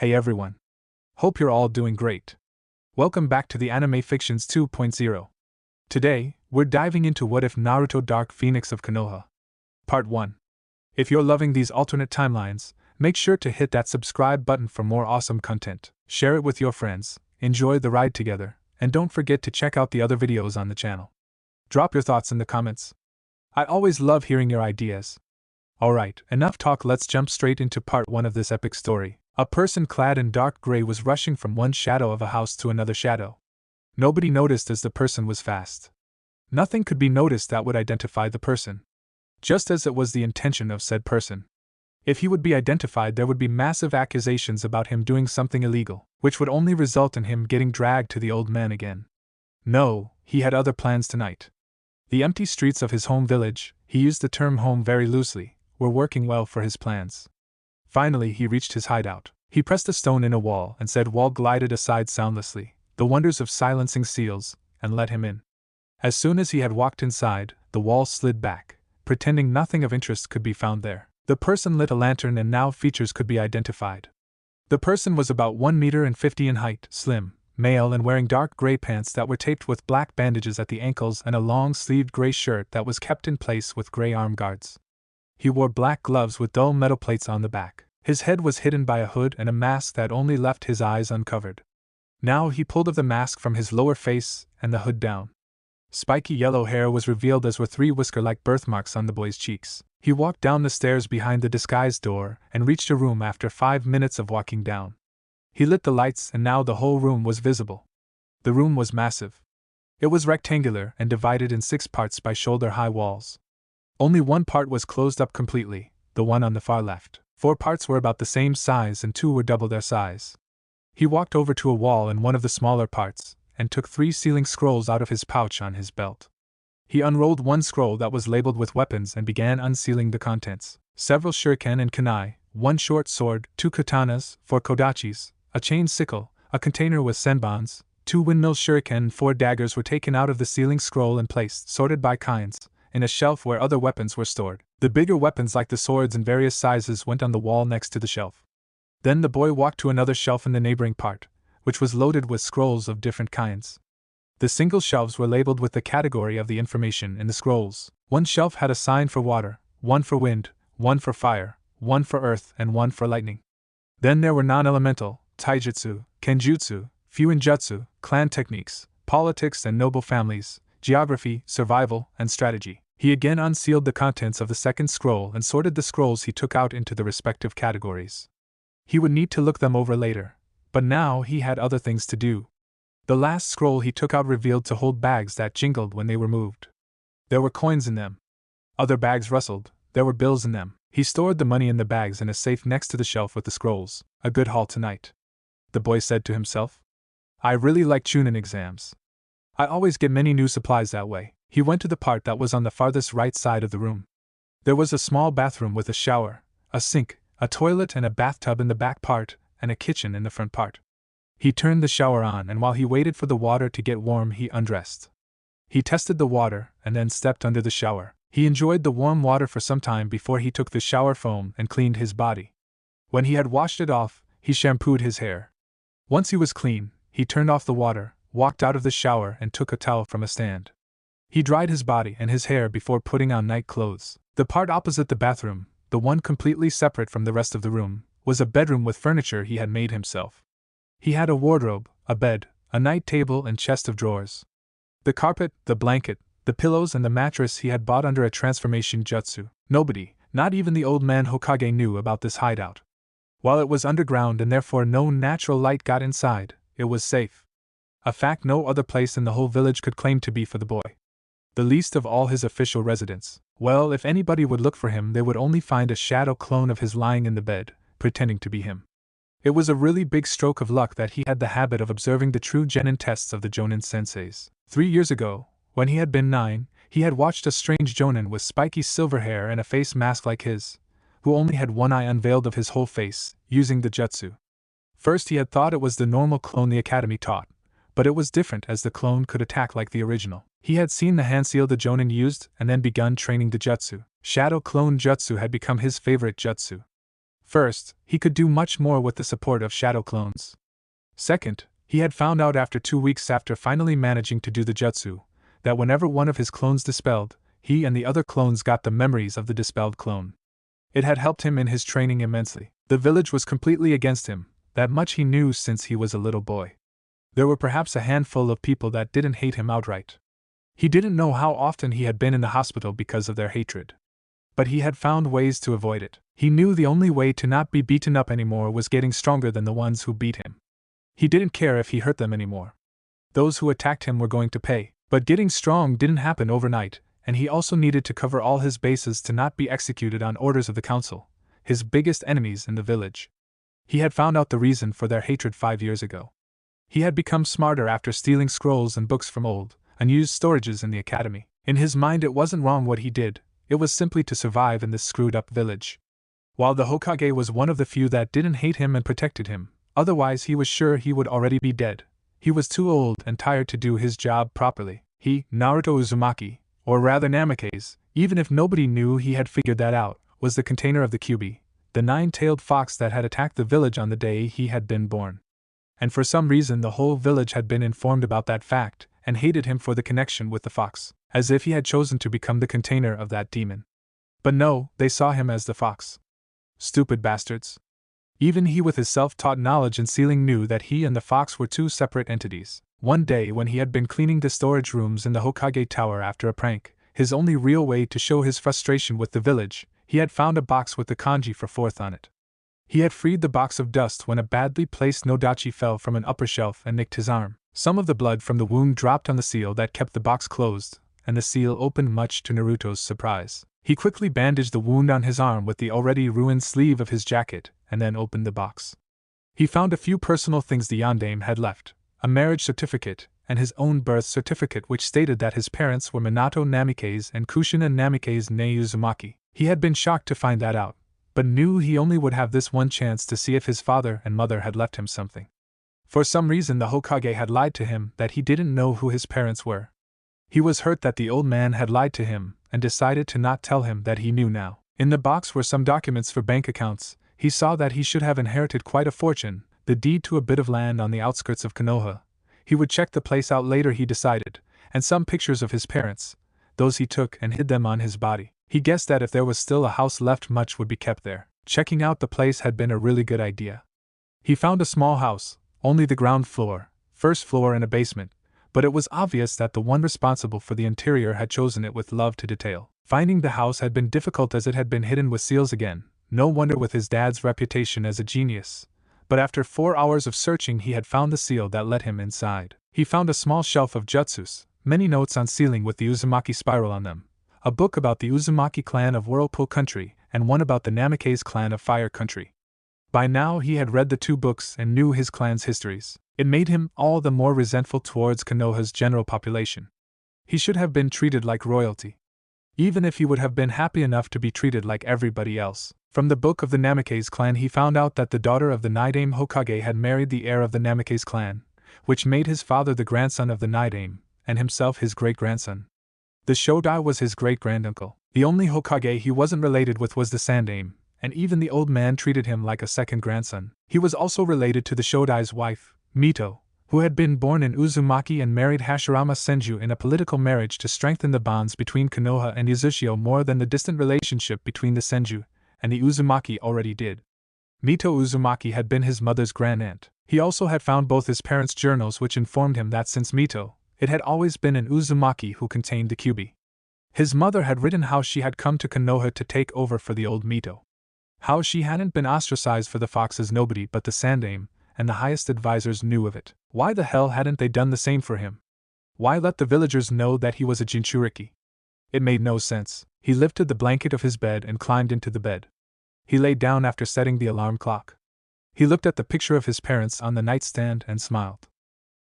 Hey everyone. Hope you're all doing great. Welcome back to the Anime Fictions 2.0. Today, we're diving into What If Naruto Dark Phoenix of Konoha. Part 1. If you're loving these alternate timelines, make sure to hit that subscribe button for more awesome content. Share it with your friends, enjoy the ride together, and don't forget to check out the other videos on the channel. Drop your thoughts in the comments. I always love hearing your ideas. Alright, enough talk, let's jump straight into part 1 of this epic story. A person clad in dark gray was rushing from one shadow of a house to another shadow. Nobody noticed as the person was fast. Nothing could be noticed that would identify the person, just as it was the intention of said person. If he would be identified, there would be massive accusations about him doing something illegal, which would only result in him getting dragged to the old man again. No, he had other plans tonight. The empty streets of his home village, he used the term home very loosely, were working well for his plans. Finally, he reached his hideout. He pressed a stone in a wall, and said wall glided aside soundlessly, the wonders of silencing seals, and let him in. As soon as he had walked inside, the wall slid back, pretending nothing of interest could be found there. The person lit a lantern and now features could be identified. The person was about 1.50 m in height, slim, male, and wearing dark gray pants that were taped with black bandages at the ankles and a long-sleeved gray shirt that was kept in place with gray arm guards. He wore black gloves with dull metal plates on the back. His head was hidden by a hood and a mask that only left his eyes uncovered. Now he pulled off the mask from his lower face and the hood down. Spiky yellow hair was revealed, as were 3 whisker-like birthmarks on the boy's cheeks. He walked down the stairs behind the disguised door and reached a room after 5 minutes of walking down. He lit the lights and now the whole room was visible. The room was massive. It was rectangular and divided in 6 parts by shoulder-high walls. Only one part was closed up completely, the one on the far left. 4 parts were about the same size and 2 were double their size. He walked over to a wall in one of the smaller parts, and took 3 sealing scrolls out of his pouch on his belt. He unrolled one scroll that was labeled with weapons and began unsealing the contents. Several shuriken and kunai, 1 short sword, 2 katanas, 4 kodachis, a chain sickle, a container with senbons, 2 windmill shuriken and 4 daggers were taken out of the sealing scroll and placed, sorted by kinds, in a shelf where other weapons were stored. The bigger weapons like the swords in various sizes went on the wall next to the shelf. Then the boy walked to another shelf in the neighboring part, which was loaded with scrolls of different kinds. The single shelves were labeled with the category of the information in the scrolls. One shelf had a sign for water, 1 for wind, 1 for fire, 1 for earth, and 1 for lightning. Then there were non-elemental, taijutsu, kenjutsu, fuinjutsu, clan techniques, politics and noble families, geography, survival, and strategy. He again unsealed the contents of the second scroll and sorted the scrolls he took out into the respective categories. He would need to look them over later, but now he had other things to do. The last scroll he took out revealed to hold bags that jingled when they were moved. There were coins in them. Other bags rustled, there were bills in them. He stored the money in the bags in a safe next to the shelf with the scrolls. A good haul tonight, the boy said to himself. I really like Chunin exams. I always get many new supplies that way. He went to the part that was on the farthest right side of the room. There was a small bathroom with a shower, a sink, a toilet and a bathtub in the back part, and a kitchen in the front part. He turned the shower on, and while he waited for the water to get warm, he undressed. He tested the water and then stepped under the shower. He enjoyed the warm water for some time before he took the shower foam and cleaned his body. When he had washed it off, he shampooed his hair. Once he was clean, he turned off the water, walked out of the shower and took a towel from a stand. He dried his body and his hair before putting on night clothes. The part opposite the bathroom, the one completely separate from the rest of the room, was a bedroom with furniture he had made himself. He had a wardrobe, a bed, a night table and chest of drawers. The carpet, the blanket, the pillows and the mattress he had bought under a transformation jutsu. Nobody, not even the old man Hokage, knew about this hideout. While it was underground and therefore no natural light got inside, it was safe. A fact no other place in the whole village could claim to be for the boy. The least of all his official residence. Well, if anybody would look for him, they would only find a shadow clone of his lying in the bed, pretending to be him. It was a really big stroke of luck that he had the habit of observing the true genin tests of the Jonin senseis. 3 years ago, when he had been 9, he had watched a strange Jonin with spiky silver hair and a face mask like his, who only had one eye unveiled of his whole face, using the jutsu. First he had thought it was the normal clone the academy taught, but it was different as the clone could attack like the original. He had seen the hand seal the Jonin used and then begun training the jutsu. Shadow clone jutsu had become his favorite jutsu. First, he could do much more with the support of shadow clones. Second, he had found out after 2 weeks after finally managing to do the jutsu, that whenever one of his clones dispelled, he and the other clones got the memories of the dispelled clone. It had helped him in his training immensely. The village was completely against him, that much he knew since he was a little boy. There were perhaps a handful of people that didn't hate him outright. He didn't know how often he had been in the hospital because of their hatred. But he had found ways to avoid it. He knew the only way to not be beaten up anymore was getting stronger than the ones who beat him. He didn't care if he hurt them anymore. Those who attacked him were going to pay, but getting strong didn't happen overnight, and he also needed to cover all his bases to not be executed on orders of the council, his biggest enemies in the village. He had found out the reason for their hatred 5 years ago. He had become smarter after stealing scrolls and books from old, unused storages in the academy. In his mind it wasn't wrong what he did, it was simply to survive in this screwed-up village. While the Hokage was one of the few that didn't hate him and protected him, otherwise he was sure he would already be dead. He was too old and tired to do his job properly. He, Naruto Uzumaki, or rather Namikaze, even if nobody knew he had figured that out, was the container of the Kyuubi, the 9-tailed fox that had attacked the village on the day he had been born. And for some reason the whole village had been informed about that fact, and hated him for the connection with the fox, as if he had chosen to become the container of that demon. But no, they saw him as the fox. Stupid bastards. Even he with his self-taught knowledge and sealing knew that he and the fox were two separate entities. One day when he had been cleaning the storage rooms in the Hokage Tower after a prank, his only real way to show his frustration with the village, he had found a box with the kanji for 4th on it. He had freed the box of dust when a badly placed nodachi fell from an upper shelf and nicked his arm. Some of the blood from the wound dropped on the seal that kept the box closed, and the seal opened much to Naruto's surprise. He quickly bandaged the wound on his arm with the already ruined sleeve of his jacket, and then opened the box. He found a few personal things the yondaime had left, a marriage certificate, and his own birth certificate which stated that his parents were Minato Namikaze and Kushina Namikaze ne Uzumaki. He had been shocked to find that out, but knew he only would have this one chance to see if his father and mother had left him something. For some reason the Hokage had lied to him that he didn't know who his parents were. He was hurt that the old man had lied to him, and decided to not tell him that he knew now. In the box were some documents for bank accounts. He saw that he should have inherited quite a fortune, the deed to a bit of land on the outskirts of Konoha. He would check the place out later, he decided, and some pictures of his parents. Those he took and hid them on his body. He guessed that if there was still a house left, much would be kept there. Checking out the place had been a really good idea. He found a small house, only the ground floor, first floor and a basement, but it was obvious that the one responsible for the interior had chosen it with love to detail. Finding the house had been difficult as it had been hidden with seals again, no wonder with his dad's reputation as a genius. But after 4 hours of searching he had found the seal that let him inside. He found a small shelf of jutsus, many notes on sealing with the Uzumaki spiral on them, a book about the Uzumaki clan of Whirlpool Country, and one about the Namikaze clan of Fire Country. By now he had read the 2 books and knew his clan's histories. It made him all the more resentful towards Konoha's general population. He should have been treated like royalty. Even if he would have been happy enough to be treated like everybody else. From the book of the Namikaze clan he found out that the daughter of the Nidaime Hokage had married the heir of the Namikaze clan, which made his father the grandson of the Nidaime, and himself his great-grandson. The Shodai was his great-granduncle. The only Hokage he wasn't related with was the Sandaime, and even the old man treated him like a second grandson. He was also related to the Shodai's wife, Mito, who had been born in Uzumaki and married Hashirama Senju in a political marriage to strengthen the bonds between Konoha and Uzushio more than the distant relationship between the Senju and the Uzumaki already did. Mito Uzumaki had been his mother's grandaunt. He also had found both his parents' journals which informed him that since Mito, it had always been an Uzumaki who contained the Kyuubi. His mother had written how she had come to Konoha to take over for the old Mito. How she hadn't been ostracized for the foxes nobody but the Sandaime and the highest advisors knew of it. Why the hell hadn't they done the same for him? Why let the villagers know that he was a Jinchuriki? It made no sense. He lifted the blanket of his bed and climbed into the bed. He lay down after setting the alarm clock. He looked at the picture of his parents on the nightstand and smiled.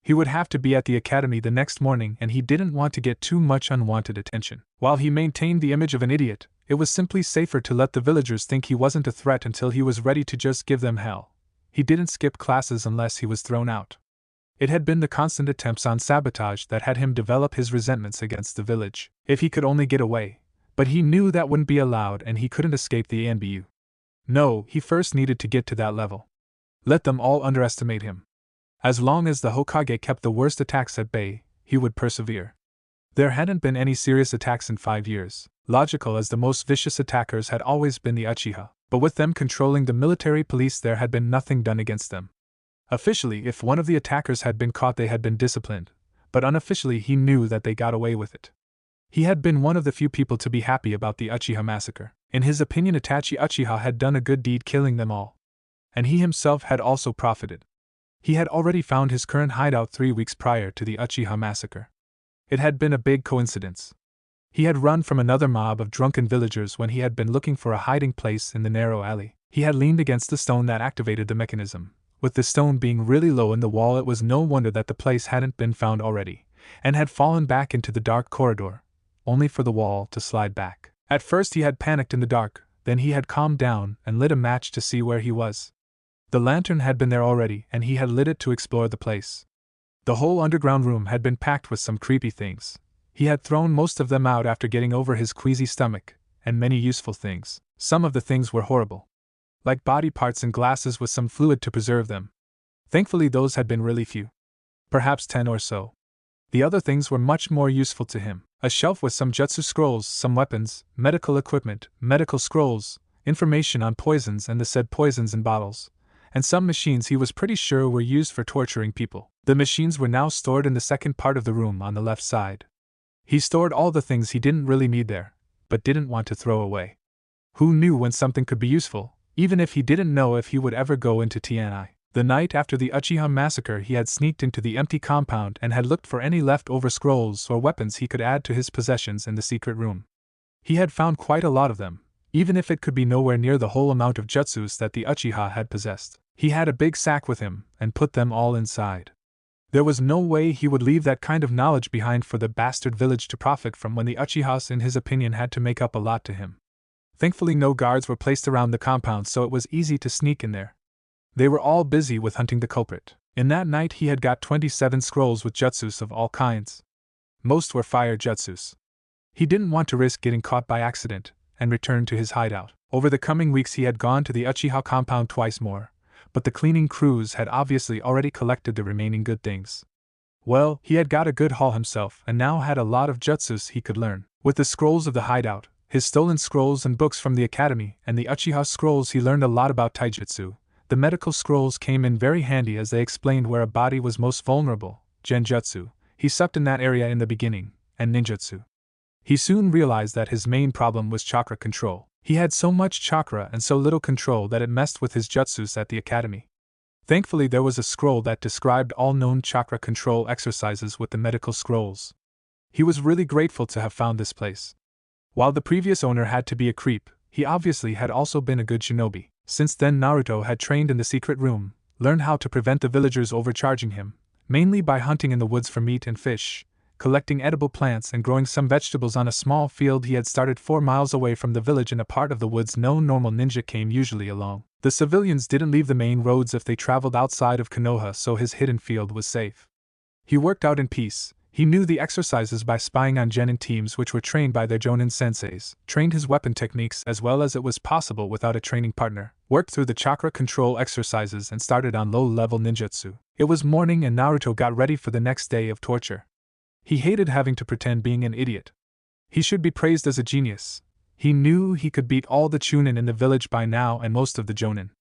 He would have to be at the academy the next morning and he didn't want to get too much unwanted attention. While he maintained the image of an idiot, it was simply safer to let the villagers think he wasn't a threat until he was ready to just give them hell. He didn't skip classes unless he was thrown out. It had been the constant attempts on sabotage that had him develop his resentments against the village. If he could only get away, but he knew that wouldn't be allowed and he couldn't escape the ANBU. No, he first needed to get to that level. Let them all underestimate him. As long as the Hokage kept the worst attacks at bay, he would persevere. There hadn't been any serious attacks in 5 years, logical as the most vicious attackers had always been the Uchiha, but with them controlling the military police there had been nothing done against them. Officially, if one of the attackers had been caught they had been disciplined, but unofficially he knew that they got away with it. He had been one of the few people to be happy about the Uchiha massacre. In his opinion, Itachi Uchiha had done a good deed killing them all. And he himself had also profited. He had already found his current hideout 3 weeks prior to the Uchiha massacre. It had been a big coincidence. He had run from another mob of drunken villagers when he had been looking for a hiding place in the narrow alley. He had leaned against the stone that activated the mechanism. With the stone being really low in the wall, it was no wonder that the place hadn't been found already, and had fallen back into the dark corridor, only for the wall to slide back. At first he had panicked in the dark, then he had calmed down and lit a match to see where he was. The lantern had been there already, and he had lit it to explore the place. The whole underground room had been packed with some creepy things. He had thrown most of them out after getting over his queasy stomach, and many useful things. Some of the things were horrible, like body parts and glasses with some fluid to preserve them. Thankfully those had been really few. Perhaps 10 or so. The other things were much more useful to him. A shelf with some jutsu scrolls, some weapons, medical equipment, medical scrolls, information on poisons and the said poisons in bottles, and some machines he was pretty sure were used for torturing people. The machines were now stored in the second part of the room on the left side. He stored all the things he didn't really need there, but didn't want to throw away. Who knew when something could be useful, even if he didn't know if he would ever go into TNI. The night after the Uchiha massacre he had sneaked into the empty compound and had looked for any leftover scrolls or weapons he could add to his possessions in the secret room. He had found quite a lot of them, even if it could be nowhere near the whole amount of jutsus that the Uchiha had possessed. He had a big sack with him and put them all inside. There was no way he would leave that kind of knowledge behind for the bastard village to profit from when the Uchihas in his opinion had to make up a lot to him. Thankfully no guards were placed around the compound, so it was easy to sneak in there. They were all busy with hunting the culprit. In that night he had got 27 scrolls with jutsus of all kinds. Most were fire jutsus. He didn't want to risk getting caught by accident, and returned to his hideout. Over the coming weeks he had gone to the Uchiha compound twice more, but the cleaning crews had obviously already collected the remaining good things. Well, he had got a good haul himself and now had a lot of jutsus he could learn. With the scrolls of the hideout, his stolen scrolls and books from the academy, and the Uchiha scrolls he learned a lot about taijutsu. The medical scrolls came in very handy as they explained where a body was most vulnerable. Genjutsu, he sucked in that area in the beginning, and ninjutsu. He soon realized that his main problem was chakra control. He had so much chakra and so little control that it messed with his jutsus at the academy. Thankfully there was a scroll that described all known chakra control exercises with the medical scrolls. He was really grateful to have found this place. While the previous owner had to be a creep, he obviously had also been a good shinobi. Since then Naruto had trained in the secret room, learned how to prevent the villagers overcharging him, mainly by hunting in the woods for meat and fish, collecting edible plants and growing some vegetables on a small field he had started 4 miles away from the village in a part of the woods no normal ninja came usually along. The civilians didn't leave the main roads if they traveled outside of Konoha, so his hidden field was safe. He worked out in peace. He knew the exercises by spying on genin teams which were trained by their jonin senseis, trained his weapon techniques as well as it was possible without a training partner, worked through the chakra control exercises and started on low-level ninjutsu. It was morning and Naruto got ready for the next day of torture. He hated having to pretend being an idiot. He should be praised as a genius. He knew he could beat all the chunin in the village by now and most of the jonin.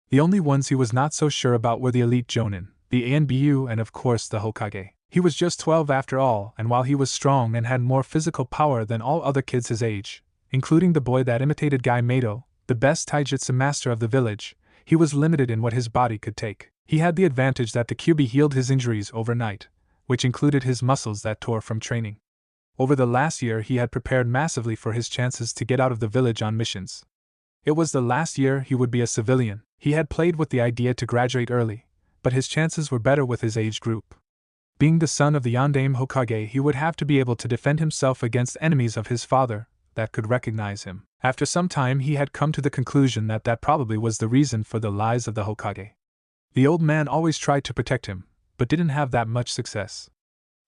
The only ones he was not so sure about were the elite jonin, the ANBU and of course the Hokage. He was just 12 after all, and while he was strong and had more physical power than all other kids his age, including the boy that imitated Gai Meito, the best taijutsu master of the village, he was limited in what his body could take. He had the advantage that the Kyuubi healed his injuries overnight, which included his muscles that tore from training. Over the last year he had prepared massively for his chances to get out of the village on missions. It was the last year he would be a civilian. He had played with the idea to graduate early, but his chances were better with his age group. Being the son of the Yondaime Hokage, he would have to be able to defend himself against enemies of his father that could recognize him. After some time he had come to the conclusion that that probably was the reason for the lies of the Hokage. The old man always tried to protect him, but didn't have that much success.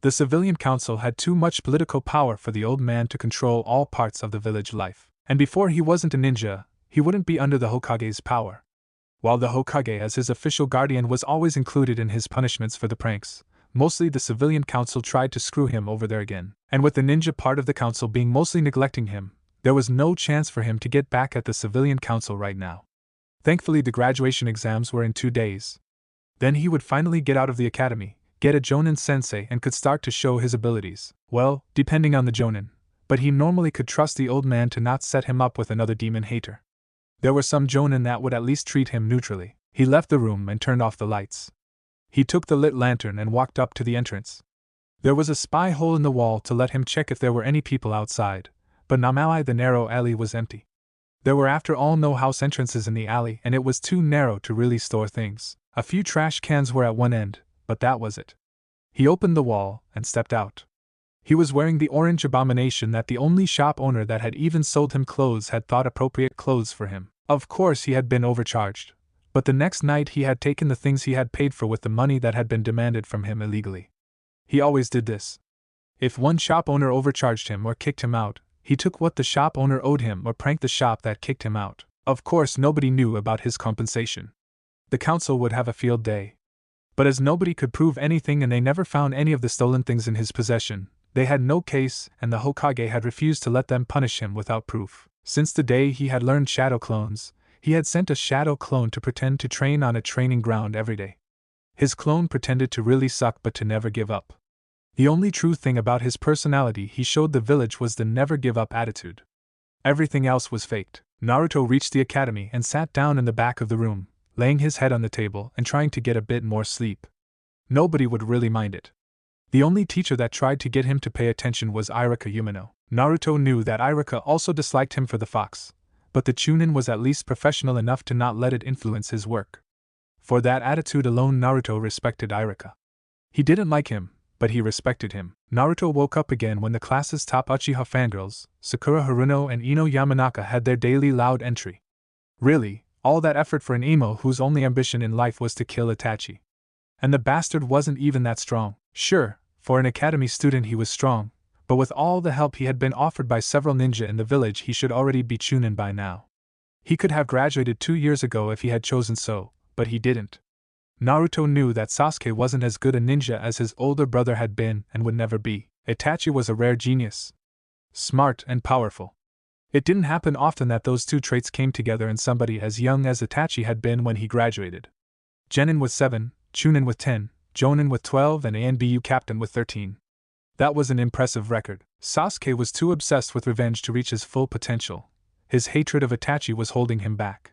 The civilian council had too much political power for the old man to control all parts of the village life. And before he wasn't a ninja, he wouldn't be under the Hokage's power. While the Hokage as his official guardian was always included in his punishments for the pranks, mostly the civilian council tried to screw him over there again. And with the ninja part of the council being mostly neglecting him, there was no chance for him to get back at the civilian council right now. Thankfully the graduation exams were in 2 days. Then he would finally get out of the academy, get a Jonin sensei and could start to show his abilities. Well, depending on the Jonin, but he normally could trust the old man to not set him up with another demon hater. There were some Jonin that would at least treat him neutrally. He left the room and turned off the lights. He took the lit lantern and walked up to the entrance. There was a spy hole in the wall to let him check if there were any people outside, but now the narrow alley was empty. There were after all no house entrances in the alley and it was too narrow to really store things. A few trash cans were at one end, but that was it. He opened the wall and stepped out. He was wearing the orange abomination that the only shop owner that had even sold him clothes had thought appropriate clothes for him. Of course he had been overcharged, but the next night he had taken the things he had paid for with the money that had been demanded from him illegally. He always did this. If one shop owner overcharged him or kicked him out, he took what the shop owner owed him or pranked the shop that kicked him out. Of course nobody knew about his compensation. The council would have a field day. But as nobody could prove anything and they never found any of the stolen things in his possession, they had no case and the Hokage had refused to let them punish him without proof. Since the day he had learned shadow clones, he had sent a shadow clone to pretend to train on a training ground every day. His clone pretended to really suck but to never give up. The only true thing about his personality he showed the village was the never give up attitude. Everything else was faked. Naruto reached the academy and sat down in the back of the room, laying his head on the table and trying to get a bit more sleep. Nobody would really mind it. The only teacher that tried to get him to pay attention was Irika Umino. Naruto knew that Irika also disliked him for the fox, but the Chunin was at least professional enough to not let it influence his work. For that attitude alone Naruto respected Irika. He didn't like him, but he respected him. Naruto woke up again when the class's top Uchiha fangirls, Sakura Haruno and Ino Yamanaka had their daily loud entry. Really, all that effort for an emo whose only ambition in life was to kill Itachi. And the bastard wasn't even that strong. Sure, for an academy student he was strong, but with all the help he had been offered by several ninja in the village he should already be Chunin by now. He could have graduated 2 years ago if he had chosen so, but he didn't. Naruto knew that Sasuke wasn't as good a ninja as his older brother had been and would never be. Itachi was a rare genius. Smart and powerful. It didn't happen often that those two traits came together in somebody as young as Itachi had been when he graduated. Genin with 7, Chunin with 10, Jonin with 12 and ANBU captain with 13. That was an impressive record. Sasuke was too obsessed with revenge to reach his full potential. His hatred of Itachi was holding him back.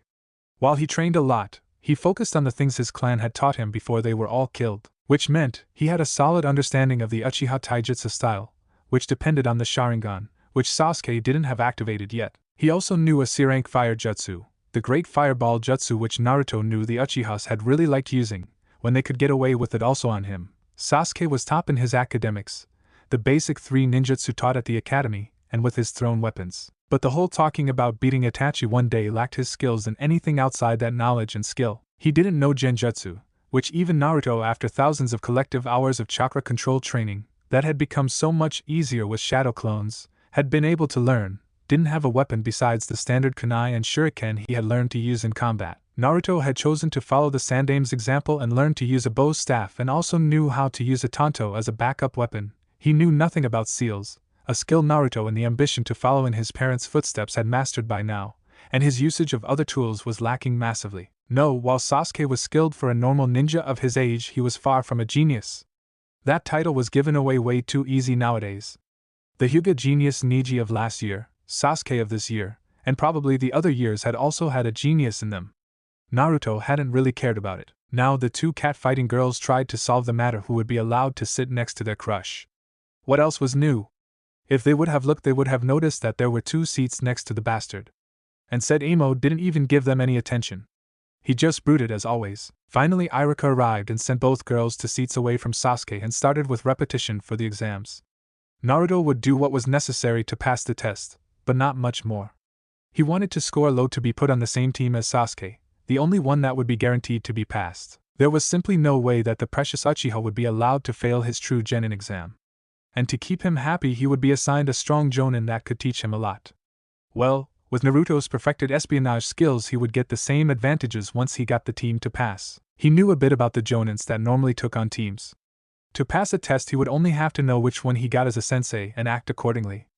While he trained a lot, he focused on the things his clan had taught him before they were all killed, which meant he had a solid understanding of the Uchiha Taijutsu style, which depended on the Sharingan, which Sasuke didn't have activated yet. He also knew a C-rank fire jutsu, the great fireball jutsu which Naruto knew the Uchihas had really liked using, when they could get away with it also on him. Sasuke was top in his academics, the basic 3 ninjutsu taught at the academy, and with his thrown weapons. But the whole talking about beating Itachi one day lacked his skills in anything outside that knowledge and skill. He didn't know genjutsu, which even Naruto after thousands of collective hours of chakra control training, that had become so much easier with shadow clones, had been able to learn, didn't have a weapon besides the standard kunai and shuriken he had learned to use in combat. Naruto had chosen to follow the Sandame's example and learned to use a bow staff and also knew how to use a tanto as a backup weapon. He knew nothing about seals, a skill Naruto in the ambition to follow in his parents' footsteps had mastered by now, and his usage of other tools was lacking massively. No, while Sasuke was skilled for a normal ninja of his age, he was far from a genius. That title was given away way too easy nowadays. The Hyuga genius Neji of last year, Sasuke of this year, and probably the other years had also had a genius in them. Naruto hadn't really cared about it. Now the 2 catfighting girls tried to solve the matter who would be allowed to sit next to their crush. What else was new? If they would have looked they would have noticed that there were 2 seats next to the bastard. And said emo didn't even give them any attention. He just brooded as always. Finally Irika arrived and sent both girls to seats away from Sasuke and started with repetition for the exams. Naruto would do what was necessary to pass the test, but not much more. He wanted to score low to be put on the same team as Sasuke, the only one that would be guaranteed to be passed. There was simply no way that the precious Uchiha would be allowed to fail his true genin exam. And to keep him happy he would be assigned a strong jonin that could teach him a lot. Well, With Naruto's perfected espionage skills, he would get the same advantages once he got the team to pass. He knew a bit about the jonins that normally took on teams. To pass a test, he would only have to know which one he got as a sensei and act accordingly.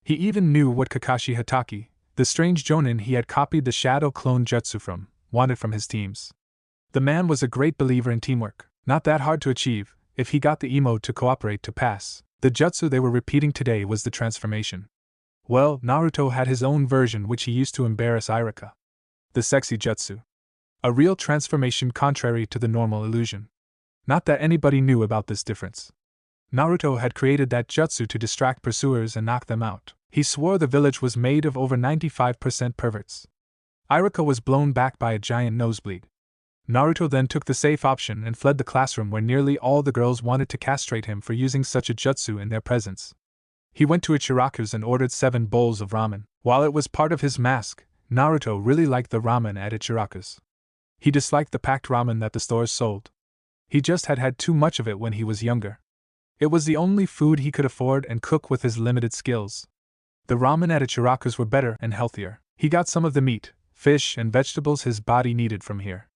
He even knew what Kakashi Hatake, the strange jonin he had copied the shadow clone jutsu from, wanted from his teams. The man was a great believer in teamwork, not that hard to achieve, if he got the emo to cooperate to pass. The jutsu they were repeating today was the transformation. Well, Naruto had his own version which he used to embarrass Iruka. The sexy jutsu. A real transformation contrary to the normal illusion. Not that anybody knew about this difference. Naruto had created that jutsu to distract pursuers and knock them out. He swore the village was made of over 95% perverts. Iruka was blown back by a giant nosebleed. Naruto then took the safe option and fled the classroom where nearly all the girls wanted to castrate him for using such a jutsu in their presence. He went to Ichiraku's and ordered 7 bowls of ramen. While it was part of his mask, Naruto really liked the ramen at Ichiraku's. He disliked the packed ramen that the stores sold. He just had too much of it when he was younger. It was the only food he could afford and cook with his limited skills. The ramen at Ichiraku's were better and healthier. He got some of the meat, fish, and vegetables his body needed from here.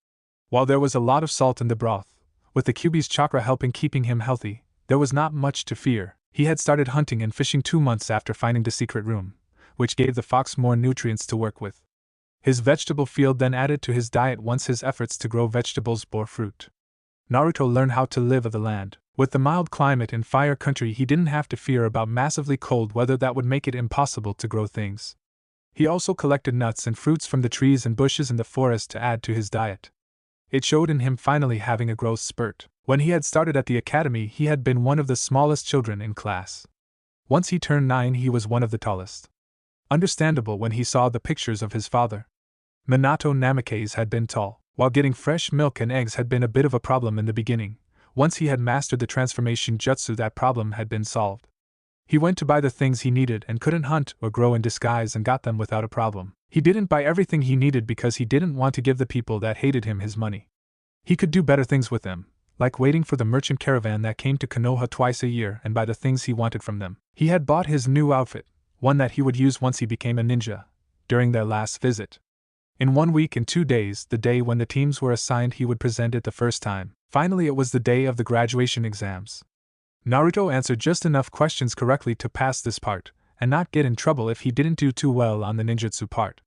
While there was a lot of salt in the broth, with the Kyuubi's chakra helping keeping him healthy, there was not much to fear. He had started hunting and fishing 2 months after finding the secret room, which gave the fox more nutrients to work with. His vegetable field then added to his diet once his efforts to grow vegetables bore fruit. Naruto learned how to live of the land. With the mild climate in Fire Country, he didn't have to fear about massively cold weather that would make it impossible to grow things. He also collected nuts and fruits from the trees and bushes in the forest to add to his diet. It showed in him finally having a growth spurt. When he had started at the academy, he had been one of the smallest children in class. Once he turned 9, he was one of the tallest. Understandable when he saw the pictures of his father. Minato Namikaze had been tall, while getting fresh milk and eggs had been a bit of a problem in the beginning. Once he had mastered the transformation jutsu, that problem had been solved. He went to buy the things he needed and couldn't hunt or grow in disguise and got them without a problem. He didn't buy everything he needed because he didn't want to give the people that hated him his money. He could do better things with them, like waiting for the merchant caravan that came to Konoha twice a year and buy the things he wanted from them. He had bought his new outfit, one that he would use once he became a ninja, during their last visit. In 1 week and 2 days, the day when the teams were assigned, he would present it the first time. Finally, it was the day of the graduation exams. Naruto answered just enough questions correctly to pass this part, and not get in trouble if he didn't do too well on the ninjutsu part.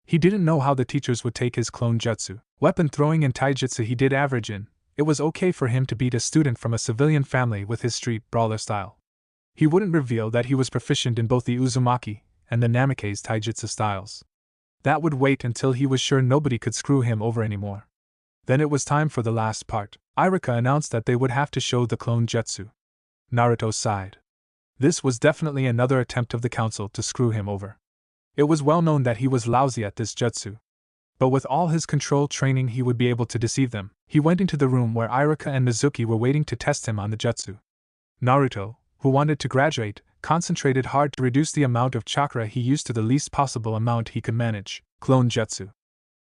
He didn't know how the teachers would take his clone jutsu. Weapon throwing and taijutsu he did average in. It was okay for him to beat a student from a civilian family with his street brawler style. He wouldn't reveal that he was proficient in both the Uzumaki and the Namikaze taijutsu styles. That would wait until he was sure nobody could screw him over anymore. Then it was time for the last part. Iruka announced that they would have to show the clone jutsu. Naruto sighed. This was definitely another attempt of the council to screw him over. It was well known that he was lousy at this jutsu. But with all his control training, he would be able to deceive them. He went into the room where Iruka and Mizuki were waiting to test him on the jutsu. Naruto, who wanted to graduate, concentrated hard to reduce the amount of chakra he used to the least possible amount he could manage. Clone jutsu.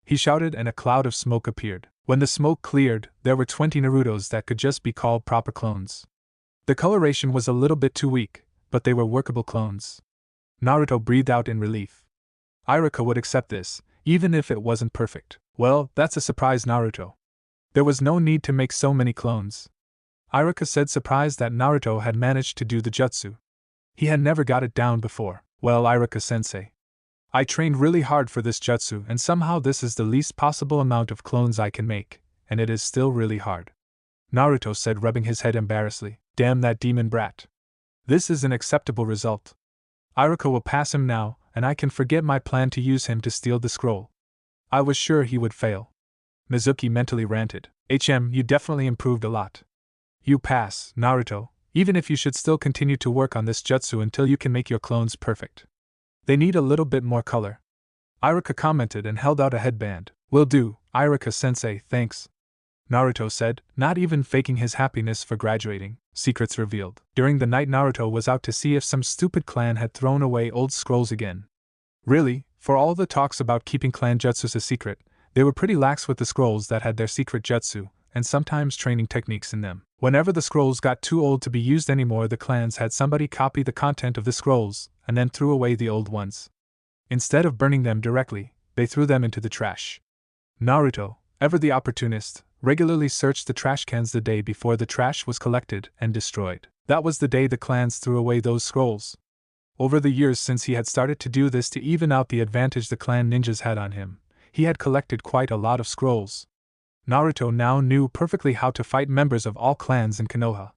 He shouted and a cloud of smoke appeared. When the smoke cleared, there were 20 Narutos that could just be called proper clones. The coloration was a little bit too weak, but they were workable clones. Naruto breathed out in relief. Iruka would accept this, even if it wasn't perfect. Well, that's a surprise, Naruto. There was no need to make so many clones. Iruka said, surprised that Naruto had managed to do the jutsu. He had never got it down before. Well, Iruka-sensei, I trained really hard for this jutsu, and somehow this is the least possible amount of clones I can make, and it is still really hard. Naruto said, rubbing his head embarrassedly. Damn that demon brat. This is an acceptable result. Iruka will pass him now, and I can forget my plan to use him to steal the scroll. I was sure he would fail. Mizuki mentally ranted. You definitely improved a lot. You pass, Naruto, even if you should still continue to work on this jutsu until you can make your clones perfect. They need a little bit more color. Iruka commented and held out a headband. Will do, Iruka-sensei, thanks. Naruto said, not even faking his happiness for graduating. Secrets revealed. During the night, Naruto was out to see if some stupid clan had thrown away old scrolls again. Really, for all the talks about keeping clan jutsus a secret, they were pretty lax with the scrolls that had their secret jutsu, and sometimes training techniques in them. Whenever the scrolls got too old to be used anymore, the clans had somebody copy the content of the scrolls, and then threw away the old ones. Instead of burning them directly, they threw them into the trash. Naruto, ever the opportunist, regularly searched the trash cans the day before the trash was collected and destroyed. That was the day the clans threw away those scrolls. Over the years since he had started to do this to even out the advantage the clan ninjas had on him, he had collected quite a lot of scrolls. Naruto now knew perfectly how to fight members of all clans in Konoha.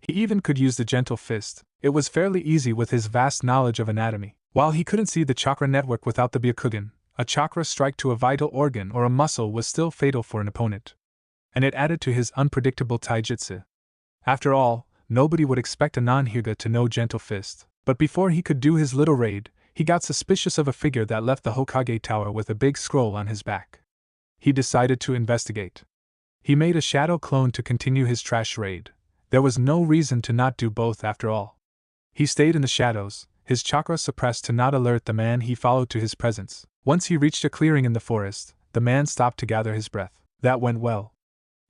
He even could use the gentle fist. It was fairly easy with his vast knowledge of anatomy. While he couldn't see the chakra network without the Byakugan, a chakra strike to a vital organ or a muscle was still fatal for an opponent. And it added to his unpredictable taijutsu. After all, nobody would expect a non-Hyuga to know gentle fist. But before he could do his little raid, he got suspicious of a figure that left the Hokage tower with a big scroll on his back. He decided to investigate. He made a shadow clone to continue his trash raid. There was no reason to not do both after all. He stayed in the shadows, his chakra suppressed to not alert the man he followed to his presence. Once he reached a clearing in the forest, the man stopped to gather his breath. That went well.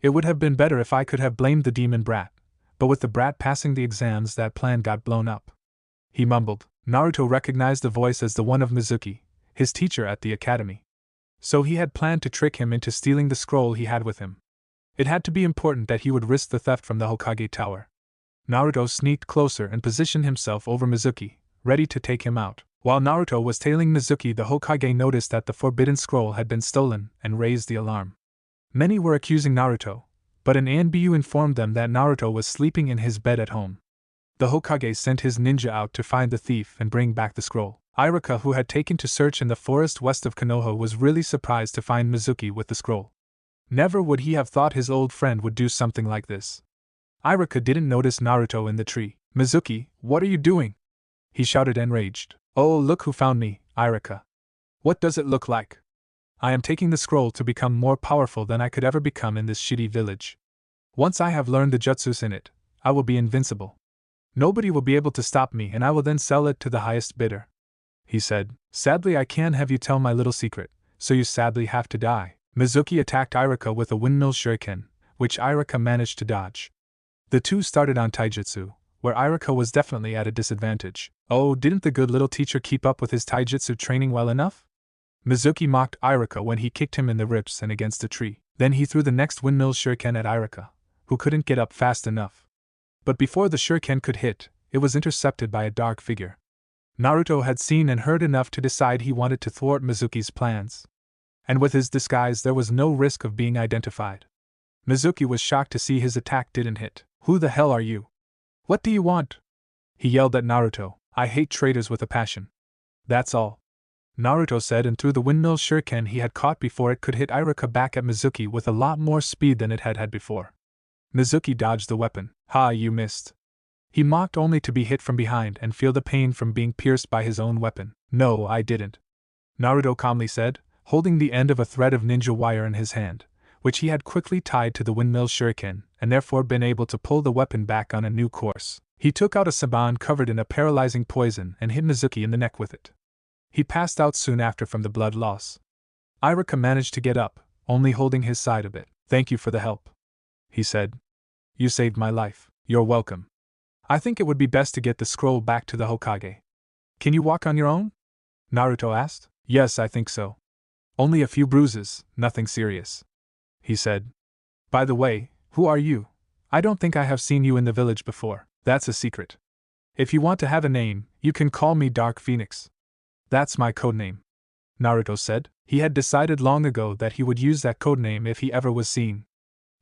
It would have been better if I could have blamed the demon brat, but with the brat passing the exams, that plan got blown up. He mumbled. Naruto recognized the voice as the one of Mizuki, his teacher at the academy. So he had planned to trick him into stealing the scroll he had with him. It had to be important that he would risk the theft from the Hokage tower. Naruto sneaked closer and positioned himself over Mizuki, ready to take him out. While Naruto was tailing Mizuki, the Hokage noticed that the forbidden scroll had been stolen and raised the alarm. Many were accusing Naruto, but an Anbu informed them that Naruto was sleeping in his bed at home. The Hokage sent his ninja out to find the thief and bring back the scroll. Iruka, who had taken to search in the forest west of Konoha, was really surprised to find Mizuki with the scroll. Never would he have thought his old friend would do something like this. Iruka didn't notice Naruto in the tree. "Mizuki, what are you doing?" he shouted enraged. "Oh, look who found me, Iruka. What does it look like? I am taking the scroll to become more powerful than I could ever become in this shitty village. Once I have learned the jutsus in it, I will be invincible. Nobody will be able to stop me, and I will then sell it to the highest bidder," he said. "Sadly, I can't have you tell my little secret, so you sadly have to die." Mizuki attacked Iruka with a windmill shuriken, which Iruka managed to dodge. The two started on taijutsu, where Iruka was definitely at a disadvantage. Oh, didn't the good little teacher keep up with his taijutsu training well enough? Mizuki mocked Iruka when he kicked him in the ribs and against a tree. Then he threw the next windmill shuriken at Iruka, who couldn't get up fast enough. But before the shuriken could hit, it was intercepted by a dark figure. Naruto had seen and heard enough to decide he wanted to thwart Mizuki's plans. And with his disguise, there was no risk of being identified. Mizuki was shocked to see his attack didn't hit. "Who the hell are you? What do you want?" he yelled at Naruto. "I hate traitors with a passion. That's all," Naruto said, and threw the windmill shuriken he had caught before it could hit Iruka back at Mizuki with a lot more speed than it had had before. Mizuki dodged the weapon. "Ha, you missed," he mocked, only to be hit from behind and feel the pain from being pierced by his own weapon. "No, I didn't," Naruto calmly said, holding the end of a thread of ninja wire in his hand, which he had quickly tied to the windmill shuriken, and therefore been able to pull the weapon back on a new course. He took out a saban covered in a paralyzing poison and hit Mizuki in the neck with it. He passed out soon after from the blood loss. Iruka managed to get up, only holding his side a bit. "Thank you for the help," he said. "You saved my life." "You're welcome. I think it would be best to get the scroll back to the Hokage." "Can you walk on your own?" Naruto asked. "Yes, I think so. Only a few bruises, nothing serious," he said. "By the way, who are you? I don't think I have seen you in the village before." "That's a secret. If you want to have a name, you can call me Dark Phoenix. That's my codename," Naruto said. He had decided long ago that he would use that codename if he ever was seen.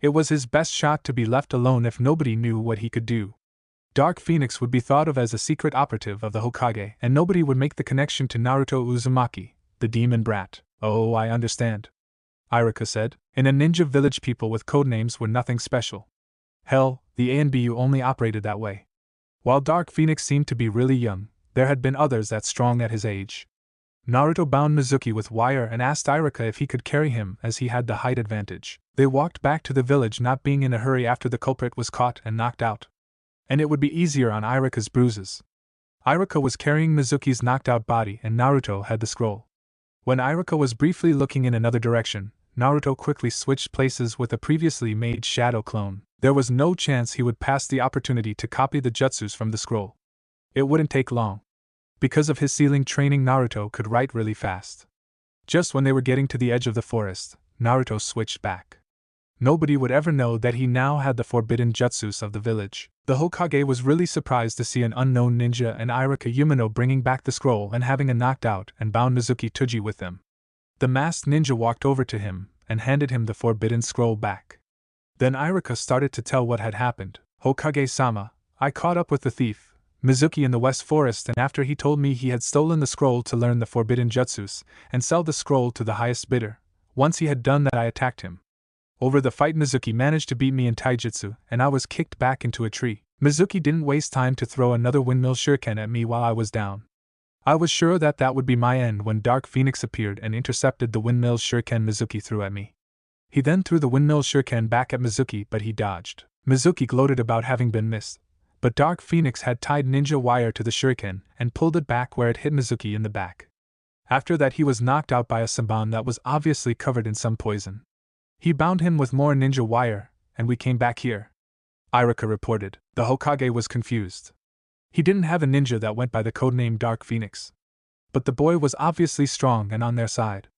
It was his best shot to be left alone if nobody knew what he could do. Dark Phoenix would be thought of as a secret operative of the Hokage, and nobody would make the connection to Naruto Uzumaki, the demon brat. "Oh, I understand," Iruka said. "In a ninja village, people with codenames were nothing special. Hell, the ANBU only operated that way." While Dark Phoenix seemed to be really young, there had been others that strong at his age. Naruto bound Mizuki with wire and asked Iruka if he could carry him, as he had the height advantage. They walked back to the village, not being in a hurry after the culprit was caught and knocked out. And it would be easier on Iruka's bruises. Iruka was carrying Mizuki's knocked out body and Naruto had the scroll. When Iruka was briefly looking in another direction, Naruto quickly switched places with a previously made shadow clone. There was no chance he would pass the opportunity to copy the jutsus from the scroll. It wouldn't take long. Because of his sealing training, Naruto could write really fast. Just when they were getting to the edge of the forest, Naruto switched back. Nobody would ever know that he now had the forbidden jutsus of the village. The Hokage was really surprised to see an unknown ninja and Irika Yumino bringing back the scroll and having a knocked out and bound Mizuki Tuji with them. The masked ninja walked over to him and handed him the forbidden scroll back. Then Irika started to tell what had happened. Hokage-sama, I caught up with the thief, Mizuki, in the West Forest, and after he told me he had stolen the scroll to learn the forbidden jutsus and sell the scroll to the highest bidder, once he had done that I attacked him. Over the fight, Mizuki managed to beat me in taijutsu, and I was kicked back into a tree. Mizuki didn't waste time to throw another windmill shuriken at me while I was down. I was sure that that would be my end when Dark Phoenix appeared and intercepted the windmill shuriken Mizuki threw at me. He then threw the windmill shuriken back at Mizuki, but he dodged. Mizuki gloated about having been missed, but Dark Phoenix had tied ninja wire to the shuriken and pulled it back where it hit Mizuki in the back. After that, he was knocked out by a samban that was obviously covered in some poison. He bound him with more ninja wire, and we came back here. Irika reported. The Hokage was confused. He didn't have a ninja that went by the codename Dark Phoenix. But the boy was obviously strong and on their side.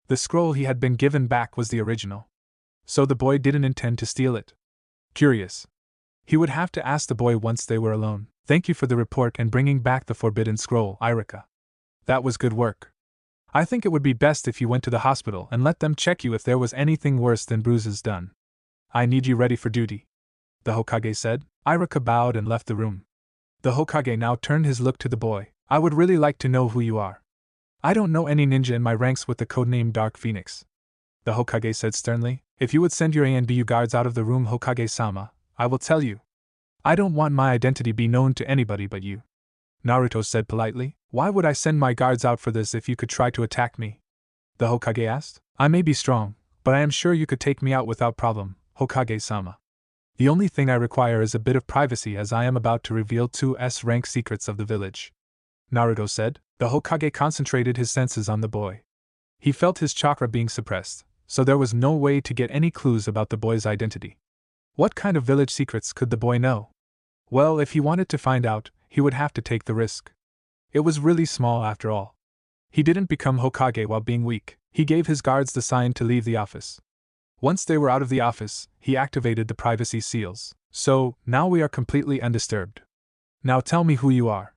The scroll he had been given back was the original. So the boy didn't intend to steal it. Curious. He would have to ask the boy once they were alone. Thank you for the report and bringing back the forbidden scroll, Irika. That was good work. I think it would be best if you went to the hospital and let them check you if there was anything worse than bruises done. I need you ready for duty, the Hokage said. Irika bowed and left the room. The Hokage now turned his look to the boy. I would really like to know who you are. I don't know any ninja in my ranks with the codename Dark Phoenix, the Hokage said sternly. If you would send your ANBU guards out of the room, Hokage-sama, I will tell you. I don't want my identity be known to anybody but you, Naruto said politely. Why would I send my guards out for this if you could try to attack me? The Hokage asked. I may be strong, but I am sure you could take me out without problem, Hokage-sama. The only thing I require is a bit of privacy, as I am about to reveal 2S rank secrets of the village, Naruto said. The Hokage concentrated his senses on the boy. He felt his chakra being suppressed, so there was no way to get any clues about the boy's identity. What kind of village secrets could the boy know? Well, if he wanted to find out, he would have to take the risk. It was really small after all. He didn't become Hokage while being weak. He gave his guards the sign to leave the office. Once they were out of the office, he activated the privacy seals. So, now we are completely undisturbed. Now tell me who you are,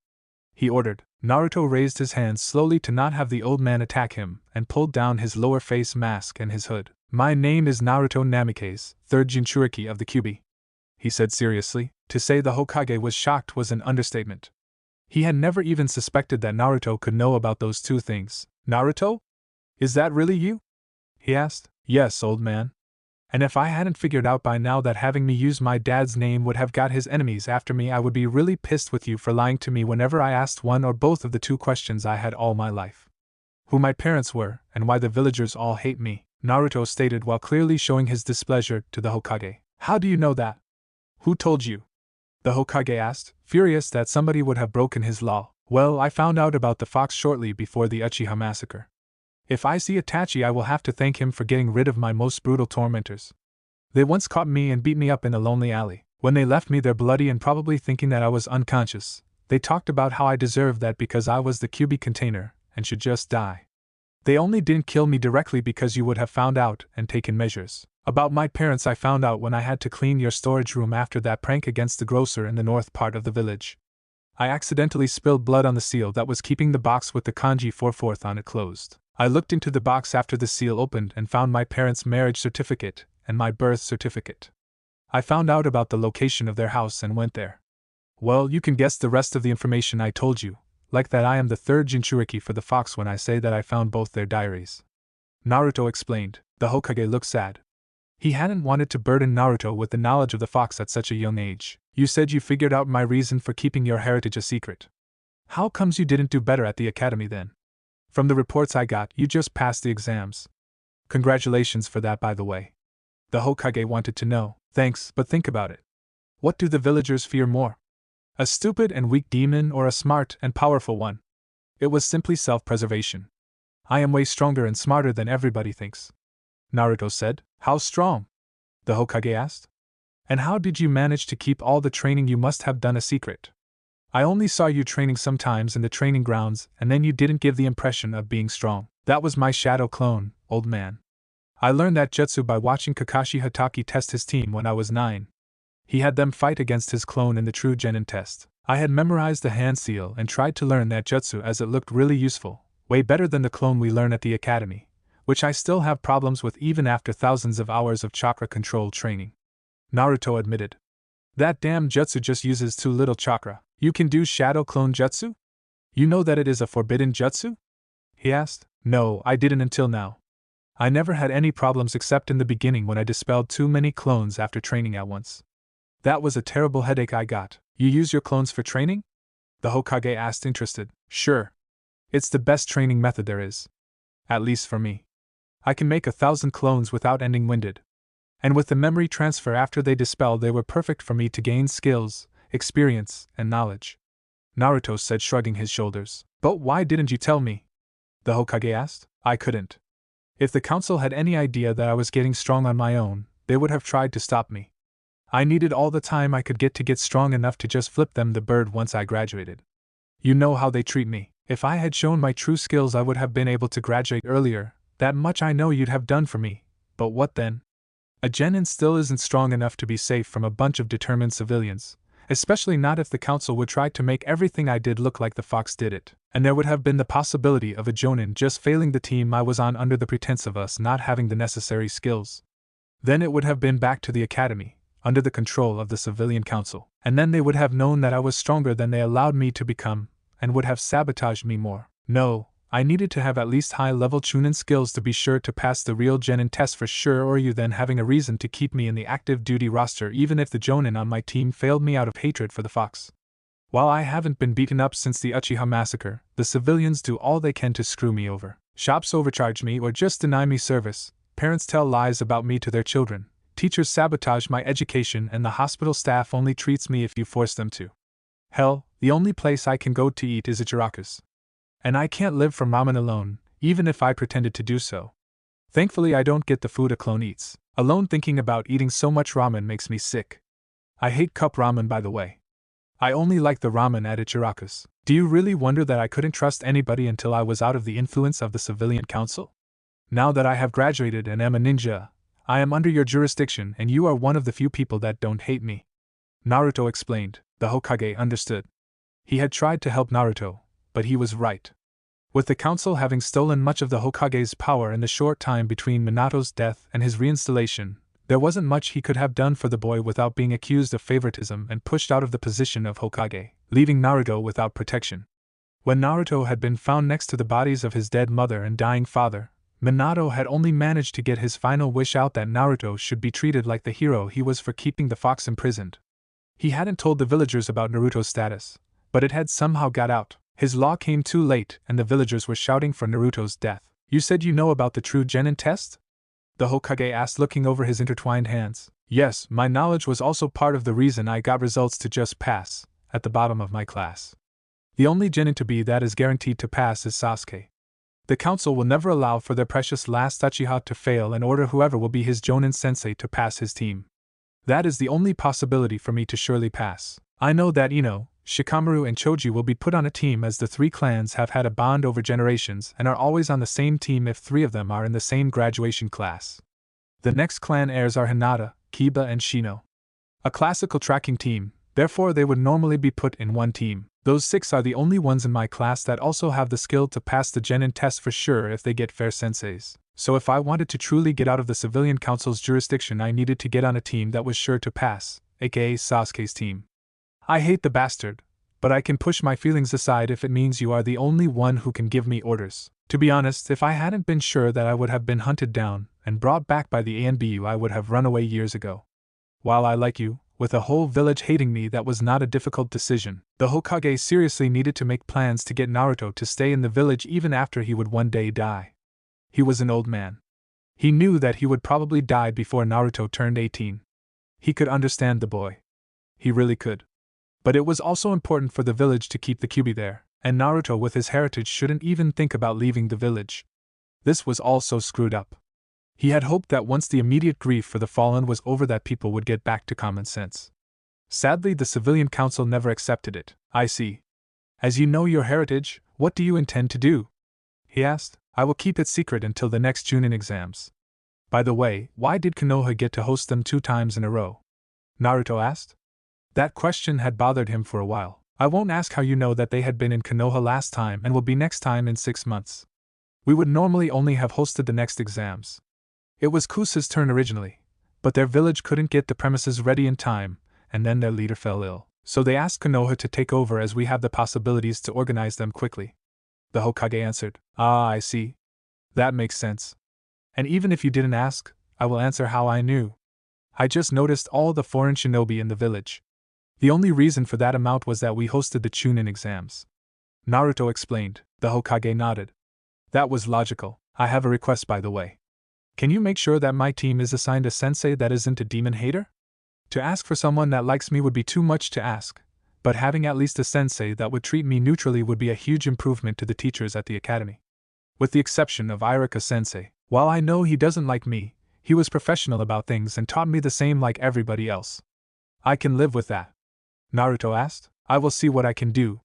he ordered. Naruto raised his hands slowly to not have the old man attack him and pulled down his lower face mask and his hood. My name is Naruto Namikaze, 3rd Jinchuriki of the Kyuubi, he said seriously. To say the Hokage was shocked was an understatement. He had never even suspected that Naruto could know about those two things. Naruto? Is that really you? He asked. Yes, old man. And if I hadn't figured out by now that having me use my dad's name would have got his enemies after me, I would be really pissed with you for lying to me whenever I asked one or both of the two questions I had all my life. Who my parents were, and why the villagers all hate me, Naruto stated while clearly showing his displeasure to the Hokage. How do you know that? Who told you? The Hokage asked, furious that somebody would have broken his law. Well, I found out about the fox shortly before the Uchiha massacre. If I see Itachi, I will have to thank him for getting rid of my most brutal tormentors. They once caught me and beat me up in a lonely alley. When they left me there bloody and probably thinking that I was unconscious, they talked about how I deserved that because I was the Kyuubi container and should just die. They only didn't kill me directly because you would have found out and taken measures. About my parents I found out when I had to clean your storage room after that prank against the grocer in the north part of the village. I accidentally spilled blood on the seal that was keeping the box with the kanji 4/4 on it closed. I looked into the box after the seal opened and found my parents' marriage certificate and my birth certificate. I found out about the location of their house and went there. Well, you can guess the rest of the information I told you, like that I am the 3rd Jinchuriki for the fox when I say that I found both their diaries. Naruto explained. The Hokage looked sad. He hadn't wanted to burden Naruto with the knowledge of the fox at such a young age. You said you figured out my reason for keeping your heritage a secret. How comes you didn't do better at the academy then? From the reports I got, you just passed the exams. Congratulations for that, by the way. The Hokage wanted to know. Thanks, but think about it. What do the villagers fear more? A stupid and weak demon or a smart and powerful one? It was simply self-preservation. I am way stronger and smarter than everybody thinks, Naruto said. How strong? The Hokage asked. And how did you manage to keep all the training you must have done a secret? I only saw you training sometimes in the training grounds, and then you didn't give the impression of being strong. That was my shadow clone, old man. I learned that jutsu by watching Kakashi Hatake test his team when I was 9. He had them fight against his clone in the true genin test. I had memorized the hand seal and tried to learn that jutsu as it looked really useful, way better than the clone we learn at the academy, which I still have problems with even after thousands of hours of chakra control training. Naruto admitted. That damn jutsu just uses too little chakra. You can do shadow clone jutsu? You know that it is a forbidden jutsu? He asked. No, I didn't until now. I never had any problems except in the beginning when I dispelled too many clones after training at once. That was a terrible headache I got. You use your clones for training? The Hokage asked, interested. Sure. It's the best training method there is. At least for me. I can make 1,000 clones without ending winded. And with the memory transfer after they dispel, they were perfect for me to gain skills, experience, and knowledge. Naruto said, shrugging his shoulders. But why didn't you tell me? The Hokage asked. I couldn't. If the council had any idea that I was getting strong on my own, they would have tried to stop me. I needed all the time I could get strong enough to just flip them the bird once I graduated. You know how they treat me. If I had shown my true skills, I would have been able to graduate earlier. That much I know you'd have done for me. But what then? A genin still isn't strong enough to be safe from a bunch of determined civilians, especially not if the council would try to make everything I did look like the fox did it, and there would have been the possibility of a jonin just failing the team I was on under the pretense of us not having the necessary skills. Then it would have been back to the academy, under the control of the civilian council, and then they would have known that I was stronger than they allowed me to become, and would have sabotaged me more. No, I needed to have at least high-level chunin skills to be sure to pass the real genin test for sure, or you then having a reason to keep me in the active duty roster even if the jonin on my team failed me out of hatred for the fox. While I haven't been beaten up since the Uchiha massacre, the civilians do all they can to screw me over. Shops overcharge me or just deny me service, parents tell lies about me to their children, teachers sabotage my education, and the hospital staff only treats me if you force them to. Hell, the only place I can go to eat is Ichiraku's. And I can't live from ramen alone, even if I pretended to do so. Thankfully, I don't get the food a clone eats. Alone thinking about eating so much ramen makes me sick. I hate cup ramen, by the way. I only like the ramen at Ichiraku's. Do you really wonder that I couldn't trust anybody until I was out of the influence of the civilian council? Now that I have graduated and am a ninja, I am under your jurisdiction, and you are one of the few people that don't hate me. Naruto explained. The Hokage understood. He had tried to help Naruto, but he was right. With the council having stolen much of the Hokage's power in the short time between Minato's death and his reinstallation, there wasn't much he could have done for the boy without being accused of favoritism and pushed out of the position of Hokage, leaving Naruto without protection. When Naruto had been found next to the bodies of his dead mother and dying father, Minato had only managed to get his final wish out that Naruto should be treated like the hero he was for keeping the fox imprisoned. He hadn't told the villagers about Naruto's status, but it had somehow got out. His law came too late, and the villagers were shouting for Naruto's death. You said you know about the true genin test? The Hokage asked, looking over his intertwined hands. Yes, my knowledge was also part of the reason I got results to just pass, at the bottom of my class. The only genin to be that is guaranteed to pass is Sasuke. The council will never allow for their precious last Uchiha to fail and order whoever will be his jonin sensei to pass his team. That is the only possibility for me to surely pass. I know that Ino, Shikamaru, and Choji will be put on a team, as the three clans have had a bond over generations and are always on the same team if three of them are in the same graduation class. The next clan heirs are Hinata, Kiba, and Shino. A classical tracking team, therefore they would normally be put in one team. Those 6 are the only ones in my class that also have the skill to pass the genin test for sure if they get fair senseis. So if I wanted to truly get out of the civilian council's jurisdiction, I needed to get on a team that was sure to pass, aka Sasuke's team. I hate the bastard, but I can push my feelings aside if it means you are the only one who can give me orders. To be honest, if I hadn't been sure that I would have been hunted down and brought back by the ANBU, I would have run away years ago. While I like you, with a whole village hating me, that was not a difficult decision. The Hokage seriously needed to make plans to get Naruto to stay in the village even after he would one day die. He was an old man. He knew that he would probably die before Naruto turned 18. He could understand the boy. He really could. But it was also important for the village to keep the Kyuubi there, and Naruto with his heritage shouldn't even think about leaving the village. This was all so screwed up. He had hoped that once the immediate grief for the fallen was over that people would get back to common sense. Sadly, the civilian council never accepted it. I see. As you know your heritage, what do you intend to do? He asked. I will keep it secret until the next Junin exams. By the way, why did Konoha get to host them 2 times in a row? Naruto asked. That question had bothered him for a while. I won't ask how you know that they had been in Konoha last time and will be next time in 6 months. We would normally only have hosted the next exams. It was Kusa's turn originally, but their village couldn't get the premises ready in time, and then their leader fell ill. So they asked Konoha to take over as we have the possibilities to organize them quickly. The Hokage answered. Ah, I see. That makes sense. And even if you didn't ask, I will answer how I knew. I just noticed all the foreign shinobi in the village. The only reason for that amount was that we hosted the Chunin exams. Naruto explained. The Hokage nodded. That was logical. I have a request, by the way. Can you make sure that my team is assigned a sensei that isn't a demon hater? To ask for someone that likes me would be too much to ask, but having at least a sensei that would treat me neutrally would be a huge improvement to the teachers at the academy. With the exception of Irika sensei, while I know he doesn't like me, he was professional about things and taught me the same like everybody else. I can live with that. Naruto asked. I will see what I can do.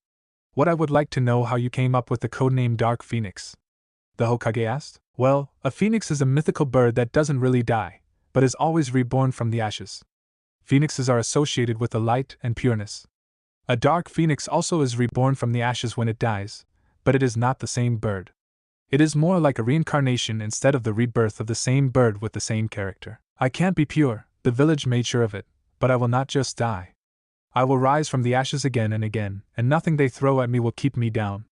What I would like to know how you came up with the codename Dark Phoenix. The Hokage asked. Well, a phoenix is a mythical bird that doesn't really die, but is always reborn from the ashes. Phoenixes are associated with the light and pureness. A dark phoenix also is reborn from the ashes when it dies, but it is not the same bird. It is more like a reincarnation instead of the rebirth of the same bird with the same character. I can't be pure, the village made sure of it, but I will not just die. I will rise from the ashes again, and nothing they throw at me will keep me down.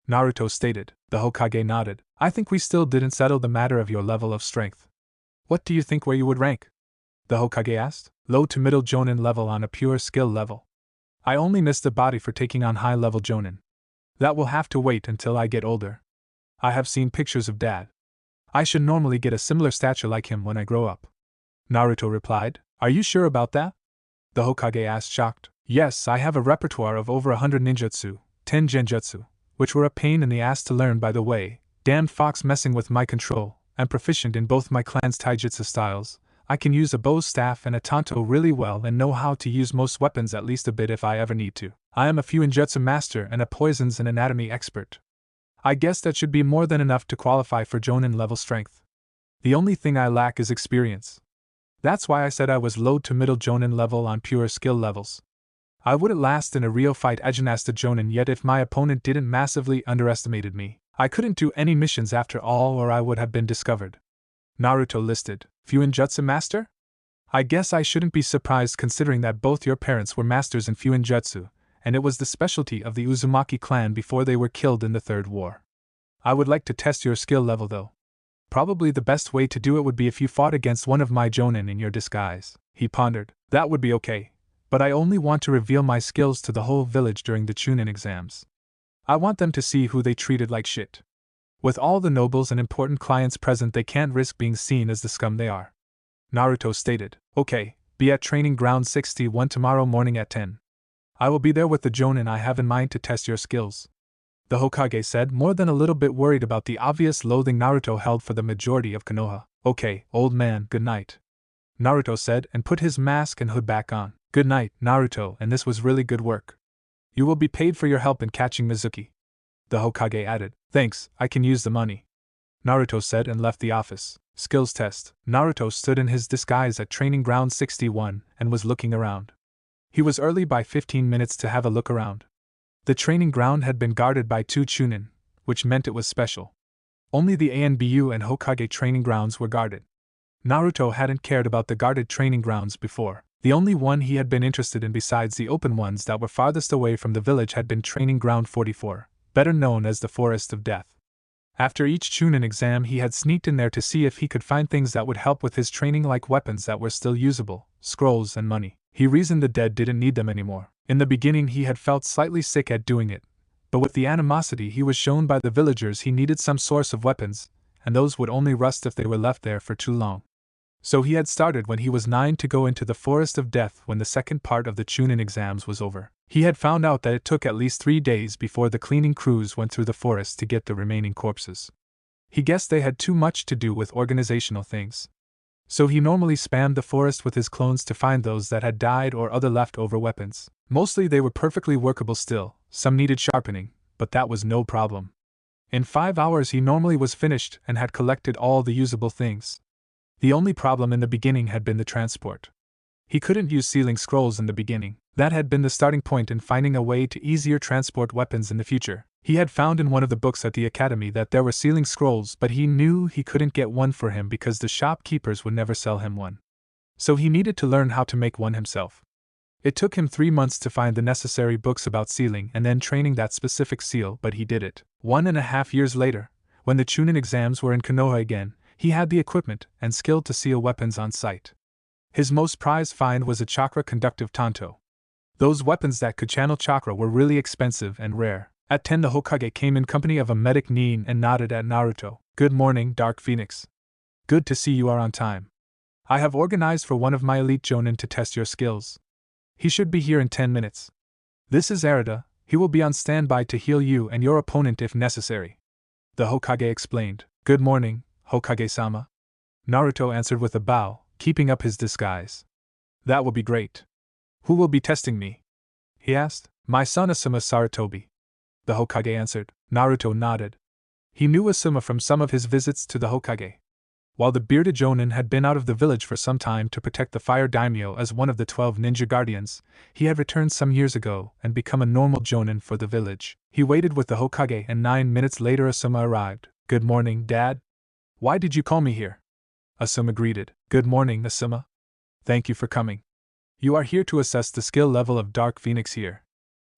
Naruto stated. The Hokage nodded. I think we still didn't settle the matter of your level of strength. What do you think where you would rank? The Hokage asked. Low to middle Jonin level on a pure skill level. I only missed the body for taking on high level Jonin. That will have to wait until I get older. I have seen pictures of Dad. I should normally get a similar stature like him when I grow up. Naruto replied. Are you sure about that? The Hokage asked, shocked. Yes, I have a repertoire of over 100 ninjutsu, 10 genjutsu, which were a pain in the ass to learn, by the way. Damned fox messing with my control. I'm proficient in both my clan's taijutsu styles. I can use a bow staff and a tanto really well and know how to use most weapons at least a bit if I ever need to. I am a fuinjutsu master and a poisons and anatomy expert. I guess that should be more than enough to qualify for Jonin level strength. The only thing I lack is experience. That's why I said I was low to middle Jonin level on pure skill levels. I wouldn't last in a real fight against a Jonin, yet if my opponent didn't massively underestimated me, I couldn't do any missions after all or I would have been discovered. Naruto listed. Fuinjutsu master? I guess I shouldn't be surprised considering that both your parents were masters in Fuinjutsu, and it was the specialty of the Uzumaki clan before they were killed in the Third War. I would like to test your skill level though. Probably the best way to do it would be if you fought against one of my Jonin in your disguise. He pondered. That would be okay, but I only want to reveal my skills to the whole village during the Chunin exams. I want them to see who they treated like shit. With all the nobles and important clients present, they can't risk being seen as the scum they are. Naruto stated. Okay, be at training ground 61 tomorrow morning at 10. I will be there with the Jonin I have in mind to test your skills. The Hokage said, more than a little bit worried about the obvious loathing Naruto held for the majority of Konoha. Okay, old man, good night. Naruto said and put his mask and hood back on. Good night, Naruto, and this was really good work. You will be paid for your help in catching Mizuki. The Hokage added. Thanks, I can use the money. Naruto said and left the office. Skills test. Naruto stood in his disguise at training ground 61 and was looking around. He was early by 15 minutes to have a look around. The training ground had been guarded by 2 Chunin, which meant it was special. Only the ANBU and Hokage training grounds were guarded. Naruto hadn't cared about the guarded training grounds before. The only one he had been interested in besides the open ones that were farthest away from the village had been training ground 44, better known as the Forest of Death. After each Chunin exam he had sneaked in there to see if he could find things that would help with his training, like weapons that were still usable, scrolls and money. He reasoned the dead didn't need them anymore. In the beginning he had felt slightly sick at doing it, but with the animosity he was shown by the villagers he needed some source of weapons, and those would only rust if they were left there for too long. So he had started when he was 9 to go into the Forest of Death when the second part of the Chunin exams was over. He had found out that it took at least 3 days before the cleaning crews went through the forest to get the remaining corpses. He guessed they had too much to do with organizational things. So he normally spammed the forest with his clones to find those that had died or other leftover weapons. Mostly they were perfectly workable still, some needed sharpening, but that was no problem. In 5 hours he normally was finished and had collected all the usable things. The only problem in the beginning had been the transport. He couldn't use sealing scrolls in the beginning. That had been the starting point in finding a way to easier transport weapons in the future. He had found in one of the books at the academy that there were sealing scrolls, but he knew he couldn't get one for him because the shopkeepers would never sell him one. So he needed to learn how to make one himself. It took him 3 months to find the necessary books about sealing and then training that specific seal, but he did it. 1.5 years later, when the Chunin exams were in Konoha again, he had the equipment and skill to seal weapons on site. His most prized find was a chakra-conductive tanto. Those weapons that could channel chakra were really expensive and rare. At 10 the Hokage came in company of a medic Nin and nodded at Naruto. "Good morning, Dark Phoenix. Good to see you are on time. I have organized for one of my elite jonin to test your skills. He should be here in 10 minutes. This is Arita, he will be on standby to heal you and your opponent if necessary." The Hokage explained. "Good morning, Hokage-sama." Naruto answered with a bow, keeping up his disguise. "That will be great. Who will be testing me?" he asked. "My son Asuma Saratobi," the Hokage answered. Naruto nodded. He knew Asuma from some of his visits to the Hokage. While the bearded jonin had been out of the village for some time to protect the fire daimyo as one of the 12 ninja guardians, he had returned some years ago and become a normal jonin for the village. He waited with the Hokage and 9 minutes later Asuma arrived. "Good morning, Dad. Why did you call me here?" Asuma greeted. "Good morning, Asuma. Thank you for coming. You are here to assess the skill level of Dark Phoenix here.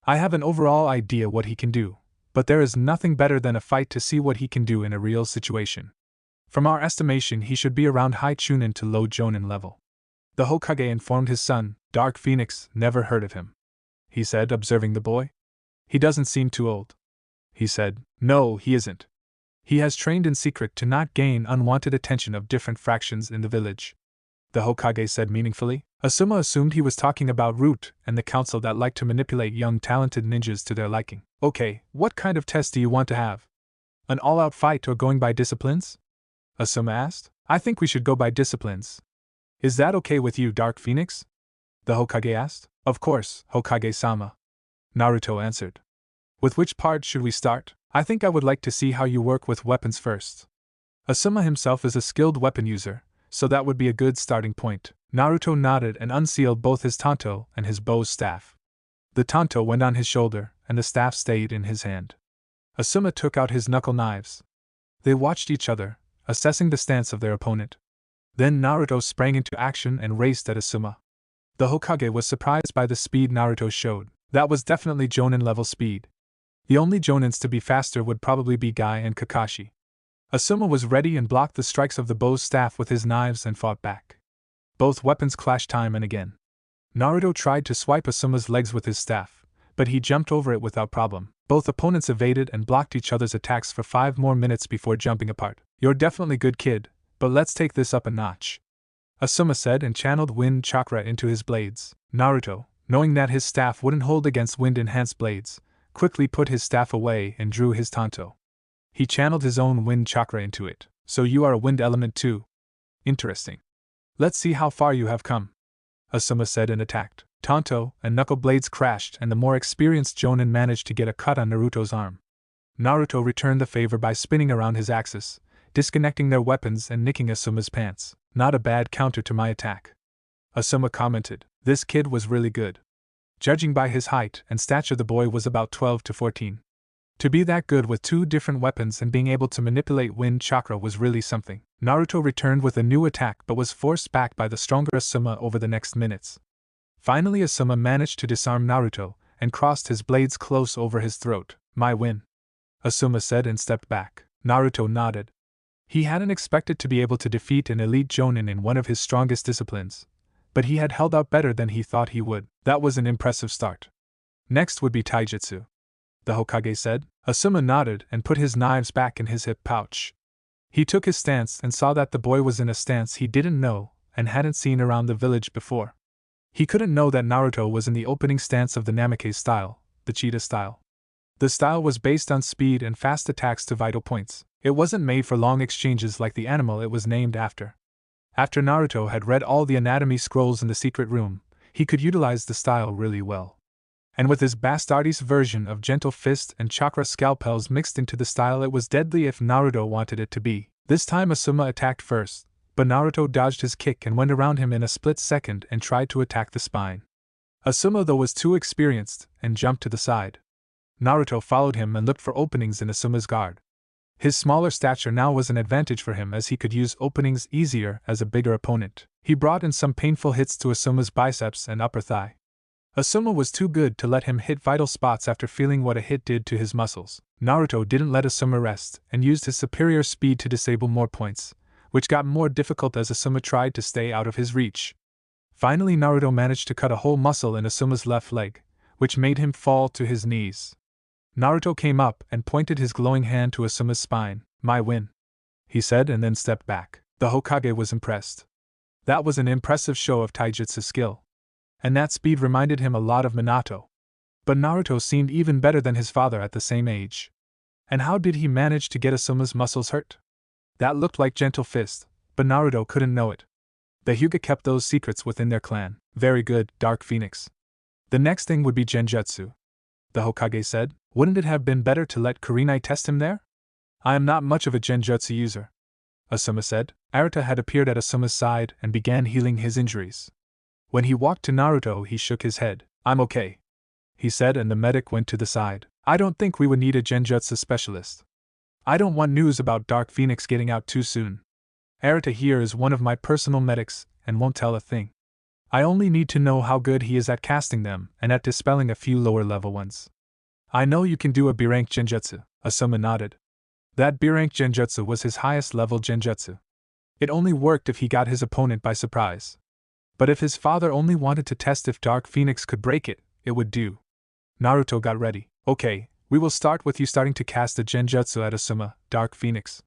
I have an overall idea what he can do, but there is nothing better than a fight to see what he can do in a real situation. From our estimation he should be around high chunin to low jonin level." The Hokage informed his son. "Dark Phoenix, never heard of him," he said, observing the boy. "He doesn't seem too old," he said. "No, he isn't. He has trained in secret to not gain unwanted attention of different fractions in the village," the Hokage said meaningfully. Asuma assumed he was talking about Root and the council that like to manipulate young talented ninjas to their liking. "Okay, what kind of test do you want to have? An all-out fight or going by disciplines?" Asuma asked. "I think we should go by disciplines. Is that okay with you, Dark Phoenix?" the Hokage asked. "Of course, Hokage-sama," Naruto answered. "With which part should we start? I think I would like to see how you work with weapons first." Asuma himself is a skilled weapon user, so that would be a good starting point. Naruto nodded and unsealed both his tanto and his bow's staff. The tanto went on his shoulder, and the staff stayed in his hand. Asuma took out his knuckle knives. They watched each other, assessing the stance of their opponent. Then Naruto sprang into action and raced at Asuma. The Hokage was surprised by the speed Naruto showed. That was definitely jonin level speed. The only jonins to be faster would probably be Guy and Kakashi. Asuma was ready and blocked the strikes of the bow's staff with his knives and fought back. Both weapons clashed time and again. Naruto tried to swipe Asuma's legs with his staff, but he jumped over it without problem. Both opponents evaded and blocked each other's attacks for 5 more minutes before jumping apart. "You're definitely good, kid, but let's take this up a notch," Asuma said and channeled wind chakra into his blades. Naruto, knowing that his staff wouldn't hold against wind-enhanced blades, quickly put his staff away and drew his tanto. He channeled his own wind chakra into it. "So you are a wind element too? Interesting. Let's see how far you have come," Asuma said and attacked. Tanto and knuckle blades crashed and the more experienced jonin managed to get a cut on Naruto's arm. Naruto returned the favor by spinning around his axis, disconnecting their weapons and nicking Asuma's pants. "Not a bad counter to my attack," Asuma commented. "This kid was really good." Judging by his height and stature the boy was about 12 to 14. To be that good with 2 different weapons and being able to manipulate wind chakra was really something. Naruto returned with a new attack but was forced back by the stronger Asuma over the next minutes. Finally Asuma managed to disarm Naruto and crossed his blades close over his throat. "My win," Asuma said and stepped back. Naruto nodded. He hadn't expected to be able to defeat an elite jonin in one of his strongest disciplines, but he had held out better than he thought he would. That was an impressive start. Next would be taijutsu, the Hokage said. Asuma nodded and put his knives back in his hip pouch. He took his stance and saw that the boy was in a stance he didn't know and hadn't seen around the village before. He couldn't know that Naruto was in the opening stance of the Namikaze style, the cheetah style. The style was based on speed and fast attacks to vital points. It wasn't made for long exchanges like the animal it was named after. After Naruto had read all the anatomy scrolls in the secret room, he could utilize the style really well. And with his Bastardi's version of gentle fist and chakra scalpels mixed into the style, it was deadly if Naruto wanted it to be. This time Asuma attacked first, but Naruto dodged his kick and went around him in a split second and tried to attack the spine. Asuma though was too experienced and jumped to the side. Naruto followed him and looked for openings in Asuma's guard. His smaller stature now was an advantage for him as he could use openings easier as a bigger opponent. He brought in some painful hits to Asuma's biceps and upper thigh. Asuma was too good to let him hit vital spots after feeling what a hit did to his muscles. Naruto didn't let Asuma rest and used his superior speed to disable more points, which got more difficult as Asuma tried to stay out of his reach. Finally Naruto managed to cut a whole muscle in Asuma's left leg, which made him fall to his knees. Naruto came up and pointed his glowing hand to Asuma's spine. "My win," he said, and then stepped back. The Hokage was impressed. That was an impressive show of taijutsu skill. And that speed reminded him a lot of Minato. But Naruto seemed even better than his father at the same age. And how did he manage to get Asuma's muscles hurt? That looked like gentle fist, but Naruto couldn't know it. The Hyuga kept those secrets within their clan. Very good, Dark Phoenix. The next thing would be genjutsu, the Hokage said. Wouldn't it have been better to let Kurenai test him there? I am not much of a genjutsu user, Asuma said. Arata had appeared at Asuma's side and began healing his injuries. When he walked to Naruto, he shook his head. "I'm okay," he said, and the medic went to the side. "I don't think we would need a genjutsu specialist. I don't want news about Dark Phoenix getting out too soon. Arata here is one of my personal medics and won't tell a thing. I only need to know how good he is at casting them and at dispelling a few lower level ones." "I know you can do a B-rank genjutsu," Asuma nodded. That B-rank genjutsu was his highest level genjutsu. It only worked if he got his opponent by surprise. But if his father only wanted to test if Dark Phoenix could break it, it would do. Naruto got ready. "Okay, we will start with you starting to cast a genjutsu at Asuma, Dark Phoenix,"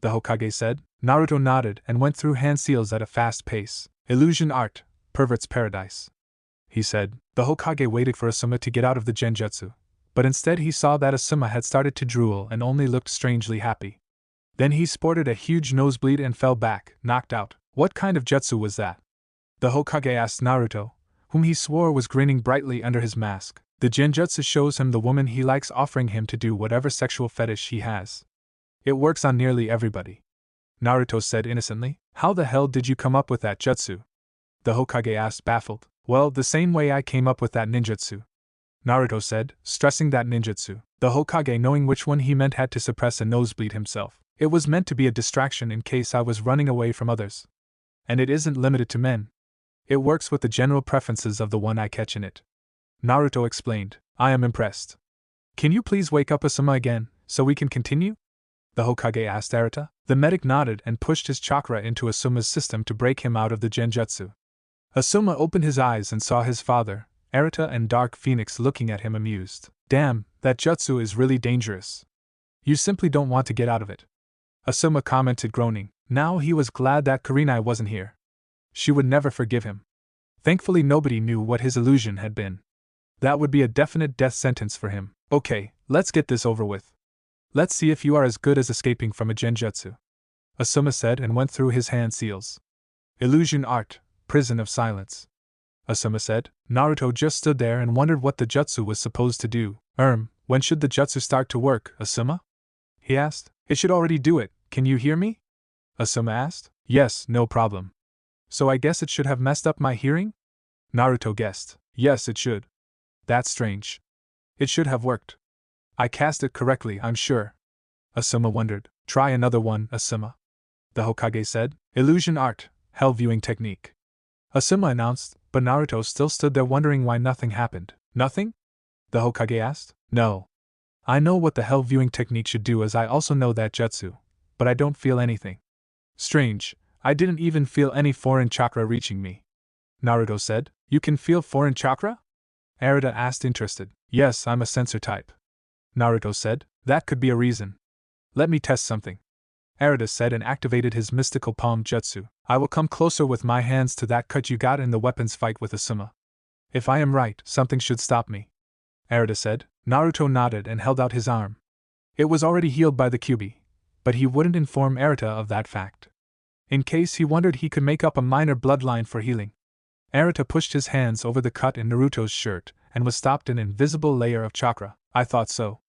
the Hokage said. Naruto nodded and went through hand seals at a fast pace. "Illusion art, pervert's paradise," he said. The Hokage waited for Asuma to get out of the genjutsu, but instead he saw that Asuma had started to drool and only looked strangely happy. Then he sported a huge nosebleed and fell back, knocked out. "What kind of jutsu was that?" the Hokage asked Naruto, whom he swore was grinning brightly under his mask. "The genjutsu shows him the woman he likes offering him to do whatever sexual fetish he has. It works on nearly everybody," Naruto said innocently. "How the hell did you come up with that jutsu?" the Hokage asked, baffled. "Well, the same way I came up with that ninjutsu," Naruto said, stressing that ninjutsu. The Hokage, knowing which one he meant, had to suppress a nosebleed himself. "It was meant to be a distraction in case I was running away from others. And it isn't limited to men. It works with the general preferences of the one I catch in it," Naruto explained. "I am impressed. Can you please wake up Asuma again, so we can continue?" the Hokage asked Arata. The medic nodded and pushed his chakra into Asuma's system to break him out of the genjutsu. Asuma opened his eyes and saw his father, Arata, and Dark Phoenix looking at him amused. "Damn, that jutsu is really dangerous. You simply don't want to get out of it," Asuma commented, groaning. Now he was glad that Kurenai wasn't here. She would never forgive him. Thankfully nobody knew what his illusion had been. That would be a definite death sentence for him. "Okay, let's get this over with. Let's see if you are as good as escaping from a genjutsu," Asuma said and went through his hand seals. "Illusion art, prison of silence," Asuma said. Naruto just stood there and wondered what the jutsu was supposed to do. When should the jutsu start to work, Asuma?" he asked. "It should already do it. Can you hear me?" Asuma asked. "Yes, no problem." "So I guess it should have messed up my hearing?" Naruto guessed. "Yes, it should." "That's strange. It should have worked. I cast it correctly, I'm sure." Asuma wondered. "Try another one, Asuma," the Hokage said. "Illusion art, hell viewing technique," Asuma announced, but Naruto still stood there wondering why nothing happened. "Nothing?" the Hokage asked. "No. I know what the hell viewing technique should do, as I also know that jutsu, but I don't feel anything." "Strange, I didn't even feel any foreign chakra reaching me," Naruto said. "You can feel foreign chakra?" Arata asked, interested. "Yes, I'm a sensor type," Naruto said. "That could be a reason. Let me test something," Arata said and activated his mystical palm jutsu. "I will come closer with my hands to that cut you got in the weapons fight with Asuma. If I am right, something should stop me," Arata said. Naruto nodded and held out his arm. It was already healed by the Kyuubi, but he wouldn't inform Arata of that fact. in case he wondered he could make up a minor bloodline for healing. Naruto pushed his hands over the cut in Naruto's shirt and was stopped an invisible layer of chakra. I thought so.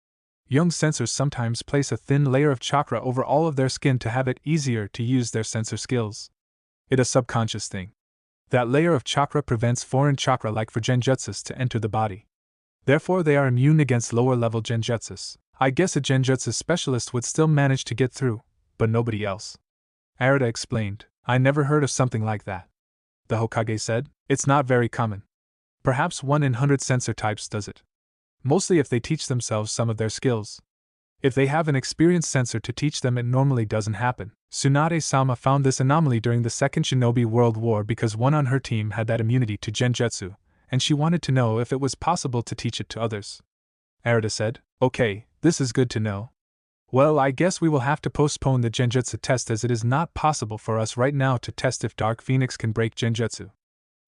Young sensors sometimes place a thin layer of chakra over all of their skin to have it easier to use their sensor skills. It's a subconscious thing. That layer of chakra prevents foreign chakra like for genjutsus to enter the body. Therefore they are immune against lower-level genjutsus. I guess a genjutsu specialist would still manage to get through, but nobody else. Naruto explained. I never heard of something like that. The Hokage said. It's not very common. Perhaps 1 in 100 sensor types does it. Mostly if they teach themselves some of their skills. If they have an experienced sensor to teach them, it normally doesn't happen. Tsunade-sama found this anomaly during the Second Shinobi World War because one on her team had that immunity to genjutsu, and she wanted to know if it was possible to teach it to others. Naruto said, Okay, this is good to know. Well, I guess we will have to postpone the genjutsu test as it is not possible for us right now to test if Dark Phoenix can break genjutsu.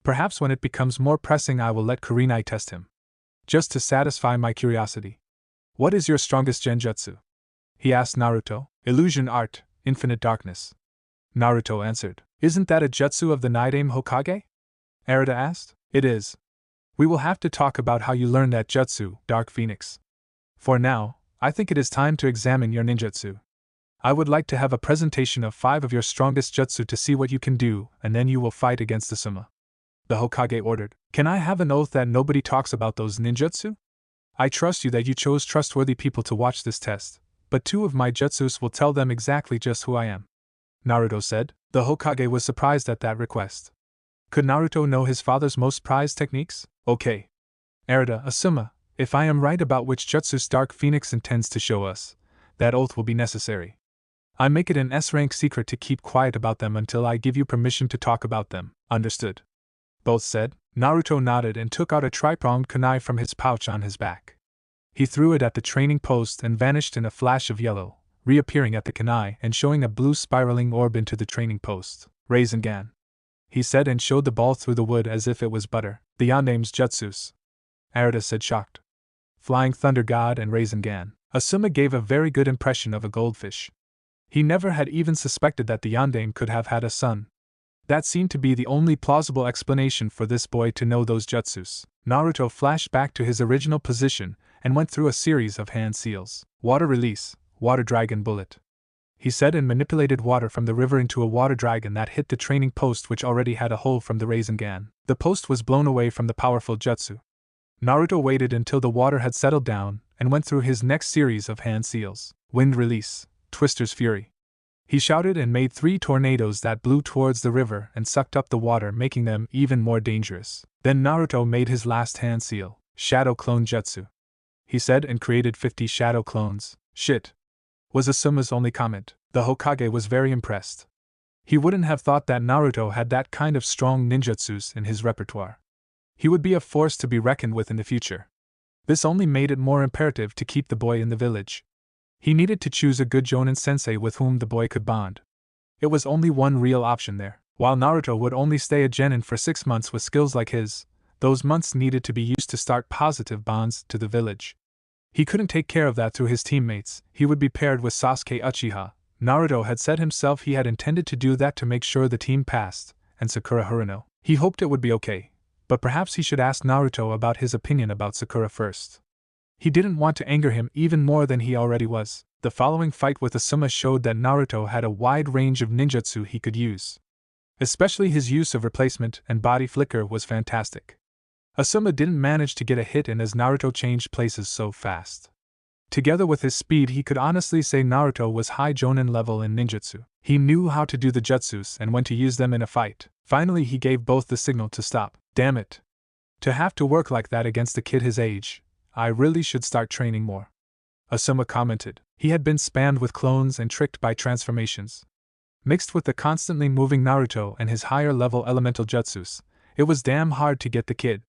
Perhaps when it becomes more pressing I will let Kurenai test him. Just to satisfy my curiosity. What is your strongest genjutsu? He asked Naruto. Illusion art, infinite darkness. Naruto answered. Isn't that a jutsu of the Nidaime Hokage? Naruto asked. It is. We will have to talk about how you learn that jutsu, Dark Phoenix. For now, I think it is time to examine your ninjutsu. I would like to have a presentation of 5 of your strongest jutsu to see what you can do, and then you will fight against Asuma. The Hokage ordered. Can I have an oath that nobody talks about those ninjutsu? I trust you that you chose trustworthy people to watch this test, but 2 of my jutsus will tell them exactly just who I am. Naruto said. The Hokage was surprised at that request. Could Naruto know his father's most prized techniques? Okay. Naruto, Asuma, if I am right about which jutsus Dark Phoenix intends to show us, that oath will be necessary. I make it an S-rank secret to keep quiet about them until I give you permission to talk about them. Understood. Both said. Naruto nodded and took out a tri-pronged kunai from his pouch on his back. He threw it at the training post and vanished in a flash of yellow, reappearing at the kunai and showing a blue spiraling orb into the training post. Rasengan, he said and showed the ball through the wood as if it was butter. The Yondaime's jutsus. Naruto said shocked. Flying Thunder God and Rasengan. Asuma gave a very good impression of a goldfish. He never had even suspected that the Yondaime could have had a son. That seemed to be the only plausible explanation for this boy to know those jutsus. Naruto flashed back to his original position and went through a series of hand seals. Water release, water dragon bullet. He said and manipulated water from the river into a water dragon that hit the training post which already had a hole from the Rasengan. The post was blown away from the powerful jutsu. Naruto waited until the water had settled down and went through his next series of hand seals. Wind release, Twister's fury. He shouted and made 3 tornadoes that blew towards the river and sucked up the water, making them even more dangerous. Then Naruto made his last hand seal, Shadow Clone Jutsu. He said and created 50 shadow clones. Shit, was Asuma's only comment. The Hokage was very impressed. He wouldn't have thought that Naruto had that kind of strong ninjutsus in his repertoire. He would be a force to be reckoned with in the future. This only made it more imperative to keep the boy in the village. He needed to choose a good Jonin sensei with whom the boy could bond. It was only one real option there. While Naruto would only stay a genin for 6 months with skills like his, those months needed to be used to start positive bonds to the village. He couldn't take care of that through his teammates. He would be paired with Sasuke Uchiha. Naruto had said himself he had intended to do that to make sure the team passed, and Sakura Haruno. He hoped it would be okay, but perhaps he should ask Naruto about his opinion about Sakura first. He didn't want to anger him even more than he already was. The following fight with Asuma showed that Naruto had a wide range of ninjutsu he could use. Especially his use of replacement and body flicker was fantastic. Asuma didn't manage to get a hit in as Naruto changed places so fast. Together with his speed, he could honestly say Naruto was high Jonin level in ninjutsu. He knew how to do the jutsus and when to use them in a fight. Finally he gave both the signal to stop. Damn it. To have to work like that against a kid his age, I really should start training more. Asuma commented. He had been spammed with clones and tricked by transformations. Mixed with the constantly moving Naruto and his higher level elemental jutsus, it was damn hard to get the kid.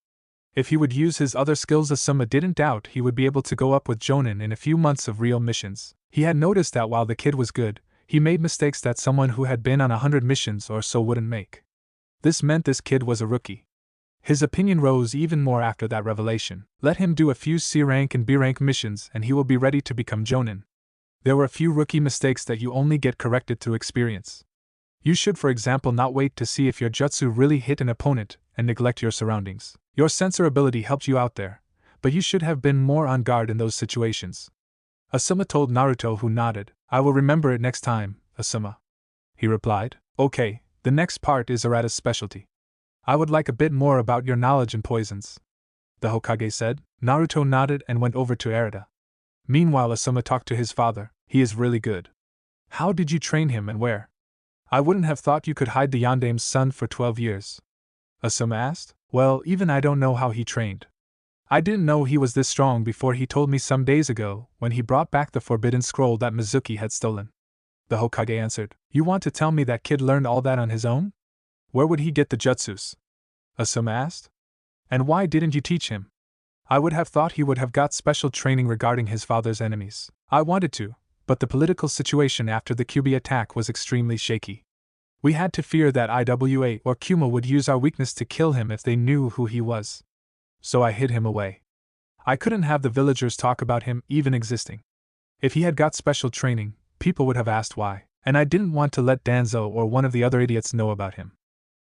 If he would use his other skills, Asuma didn't doubt he would be able to go up with Jonin in a few months of real missions. He had noticed that while the kid was good, he made mistakes that someone who had been on 100 missions or so wouldn't make. This meant this kid was a rookie. His opinion rose even more after that revelation. Let him do a few C-rank and B-rank missions and he will be ready to become Jonin. There were a few rookie mistakes that you only get corrected through experience. You should, for example, not wait to see if your jutsu really hit an opponent and neglect your surroundings. Your sensor ability helped you out there, but you should have been more on guard in those situations. Asuma told Naruto, who nodded. I will remember it next time, Asuma. He replied. Okay, the next part is Arata's specialty. I would like a bit more about your knowledge in poisons, the Hokage said. Naruto nodded and went over to Arata. Meanwhile, Asuma talked to his father. He is really good. How did you train him and where? I wouldn't have thought you could hide the Yandame's son for 12 years. Asuma asked. Well, even I don't know how he trained. I didn't know he was this strong before he told me some days ago when he brought back the forbidden scroll that Mizuki had stolen. The Hokage answered. You want to tell me that kid learned all that on his own? Where would he get the jutsus? Asuma asked. And why didn't you teach him? I would have thought he would have got special training regarding his father's enemies. I wanted to, but the political situation after the Kyuubi attack was extremely shaky. We had to fear that IWA or Kuma would use our weakness to kill him if they knew who he was. So I hid him away. I couldn't have the villagers talk about him even existing. If he had got special training, people would have asked why, and I didn't want to let Danzo or one of the other idiots know about him.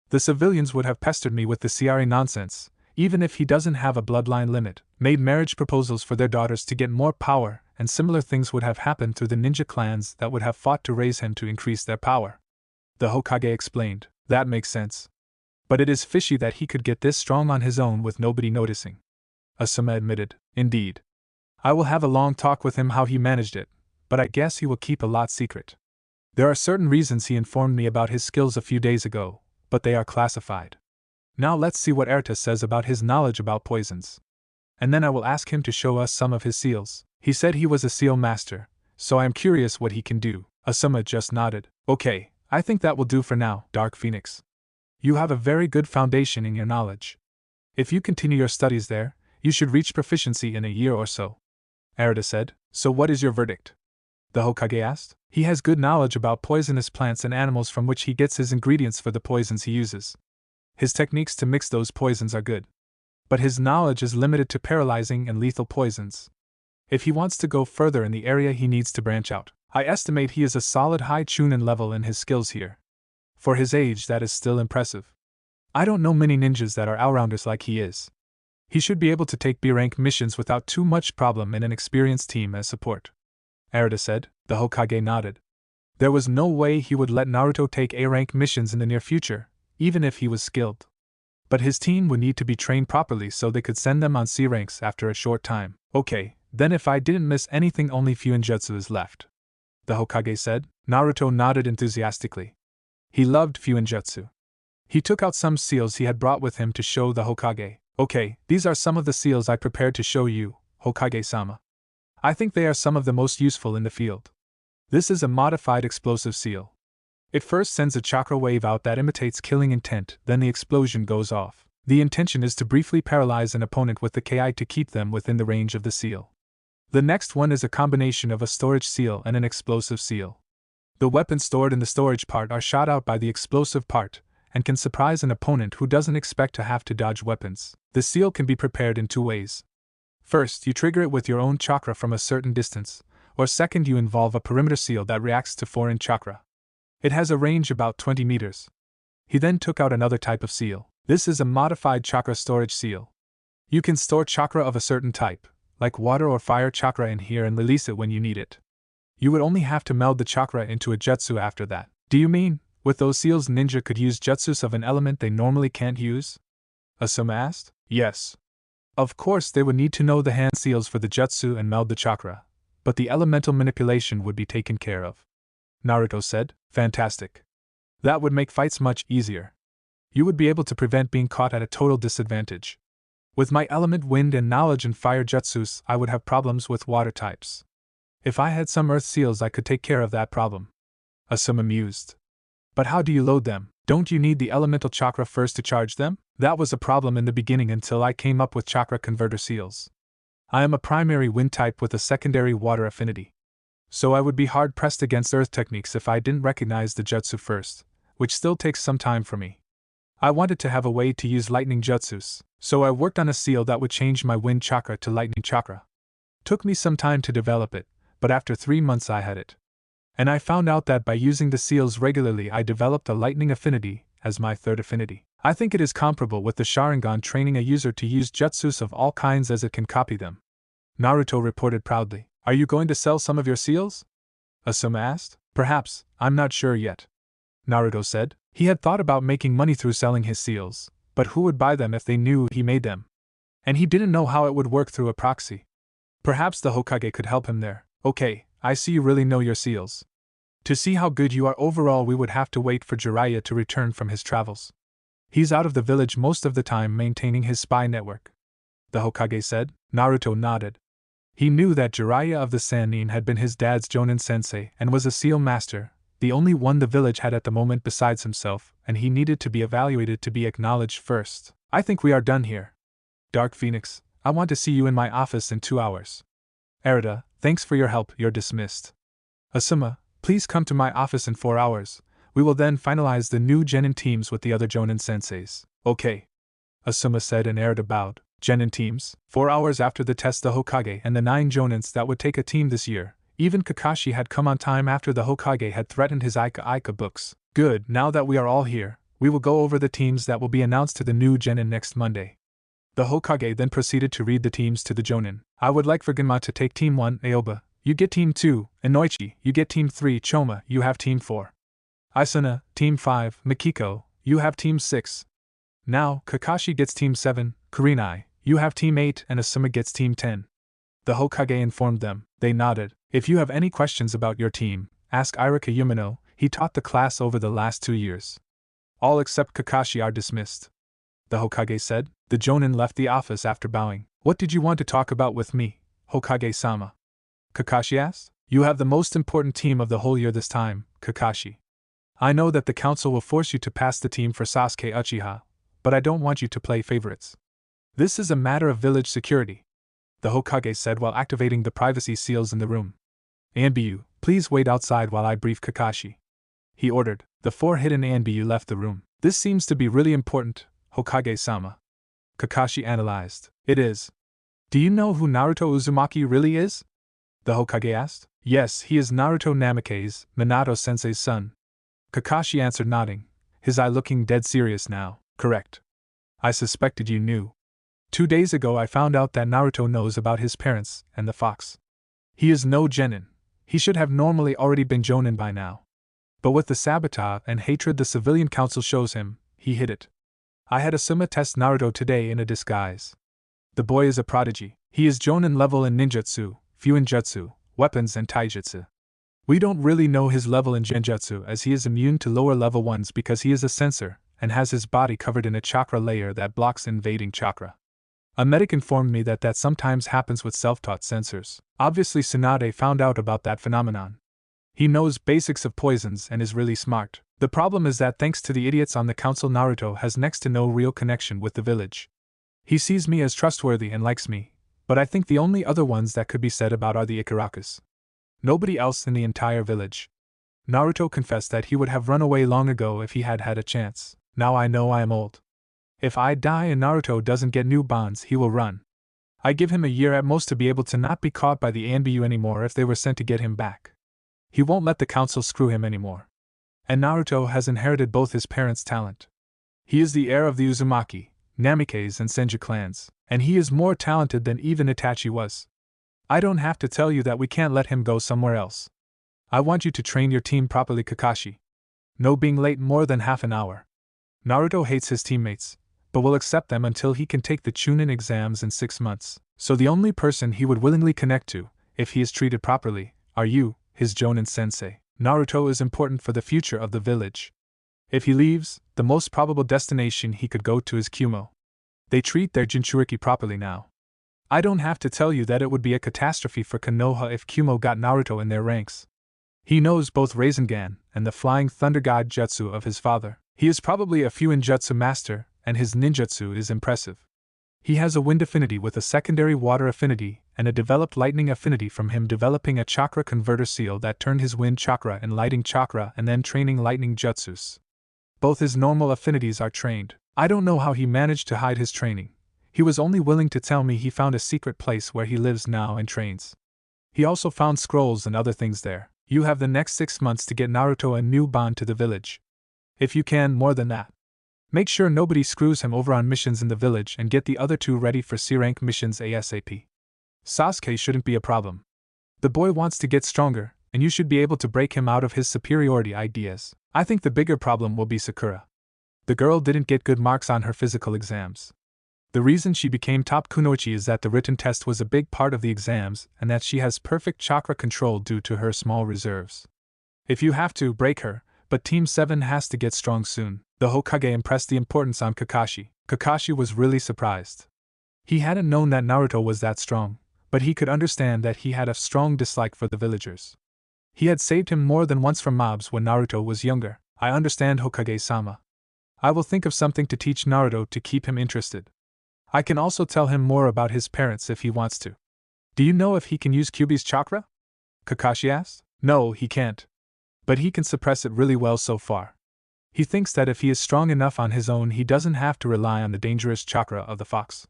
The civilians would have pestered me with the Ciare nonsense, even if he doesn't have a bloodline limit, made marriage proposals for their daughters to get more power, and similar things would have happened through the ninja clans that would have fought to raise him to increase their power. The Hokage explained. That makes sense. But it is fishy that he could get this strong on his own with nobody noticing. Asuma admitted. Indeed. I will have a long talk with him how he managed it, but I guess he will keep a lot secret. There are certain reasons he informed me about his skills a few days ago, but they are classified. Now let's see what Arata says about his knowledge about poisons. And then I will ask him to show us some of his seals. He said he was a seal master, so I am curious what he can do. Asuma just nodded. Okay, I think that will do for now, Dark Phoenix. You have a very good foundation in your knowledge. If you continue your studies there, you should reach proficiency in a year or so. Arata said. So what is your verdict? The Hokage asked. He has good knowledge about poisonous plants and animals from which he gets his ingredients for the poisons he uses. His techniques to mix those poisons are good. But his knowledge is limited to paralyzing and lethal poisons. If he wants to go further in the area, he needs to branch out. I estimate he is a solid high chunin level in his skills here. For his age, that is still impressive. I don't know many ninjas that are all-rounders like he is. He should be able to take B-rank missions without too much problem in an experienced team as support. Arata said. The Hokage nodded. There was no way he would let Naruto take A-rank missions in the near future, even if he was skilled. But his team would need to be trained properly so they could send them on C ranks after a short time. Okay, then if I didn't miss anything, only Fuinjutsu is left. The Hokage said. Naruto nodded enthusiastically. He loved Fuinjutsu. He took out some seals he had brought with him to show the Hokage. Okay, these are some of the seals I prepared to show you, Hokage-sama. I think they are some of the most useful in the field. This is a modified explosive seal. It first sends a chakra wave out that imitates killing intent, then the explosion goes off. The intention is to briefly paralyze an opponent with the Ki to keep them within the range of the seal. The next one is a combination of a storage seal and an explosive seal. The weapons stored in the storage part are shot out by the explosive part, and can surprise an opponent who doesn't expect to have to dodge weapons. The seal can be prepared in two ways. First, you trigger it with your own chakra from a certain distance, or second, you involve a perimeter seal that reacts to foreign chakra. It has a range about 20 meters. He then took out another type of seal. This is a modified chakra storage seal. You can store chakra of a certain type, like water or fire chakra, in here and release it when you need it. You would only have to meld the chakra into a jutsu after that. Do you mean, with those seals, ninja could use jutsus of an element they normally can't use? Asuma asked. Yes. Of course, they would need to know the hand seals for the jutsu and meld the chakra, but the elemental manipulation would be taken care of. Naruto said. Fantastic. That would make fights much easier. You would be able to prevent being caught at a total disadvantage. With my element wind and knowledge in fire jutsus, I would have problems with water types. If I had some earth seals, I could take care of that problem. Asuma mused. But how do you load them? Don't you need the elemental chakra first to charge them? That was a problem in the beginning until I came up with chakra converter seals. I am a primary wind type with a secondary water affinity. So I would be hard-pressed against earth techniques if I didn't recognize the jutsu first, which still takes some time for me. I wanted to have a way to use lightning jutsus, so I worked on a seal that would change my wind chakra to lightning chakra. Took me some time to develop it, but after 3 months I had it. And I found out that by using the seals regularly I developed a lightning affinity as my third affinity. I think it is comparable with the Sharingan training a user to use jutsus of all kinds as it can copy them. Naruto reported proudly. Are you going to sell some of your seals? Asuma asked. Perhaps, I'm not sure yet. Naruto said. He had thought about making money through selling his seals, but who would buy them if they knew he made them? And he didn't know how it would work through a proxy. Perhaps the Hokage could help him there. Okay, I see you really know your seals. To see how good you are overall, we would have to wait for Jiraiya to return from his travels. He's out of the village most of the time maintaining his spy network. The Hokage said. Naruto nodded. He knew that Jiraiya of the Sannin had been his dad's Jonin sensei and was a seal master, the only one the village had at the moment besides himself, and he needed to be evaluated to be acknowledged first. I think we are done here. Dark Phoenix, I want to see you in my office in 2 hours. Erida, thanks for your help, you're dismissed. Asuma, please come to my office in 4 hours. We will then finalize the new Genin teams with the other Jonin senseis. Okay. Asuma said and Erida bowed. Genin teams? 4 hours after the test, the Hokage and the 9 Jonins that would take a team this year. Even Kakashi had come on time after the Hokage had threatened his Aika books. Good, now that we are all here, we will go over the teams that will be announced to the new Genin next Monday. The Hokage then proceeded to read the teams to the Jonin. I would like for Genma to take Team 1, Aoba. You get Team 2, Inoichi. You get Team 3, Choma. You have Team 4. Isuna, Team 5, Mikiko. You have Team 6. Now, Kakashi gets Team 7, Kurenai. You have Team 8 and Asuma gets Team 10. The Hokage informed them. They nodded. If you have any questions about your team, ask Irika Yumino. He taught the class over the last 2 years. All except Kakashi are dismissed. The Hokage said. The Jonin left the office after bowing. What did you want to talk about with me, Hokage-sama? Kakashi asked. You have the most important team of the whole year this time, Kakashi. I know that the council will force you to pass the team for Sasuke Uchiha, but I don't want you to play favorites. This is a matter of village security, the Hokage said while activating the privacy seals in the room. Anbu, please wait outside while I brief Kakashi. He ordered. The 4 hidden Anbu left the room. This seems to be really important, Hokage-sama. Kakashi analyzed. It is. Do you know who Naruto Uzumaki really is? The Hokage asked. Yes, he is Naruto Namake's, Minato-sensei's son. Kakashi answered nodding, his eye looking dead serious now. Correct. I suspected you knew. 2 days ago I found out that Naruto knows about his parents and the fox. He is no genin. He should have normally already been jonin by now. But with the sabotage and hatred the civilian council shows him, he hid it. I had Asuma test Naruto today in a disguise. The boy is a prodigy. He is jonin level in ninjutsu, fuinjutsu, weapons and taijutsu. We don't really know his level in genjutsu as he is immune to lower level ones because he is a sensor and has his body covered in a chakra layer that blocks invading chakra. A medic informed me that sometimes happens with self-taught sensors. Obviously Tsunade found out about that phenomenon. He knows basics of poisons and is really smart. The problem is that thanks to the idiots on the council, Naruto has next to no real connection with the village. He sees me as trustworthy and likes me, but I think the only other ones that could be said about are the Ikarakas. Nobody else in the entire village. Naruto confessed that he would have run away long ago if he had had a chance. Now I know I am old. If I die and Naruto doesn't get new bonds, he will run. I give him a year at most to be able to not be caught by the Anbu anymore if they were sent to get him back. He won't let the council screw him anymore. And Naruto has inherited both his parents' talent. He is the heir of the Uzumaki, Namikaze and Senju clans, and he is more talented than even Itachi was. I don't have to tell you that we can't let him go somewhere else. I want you to train your team properly, Kakashi. No being late more than half an hour. Naruto hates his teammates, but will accept them until he can take the Chunin exams in 6 months. So the only person he would willingly connect to, if he is treated properly, are you, his Jonin sensei. Naruto is important for the future of the village. If he leaves, the most probable destination he could go to is Kumo. They treat their Jinchuriki properly now. I don't have to tell you that it would be a catastrophe for Konoha if Kumo got Naruto in their ranks. He knows both Rasengan and the Flying Thunder God Jutsu of his father. He is probably a Fuinjutsu master, and his ninjutsu is impressive. He has a wind affinity with a secondary water affinity and a developed lightning affinity from him developing a chakra converter seal that turned his wind chakra and lighting chakra and then training lightning jutsus. Both his normal affinities are trained. I don't know how he managed to hide his training. He was only willing to tell me he found a secret place where he lives now and trains. He also found scrolls and other things there. You have the next 6 months to get Naruto a new bond to the village. If you can, more than that. Make sure nobody screws him over on missions in the village and get the other 2 ready for C-rank missions ASAP. Sasuke shouldn't be a problem. The boy wants to get stronger, and you should be able to break him out of his superiority ideas. I think the bigger problem will be Sakura. The girl didn't get good marks on her physical exams. The reason she became top kunoichi is that the written test was a big part of the exams and that she has perfect chakra control due to her small reserves. If you have to, break her, but Team 7 has to get strong soon. The Hokage impressed the importance on Kakashi. Kakashi was really surprised. He hadn't known that Naruto was that strong, but he could understand that he had a strong dislike for the villagers. He had saved him more than once from mobs when Naruto was younger. I understand, Hokage-sama. I will think of something to teach Naruto to keep him interested. I can also tell him more about his parents if he wants to. Do you know if he can use Kyuubi's chakra? Kakashi asked. No, he can't. But he can suppress it really well so far. He thinks that if he is strong enough on his own, he doesn't have to rely on the dangerous chakra of the fox.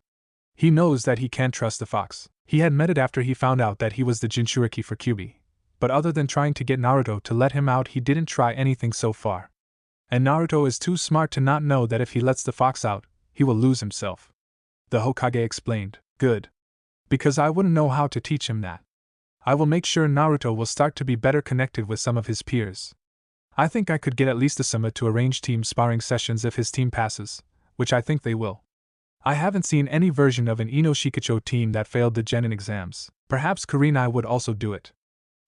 He knows that he can't trust the fox. He had met it after he found out that he was the Jinchuriki for Kyuubi. But other than trying to get Naruto to let him out, he didn't try anything so far. And Naruto is too smart to not know that if he lets the fox out, he will lose himself. The Hokage explained. Good. Because I wouldn't know how to teach him that. I will make sure Naruto will start to be better connected with some of his peers. I think I could get at least Asuma to arrange team sparring sessions if his team passes, which I think they will. I haven't seen any version of an Ino Shikacho team that failed the Genin exams. Perhaps Kurenai would also do it.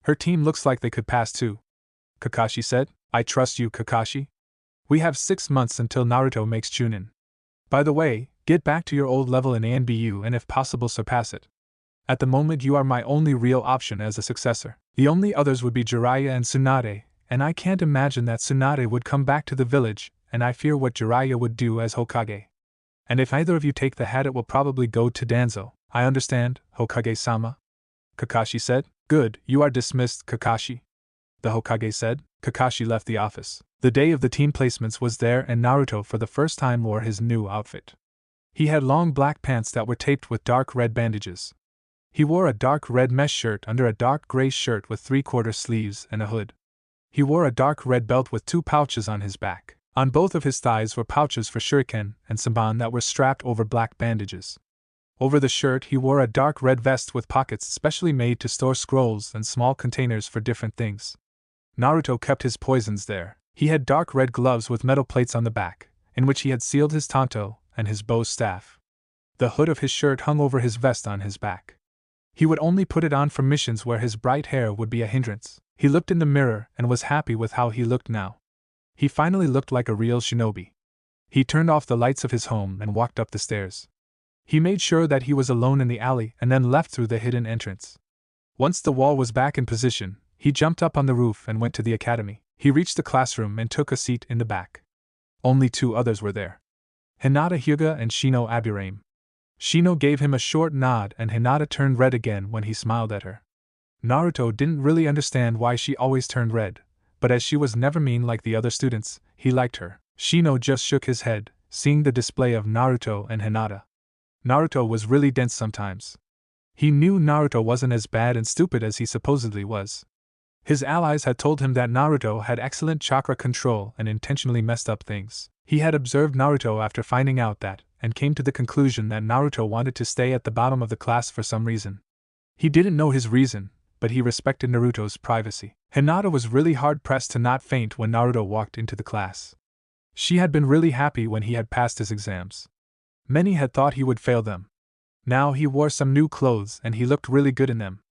Her team looks like they could pass too. Kakashi said. I trust you, Kakashi. We have 6 months until Naruto makes Chunin. By the way, get back to your old level in ANBU and if possible surpass it. At the moment you are my only real option as a successor. The only others would be Jiraiya and Tsunade, and I can't imagine that Tsunade would come back to the village, and I fear what Jiraiya would do as Hokage. And if either of you take the hat, it will probably go to Danzo. I understand, Hokage-sama. Kakashi said. Good, you are dismissed, Kakashi. The Hokage said. Kakashi left the office. The day of the team placements was there and Naruto for the first time wore his new outfit. He had long black pants that were taped with dark red bandages. He wore a dark red mesh shirt under a dark gray shirt with 3/4 sleeves and a hood. He wore a dark red belt with 2 pouches on his back. On both of his thighs were pouches for shuriken and samban that were strapped over black bandages. Over the shirt he wore a dark red vest with pockets specially made to store scrolls and small containers for different things. Naruto kept his poisons there. He had dark red gloves with metal plates on the back, in which he had sealed his tanto and his bow staff. The hood of his shirt hung over his vest on his back. He would only put it on for missions where his bright hair would be a hindrance. He looked in the mirror and was happy with how he looked now. He finally looked like a real shinobi. He turned off the lights of his home and walked up the stairs. He made sure that he was alone in the alley and then left through the hidden entrance. Once the wall was back in position, he jumped up on the roof and went to the academy. He reached the classroom and took a seat in the back. Only 2 others were there. Hinata Hyuga and Shino Aburaim. Shino gave him a short nod and Hinata turned red again when he smiled at her. Naruto didn't really understand why she always turned red, but as she was never mean like the other students, he liked her. Shino just shook his head, seeing the display of Naruto and Hinata. Naruto was really dense sometimes. He knew Naruto wasn't as bad and stupid as he supposedly was. His allies had told him that Naruto had excellent chakra control and intentionally messed up things. He had observed Naruto after finding out that, and came to the conclusion that Naruto wanted to stay at the bottom of the class for some reason. He didn't know his reason, but he respected Naruto's privacy. Hinata was really hard-pressed to not faint when Naruto walked into the class. She had been really happy when he had passed his exams. Many had thought he would fail them. Now he wore some new clothes and he looked really good in them.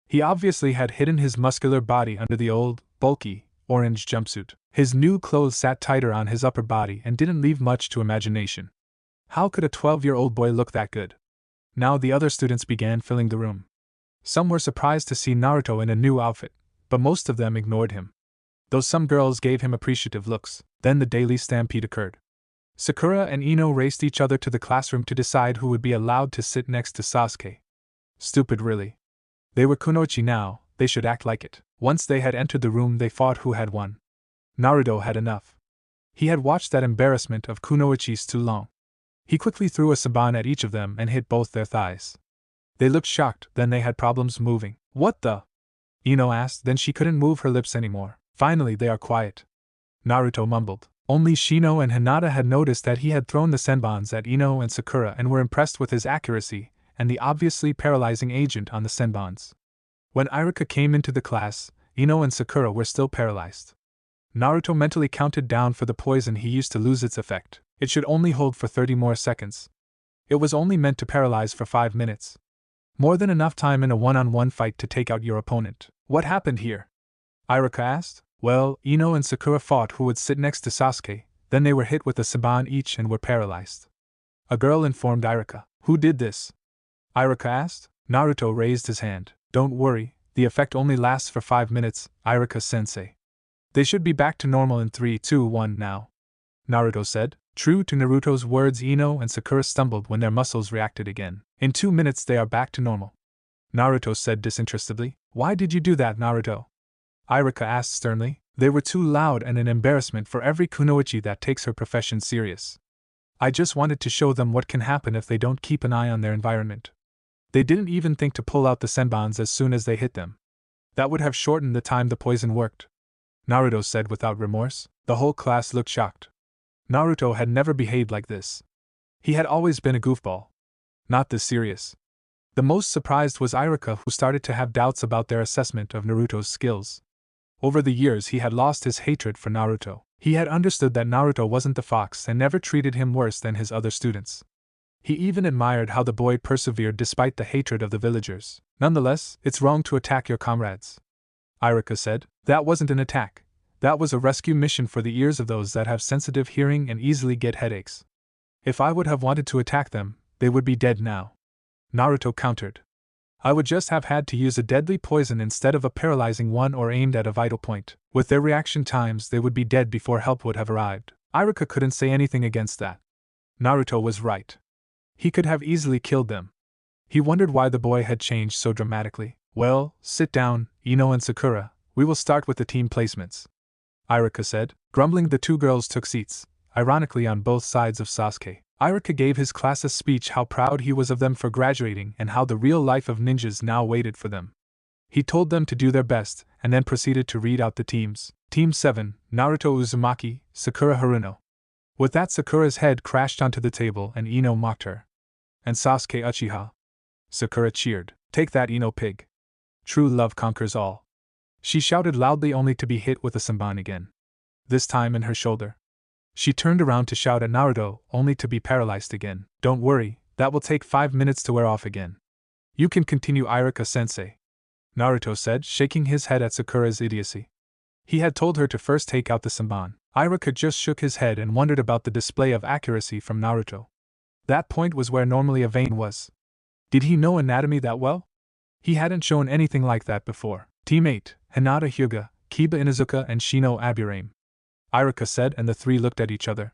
He obviously had hidden his muscular body under the old, bulky, orange jumpsuit. His new clothes sat tighter on his upper body and didn't leave much to imagination. How could a 12-year-old boy look that good? Now the other students began filling the room. Some were surprised to see Naruto in a new outfit, but most of them ignored him. Though some girls gave him appreciative looks. Then the daily stampede occurred. Sakura and Ino raced each other to the classroom to decide who would be allowed to sit next to Sasuke. Stupid, really. They were kunoichi now, they should act like it. Once they had entered the room, they fought who had won. Naruto had enough. He had watched that embarrassment of kunoichis too long. He quickly threw a saban at each of them and hit both their thighs. They looked shocked, then they had problems moving. What the? Ino asked, then she couldn't move her lips anymore. Finally, they are quiet. Naruto mumbled. Only Shino and Hinata had noticed that he had thrown the senbons at Ino and Sakura and were impressed with his accuracy and the obviously paralyzing agent on the senbons. When Iruka came into the class, Ino and Sakura were still paralyzed. Naruto mentally counted down for the poison he used to lose its effect. It should only hold for 30 more seconds. It was only meant to paralyze for 5 minutes. More than enough time in a one-on-one fight to take out your opponent. What happened here? Iruka asked. Well, Ino and Sakura fought who would sit next to Sasuke, then they were hit with a senbon each and were paralyzed. A girl informed Iruka. Who did this? Iruka asked. Naruto raised his hand. Don't worry, the effect only lasts for 5 minutes, Iruka-sensei. They should be back to normal in 3, 2, 1 now. Naruto said. True to Naruto's words, Ino and Sakura stumbled when their muscles reacted again. In 2 minutes they are back to normal. Naruto said disinterestedly. Why did you do that, Naruto? Iruka asked sternly. They were too loud and an embarrassment for every kunoichi that takes her profession serious. I just wanted to show them what can happen if they don't keep an eye on their environment. They didn't even think to pull out the senbons as soon as they hit them. That would have shortened the time the poison worked. Naruto said without remorse. The whole class looked shocked. Naruto had never behaved like this. He had always been a goofball. Not this serious. The most surprised was Iruka, who started to have doubts about their assessment of Naruto's skills. Over the years he had lost his hatred for Naruto. He had understood that Naruto wasn't the fox and never treated him worse than his other students. He even admired how the boy persevered despite the hatred of the villagers. Nonetheless, it's wrong to attack your comrades. Iruka said. That wasn't an attack. That was a rescue mission for the ears of those that have sensitive hearing and easily get headaches. If I would have wanted to attack them, they would be dead now. Naruto countered. I would just have had to use a deadly poison instead of a paralyzing one or aimed at a vital point. With their reaction times, they would be dead before help would have arrived. Iruka couldn't say anything against that. Naruto was right. He could have easily killed them. He wondered why the boy had changed so dramatically. Well, sit down, Ino and Sakura. We will start with the team placements. Iruka said. Grumbling, the two girls took seats, ironically on both sides of Sasuke. Iruka gave his class a speech how proud he was of them for graduating and how the real life of ninjas now waited for them. He told them to do their best, and then proceeded to read out the teams. Team 7, Naruto Uzumaki, Sakura Haruno. With that, Sakura's head crashed onto the table and Ino mocked her. And Sasuke Uchiha. Sakura cheered. Take that, Ino pig. True love conquers all. She shouted loudly only to be hit with a senbon again. This time in her shoulder. She turned around to shout at Naruto, only to be paralyzed again. Don't worry, that will take 5 minutes to wear off again. You can continue, Iruka-sensei. Naruto said, shaking his head at Sakura's idiocy. He had told her to first take out the senbon. Iruka just shook his head and wondered about the display of accuracy from Naruto. That point was where normally a vein was. Did he know anatomy that well? He hadn't shown anything like that before. Team 8, Hinata Hyuga, Kiba Inuzuka and Shino Aburame. Iruka said, and the three looked at each other.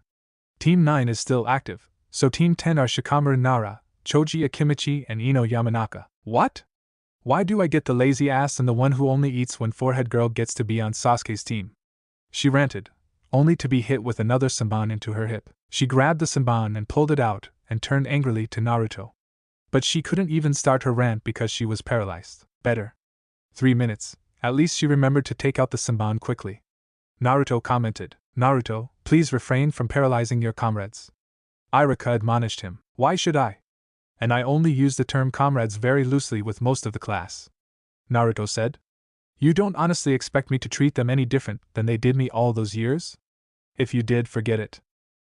Team 9 is still active, so Team 10 are Shikamaru Nara, Choji Akimichi and Ino Yamanaka. What? Why do I get the lazy ass and the one who only eats when forehead girl gets to be on Sasuke's team? She ranted, only to be hit with another senbon into her hip. She grabbed the senbon and pulled it out, and turned angrily to Naruto. But she couldn't even start her rant because she was paralyzed. Better. 3 minutes, at least she remembered to take out the senbon quickly. Naruto commented. Naruto, please refrain from paralyzing your comrades. Iruka admonished him. Why should I? And I only use the term comrades very loosely with most of the class. Naruto said. You don't honestly expect me to treat them any different than they did me all those years? If you did, forget it.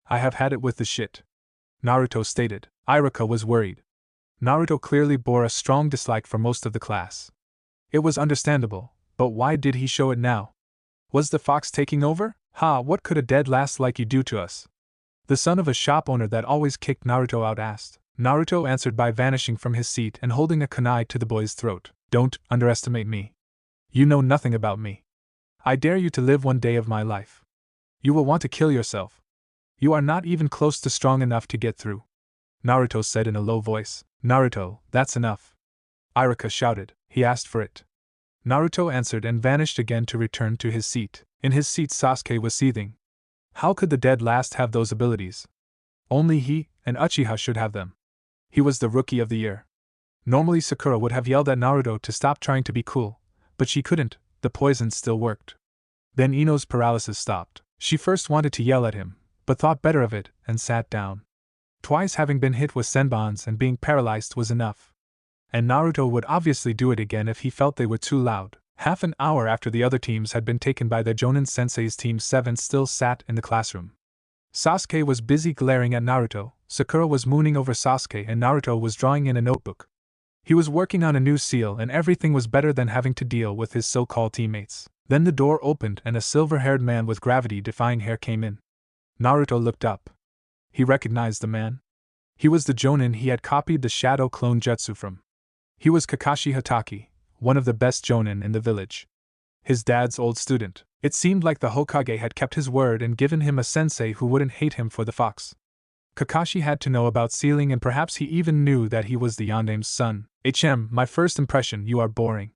I have had it with the shit. Naruto stated. Iruka was worried. Naruto clearly bore a strong dislike for most of the class. It was understandable, but why did he show it now? Was the fox taking over? Ha, what could a dead lass like you do to us? The son of a shop owner that always kicked Naruto out asked. Naruto answered by vanishing from his seat and holding a kunai to the boy's throat. Don't underestimate me. You know nothing about me. I dare you to live one day of my life. You will want to kill yourself. You are not even close to strong enough to get through. Naruto said in a low voice. Naruto, that's enough. Iruka shouted. He asked for it. Naruto answered and vanished again to return to his seat. In his seat, Sasuke was seething. How could the dead last have those abilities? Only he and Uchiha should have them. He was the rookie of the year. Normally Sakura would have yelled at Naruto to stop trying to be cool, but she couldn't, the poison still worked. Then Ino's paralysis stopped. She first wanted to yell at him, but thought better of it and sat down. Twice having been hit with senbons and being paralyzed was enough. And Naruto would obviously do it again if he felt they were too loud. Half an hour after the other teams had been taken by their Jonin senseis, Team 7 still sat in the classroom. Sasuke was busy glaring at Naruto, Sakura was mooning over Sasuke, and Naruto was drawing in a notebook. He was working on a new seal, and everything was better than having to deal with his so-called teammates. Then the door opened and a silver-haired man with gravity-defying hair came in. Naruto looked up. He recognized the man. He was the Jonin he had copied the shadow clone jutsu from. He was Kakashi Hatake, one of the best Jonin in the village. His dad's old student. It seemed like the Hokage had kept his word and given him a sensei who wouldn't hate him for the fox. Kakashi had to know about sealing, and perhaps he even knew that he was the Yandame's son. My first impression, you are boring.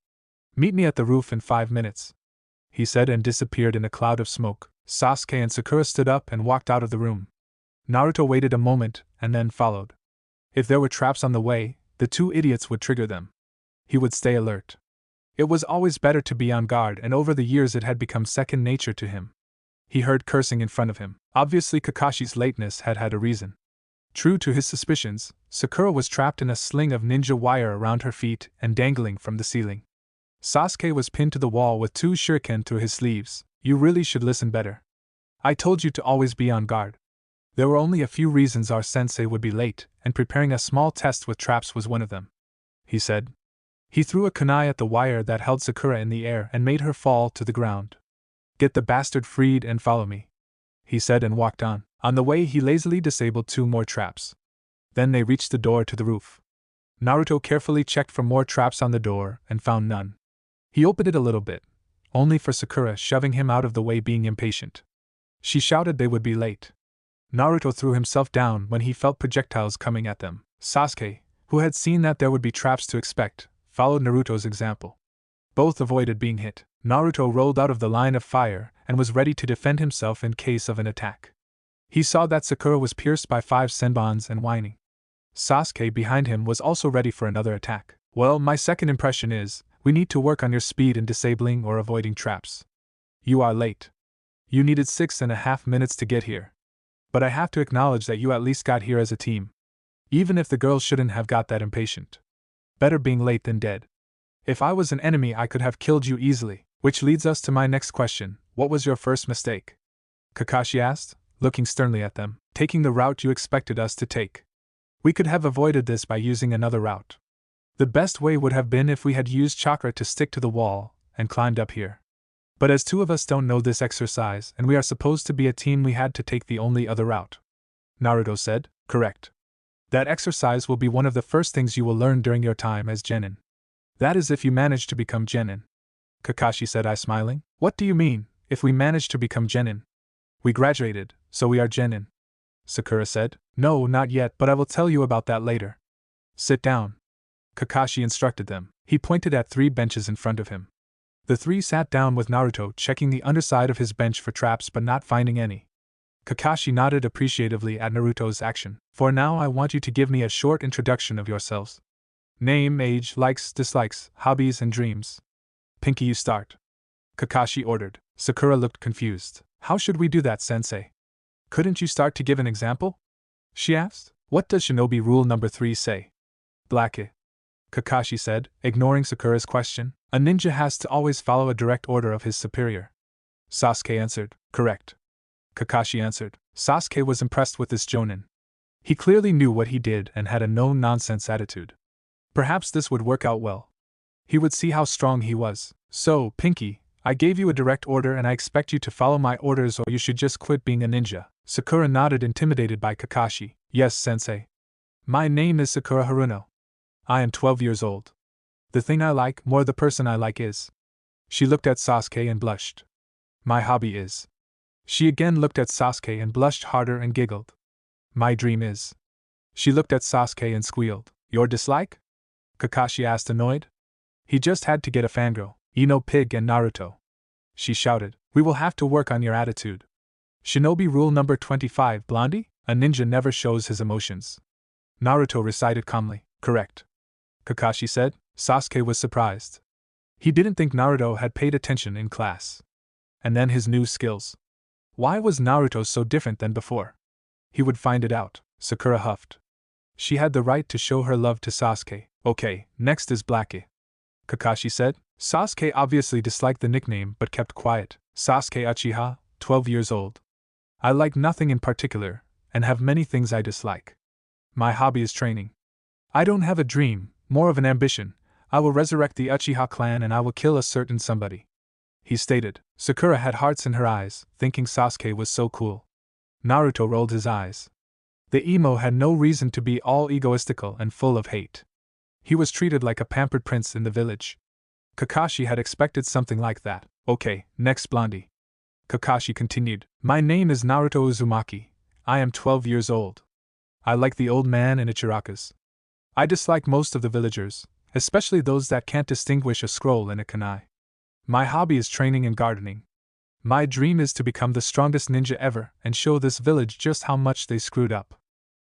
Meet me at the roof in 5 minutes. He said and disappeared in a cloud of smoke. Sasuke and Sakura stood up and walked out of the room. Naruto waited a moment and then followed. If there were traps on the way, the two idiots would trigger them. He would stay alert. It was always better to be on guard, and over the years it had become second nature to him. He heard cursing in front of him. Obviously Kakashi's lateness had a reason. True to his suspicions, Sakura was trapped in a sling of ninja wire around her feet and dangling from the ceiling. Sasuke was pinned to the wall with 2 shuriken through his sleeves. You really should listen better. I told you to always be on guard. There were only a few reasons our sensei would be late, and preparing a small test with traps was one of them, he said. He threw a kunai at the wire that held Sakura in the air and made her fall to the ground. Get the bastard freed and follow me, he said, and walked on. On the way he lazily disabled 2 more traps. Then they reached the door to the roof. Naruto carefully checked for more traps on the door and found none. He opened it a little bit, only for Sakura shoving him out of the way, being impatient. She shouted they would be late. Naruto threw himself down when he felt projectiles coming at them. Sasuke, who had seen that there would be traps to expect, followed Naruto's example. Both avoided being hit. Naruto rolled out of the line of fire and was ready to defend himself in case of an attack. He saw that Sakura was pierced by 5 senbons and whining. Sasuke behind him was also ready for another attack. Well, my second impression is, we need to work on your speed in disabling or avoiding traps. You are late. You needed 6.5 minutes to get here. But I have to acknowledge that you at least got here as a team. Even if the girls shouldn't have got that impatient. Better being late than dead. If I was an enemy, I could have killed you easily. Which leads us to my next question. What was your first mistake? Kakashi asked, looking sternly at them. Taking the route you expected us to take. We could have avoided this by using another route. The best way would have been if we had used chakra to stick to the wall and climbed up here. But as 2 of us don't know this exercise and we are supposed to be a team, we had to take the only other route. Naruto said. Correct. That exercise will be one of the first things you will learn during your time as genin. That is if you manage to become genin. Kakashi said, I smiling. What do you mean, if we manage to become genin? We graduated, so we are genin. Sakura said. No, not yet, but I will tell you about that later. Sit down. Kakashi instructed them. He pointed at 3 benches in front of him. The 3 sat down with Naruto checking the underside of his bench for traps but not finding any. Kakashi nodded appreciatively at Naruto's action. For now I want you to give me a short introduction of yourselves. Name, age, likes, dislikes, hobbies and dreams. Pinky, you start. Kakashi ordered. Sakura looked confused. How should we do that, sensei? Couldn't you start to give an example? She asked. What does shinobi rule number 3 say? Black. Kakashi said, ignoring Sakura's question. A ninja has to always follow a direct order of his superior. Sasuke answered. Correct. Kakashi answered. Sasuke was impressed with this jonin. He clearly knew what he did and had a no-nonsense attitude. Perhaps this would work out well. He would see how strong he was. So, Pinky, I gave you a direct order and I expect you to follow my orders or you should just quit being a ninja. Sakura nodded, intimidated by Kakashi. Yes, sensei. My name is Sakura Haruno. I am 12 years old. The thing I like, more the person I like is. She looked at Sasuke and blushed. My hobby is. She again looked at Sasuke and blushed harder and giggled. My dream is. She looked at Sasuke and squealed. Your dislike? Kakashi asked, annoyed. He just had to get a fangirl, Ino, Pig and Naruto. She shouted. We will have to work on your attitude. Shinobi rule number 25, Blondie? A ninja never shows his emotions. Naruto recited calmly. Correct. Kakashi said. Sasuke was surprised. He didn't think Naruto had paid attention in class. And then his new skills. Why was Naruto so different than before? He would find it out, Sakura huffed. She had the right to show her love to Sasuke. Okay, next is Blackie, Kakashi said. Sasuke obviously disliked the nickname but kept quiet. Sasuke Uchiha, 12 years old. I like nothing in particular, and have many things I dislike. My hobby is training. I don't have a dream, more of an ambition. I will resurrect the Uchiha clan and I will kill a certain somebody, he stated. Sakura had hearts in her eyes, thinking Sasuke was so cool. Naruto rolled his eyes. The emo had no reason to be all egoistical and full of hate. He was treated like a pampered prince in the village. Kakashi had expected something like that. Okay, next Blondie. Kakashi continued. My name is Naruto Uzumaki. I am 12 years old. I like the old man and Ichirakas. I dislike most of the villagers, especially those that can't distinguish a scroll and a kunai. My hobby is training and gardening. My dream is to become the strongest ninja ever and show this village just how much they screwed up.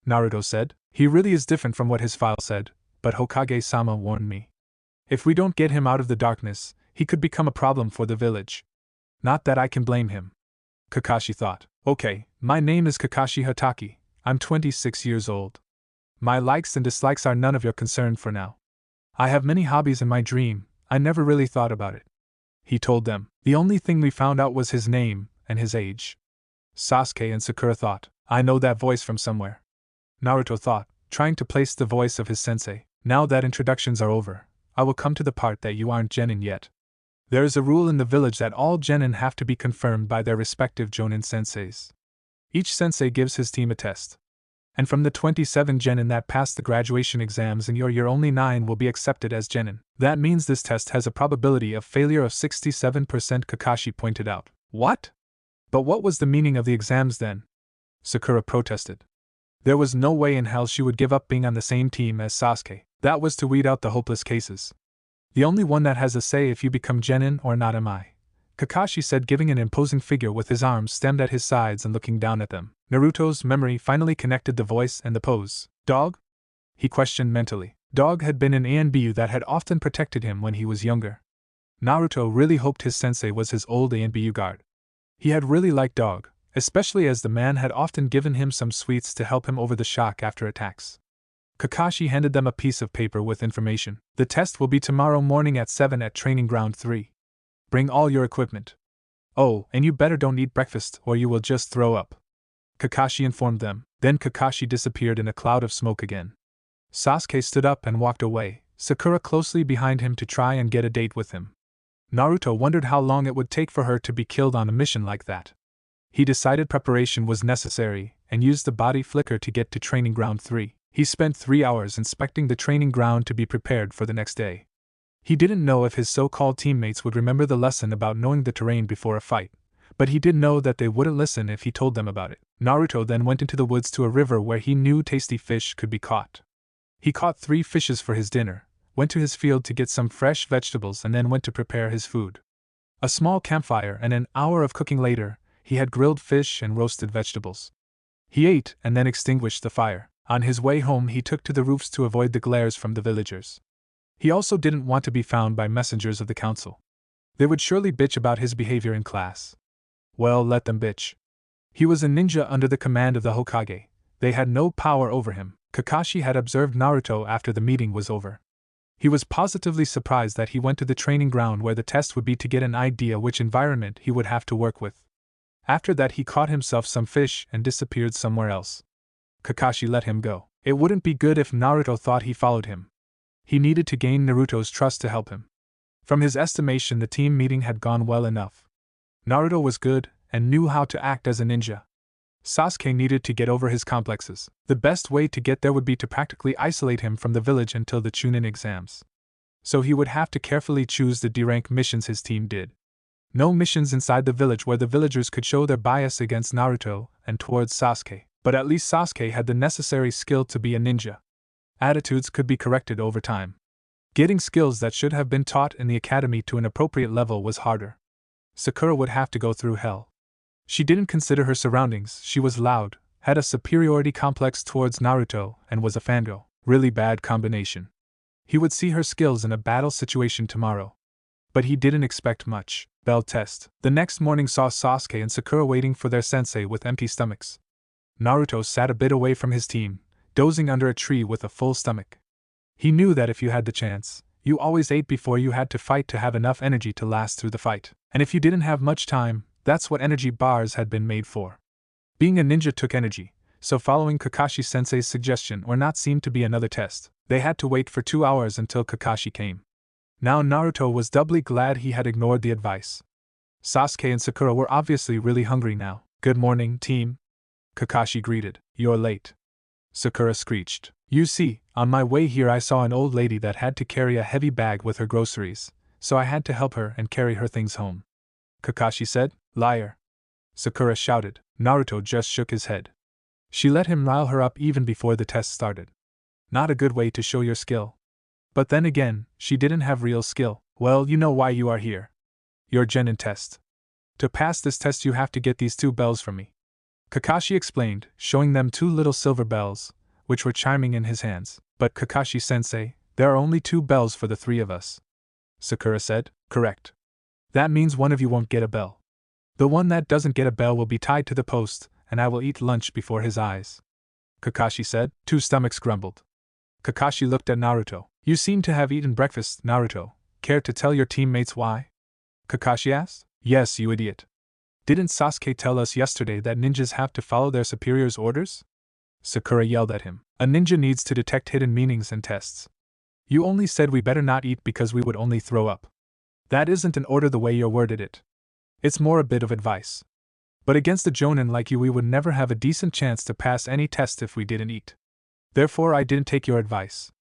Naruto said. He really is different from what his file said, but Hokage-sama warned me. If we don't get him out of the darkness, he could become a problem for the village. Not that I can blame him. Kakashi thought. Okay, my name is Kakashi Hatake. I'm 26 years old. My likes and dislikes are none of your concern for now. I have many hobbies in my dream, I never really thought about it. He told them. The only thing we found out was his name and his age. Sasuke and Sakura thought. I know that voice from somewhere. Naruto thought, trying to place the voice of his sensei. Now that introductions are over, I will come to the part that you aren't genin yet. There is a rule in the village that all genin have to be confirmed by their respective jonin senseis. Each sensei gives his team a test. And from the 27 genin that pass the graduation exams in your year, only 9 will be accepted as genin. That means this test has a probability of failure of 67%, Kakashi pointed out. What? But what was the meaning of the exams then? Sakura protested. There was no way in hell she would give up being on the same team as Sasuke. That was to weed out the hopeless cases. The only one that has a say if you become genin or not am I, Kakashi said, giving an imposing figure with his arms stemmed at his sides and looking down at them. Naruto's memory finally connected the voice and the pose. Dog? He questioned mentally. Dog had been an ANBU that had often protected him when he was younger. Naruto really hoped his sensei was his old ANBU guard. He had really liked Dog, especially as the man had often given him some sweets to help him over the shock after attacks. Kakashi handed them a piece of paper with information. The test will be tomorrow morning at 7 at Training Ground 3. Bring all your equipment. Oh, and you better don't eat breakfast or you will just throw up, Kakashi informed them. Then Kakashi disappeared in a cloud of smoke again. Sasuke stood up and walked away, Sakura closely behind him to try and get a date with him. Naruto wondered how long it would take for her to be killed on a mission like that. He decided preparation was necessary and used the body flicker to get to Training Ground 3. He spent 3 hours inspecting the training ground to be prepared for the next day. He didn't know if his so-called teammates would remember the lesson about knowing the terrain before a fight, but he did know that they wouldn't listen if he told them about it. Naruto then went into the woods to a river where he knew tasty fish could be caught. He caught 3 fishes for his dinner, went to his field to get some fresh vegetables and then went to prepare his food. A small campfire and an hour of cooking later, he had grilled fish and roasted vegetables. He ate and then extinguished the fire. On his way home he took to the roofs to avoid the glares from the villagers. He also didn't want to be found by messengers of the council. They would surely bitch about his behavior in class. Well, let them bitch. He was a ninja under the command of the Hokage. They had no power over him. Kakashi had observed Naruto after the meeting was over. He was positively surprised that he went to the training ground where the test would be to get an idea which environment he would have to work with. After that he caught himself some fish and disappeared somewhere else. Kakashi let him go. It wouldn't be good if Naruto thought he followed him. He needed to gain Naruto's trust to help him. From his estimation, the team meeting had gone well enough. Naruto was good and knew how to act as a ninja. Sasuke needed to get over his complexes. The best way to get there would be to practically isolate him from the village until the Chunin exams. So he would have to carefully choose the D-rank missions his team did. No missions inside the village where the villagers could show their bias against Naruto and towards Sasuke. But at least Sasuke had the necessary skill to be a ninja. Attitudes could be corrected over time. Getting skills that should have been taught in the academy to an appropriate level was harder. Sakura would have to go through hell. She didn't consider her surroundings. She was loud, had a superiority complex towards Naruto, and was a fangirl. Really bad combination. He would see her skills in a battle situation tomorrow. but he didn't expect much. Bell test. The next morning saw Sasuke and Sakura waiting for their sensei with empty stomachs. Naruto sat a bit away from his team, dozing under a tree with a full stomach. He knew that if you had the chance, you always ate before you had to fight to have enough energy to last through the fight. And if you didn't have much time, that's what energy bars had been made for. Being a ninja took energy, so following Kakashi-sensei's suggestion or not seemed to be another test. They had to wait for 2 hours until Kakashi came. Now Naruto was doubly glad he had ignored the advice. Sasuke and Sakura were obviously really hungry now. "Good morning, team," Kakashi greeted. "You're late," Sakura screeched. "You see, on my way here I saw an old lady that had to carry a heavy bag with her groceries, so I had to help her and carry her things home," Kakashi said. "Liar," Sakura shouted. Naruto just shook his head. She let him rile her up even before the test started. Not a good way to show your skill. But then again, she didn't have real skill. "Well, you know why you are here. Your genin test. To pass this test you have to get these 2 bells from me," Kakashi explained, showing them 2 little silver bells, which were chiming in his hands. "But Kakashi-sensei, there are only 2 bells for the 3 of us," Sakura said. "Correct. That means one of you won't get a bell. The one that doesn't get a bell will be tied to the post, and I will eat lunch before his eyes," Kakashi said. 2 stomachs grumbled. Kakashi looked at Naruto. "You seem to have eaten breakfast, Naruto. Care to tell your teammates why?" Kakashi asked. "Yes, you idiot. Didn't Sasuke tell us yesterday that ninjas have to follow their superior's orders?" Sakura yelled at him. "A ninja needs to detect hidden meanings and tests. You only said we better not eat because we would only throw up. That isn't an order the way you worded it. It's more a bit of advice. But against a jonin like you we would never have a decent chance to pass any test if we didn't eat. Therefore I didn't take your advice,"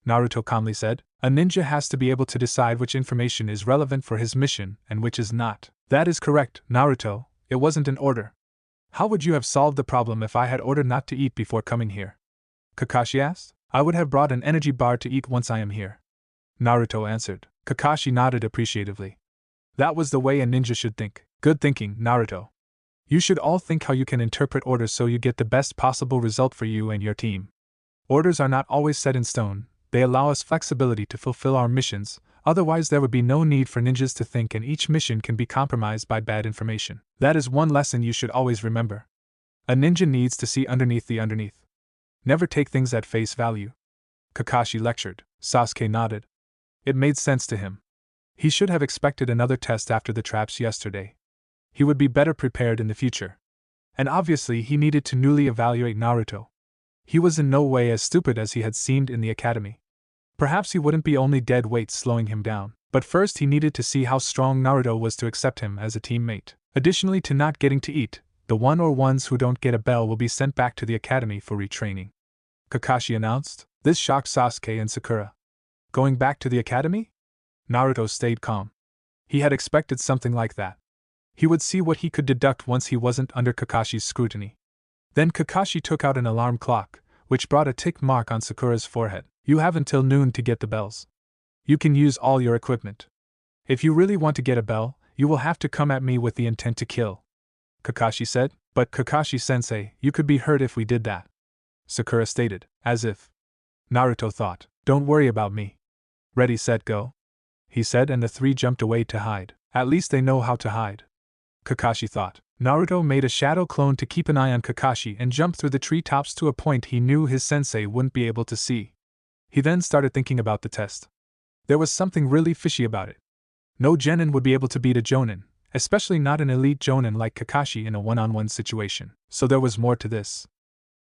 Naruto calmly said. "A ninja has to be able to decide which information is relevant for his mission and which is not." "That is correct, Naruto, it wasn't an order. How would you have solved the problem if I had ordered not to eat before coming here?" Kakashi asked. "I would have brought an energy bar to eat once I am here," Naruto answered. Kakashi nodded appreciatively. That was the way a ninja should think. "Good thinking, Naruto. You should all think how you can interpret orders so you get the best possible result for you and your team. Orders are not always set in stone, they allow us flexibility to fulfill our missions, otherwise there would be no need for ninjas to think and each mission can be compromised by bad information. That is one lesson you should always remember. A ninja needs to see underneath the underneath. Never take things at face value," Kakashi lectured. Sasuke nodded. It made sense to him. He should have expected another test after the traps yesterday. He would be better prepared in the future. And obviously he needed to newly evaluate Naruto. He was in no way as stupid as he had seemed in the academy. Perhaps he wouldn't be only dead weight slowing him down, but first he needed to see how strong Naruto was to accept him as a teammate. Additionally to not getting to eat, the one or ones who don't get a bell will be sent back to the academy for retraining, Kakashi announced. This shocked Sasuke and Sakura. Going back to the academy? Naruto stayed calm. He had expected something like that. He would see what he could deduct once he wasn't under Kakashi's scrutiny. Then Kakashi took out an alarm clock, which brought a tick mark on Sakura's forehead. "You have until noon to get the bells. You can use all your equipment. If you really want to get a bell, you will have to come at me with the intent to kill," Kakashi said. "But Kakashi-sensei, you could be hurt if we did that," Sakura stated, as if. Naruto thought, "Don't worry about me. Ready, set, go," he said, and the 3 jumped away to hide. At least they know how to hide, Kakashi thought. Naruto made a shadow clone to keep an eye on Kakashi and jumped through the treetops to a point he knew his sensei wouldn't be able to see. He then started thinking about the test. There was something really fishy about it. No genin would be able to beat a jonin, especially not an elite jonin like Kakashi in a one-on-one situation. So there was more to this.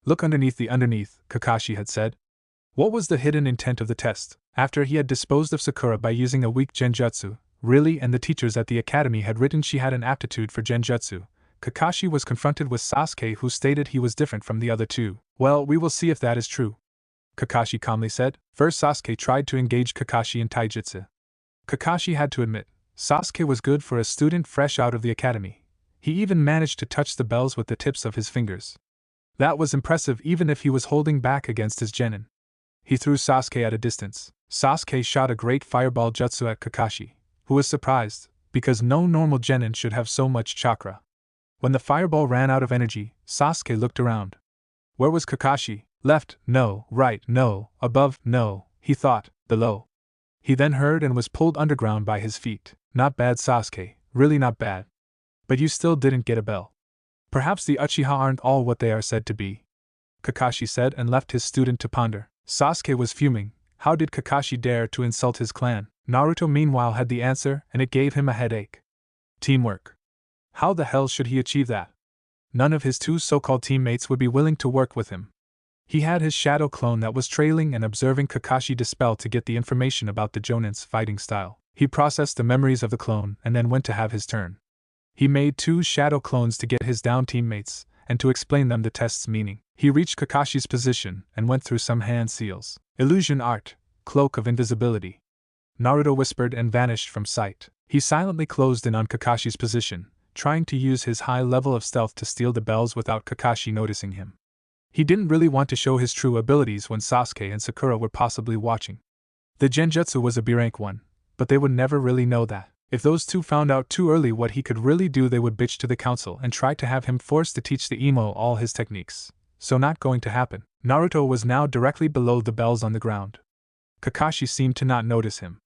"Look underneath the underneath," Kakashi had said. What was the hidden intent of the test? After he had disposed of Sakura by using a weak genjutsu, really, and the teachers at the academy had written she had an aptitude for genjutsu, Kakashi was confronted with Sasuke, who stated he was different from the other 2. "Well, we will see if that is true," Kakashi calmly said. First Sasuke tried to engage Kakashi in taijutsu. Kakashi had to admit, Sasuke was good for a student fresh out of the academy. He even managed to touch the bells with the tips of his fingers. That was impressive even if he was holding back against his genin. He threw Sasuke at a distance. Sasuke shot a great fireball jutsu at Kakashi, who was surprised, because no normal genin should have so much chakra. When the fireball ran out of energy, Sasuke looked around. Where was Kakashi? Left, no. Right, no. Above, no. He thought, below. He then heard and was pulled underground by his feet. Not bad, Sasuke, really not bad. But you still didn't get a bell. Perhaps the Uchiha aren't all what they are said to be, Kakashi said and left his student to ponder. Sasuke was fuming. How did Kakashi dare to insult his clan? Naruto meanwhile had the answer, and it gave him a headache. Teamwork. How the hell should he achieve that? None of his two so-called teammates would be willing to work with him. He had his shadow clone that was trailing and observing Kakashi dispel to get the information about the Jonin's fighting style. He processed the memories of the clone and then went to have his turn. He made two shadow clones to get his down teammates and to explain them the test's meaning. He reached Kakashi's position and went through some hand seals. Illusion art, cloak of invisibility. Naruto whispered and vanished from sight. He silently closed in on Kakashi's position, trying to use his high level of stealth to steal the bells without Kakashi noticing him. He didn't really want to show his true abilities when Sasuke and Sakura were possibly watching. The genjutsu was a B-rank one, but they would never really know that. If those two found out too early what he could really do, they would bitch to the council and try to have him forced to teach the emo all his techniques. So not going to happen. Naruto was now directly below the bells on the ground. Kakashi seemed to not notice him.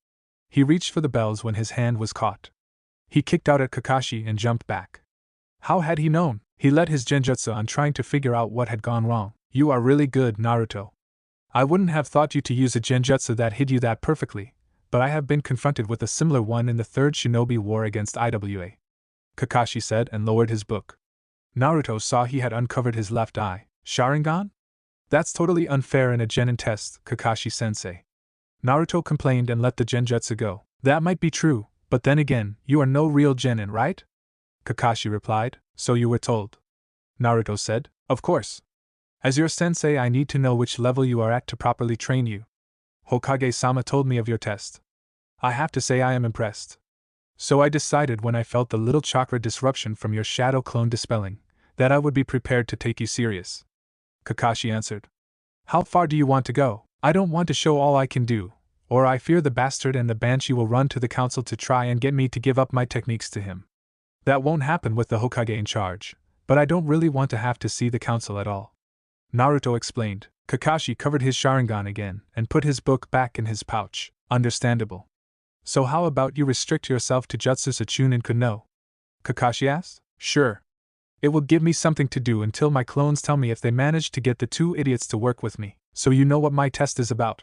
He reached for the bells when his hand was caught. He kicked out at Kakashi and jumped back. How had he known? He let his genjutsu on trying to figure out what had gone wrong. You are really good, Naruto. I wouldn't have thought you to use a genjutsu that hid you that perfectly, but I have been confronted with a similar one in the third shinobi war against IWA. Kakashi said and lowered his book. Naruto saw he had uncovered his left eye. Sharingan? That's totally unfair in a genin test, Kakashi-sensei. Naruto complained and let the genjutsu go. That might be true, but then again, you are no real genin, right? Kakashi replied. So you were told. Naruto said. Of course. As your sensei, I need to know which level you are at to properly train you. Hokage-sama told me of your test. I have to say I am impressed. So I decided when I felt the little chakra disruption from your shadow clone dispelling, that I would be prepared to take you serious. Kakashi answered. How far do you want to go? I don't want to show all I can do, or I fear the bastard and the banshee will run to the council to try and get me to give up my techniques to him. That won't happen with the Hokage in charge, but I don't really want to have to see the council at all. Naruto explained. Kakashi covered his Sharingan again and put his book back in his pouch. Understandable. So how about you restrict yourself to Jutsu Sachunin Kono? Kakashi asked. Sure. It will give me something to do until my clones tell me if they manage to get the two idiots to work with me. So you know what my test is about?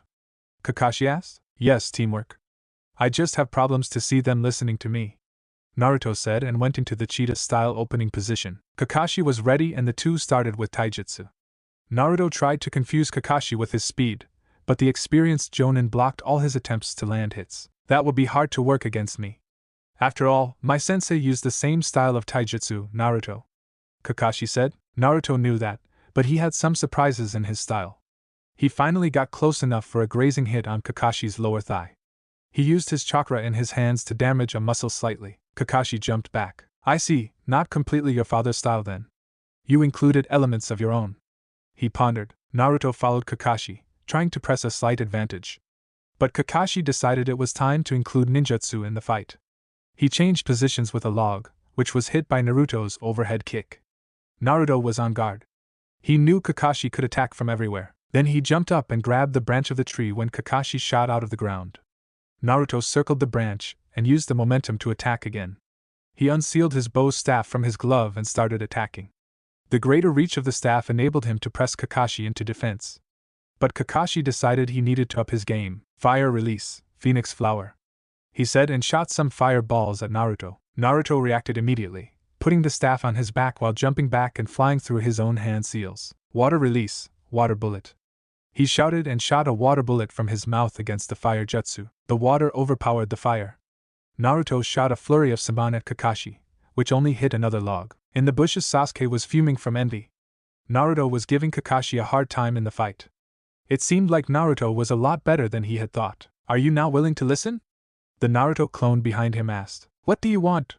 Kakashi asked. Yes, teamwork. I just have problems to see them listening to me, Naruto said and went into the cheetah-style opening position. Kakashi was ready and the two started with taijutsu. Naruto tried to confuse Kakashi with his speed, but the experienced Jonin blocked all his attempts to land hits. That would be hard to work against me. After all, my sensei used the same style of taijutsu, Naruto, Kakashi said. Naruto knew that, but he had some surprises in his style. He finally got close enough for a grazing hit on Kakashi's lower thigh. He used his chakra in his hands to damage a muscle slightly. Kakashi jumped back. I see, not completely your father's style then. You included elements of your own. He pondered. Naruto followed Kakashi, trying to press a slight advantage. But Kakashi decided it was time to include ninjutsu in the fight. He changed positions with a log, which was hit by Naruto's overhead kick. Naruto was on guard. He knew Kakashi could attack from everywhere. Then he jumped up and grabbed the branch of the tree when Kakashi shot out of the ground. Naruto circled the branch and used the momentum to attack again. He unsealed his bow staff from his glove and started attacking. The greater reach of the staff enabled him to press Kakashi into defense. But Kakashi decided he needed to up his game. Fire release, Phoenix Flower, he said and shot some fireballs at Naruto. Naruto reacted immediately, putting the staff on his back while jumping back and flying through his own hand seals. Water release, Water Bullet. He shouted and shot a water bullet from his mouth against the fire jutsu. The water overpowered the fire. Naruto shot a flurry of Saban at Kakashi, which only hit another log. In the bushes, Sasuke was fuming from envy. Naruto was giving Kakashi a hard time in the fight. It seemed like Naruto was a lot better than he had thought. Are you now willing to listen? The Naruto clone behind him asked. What do you want?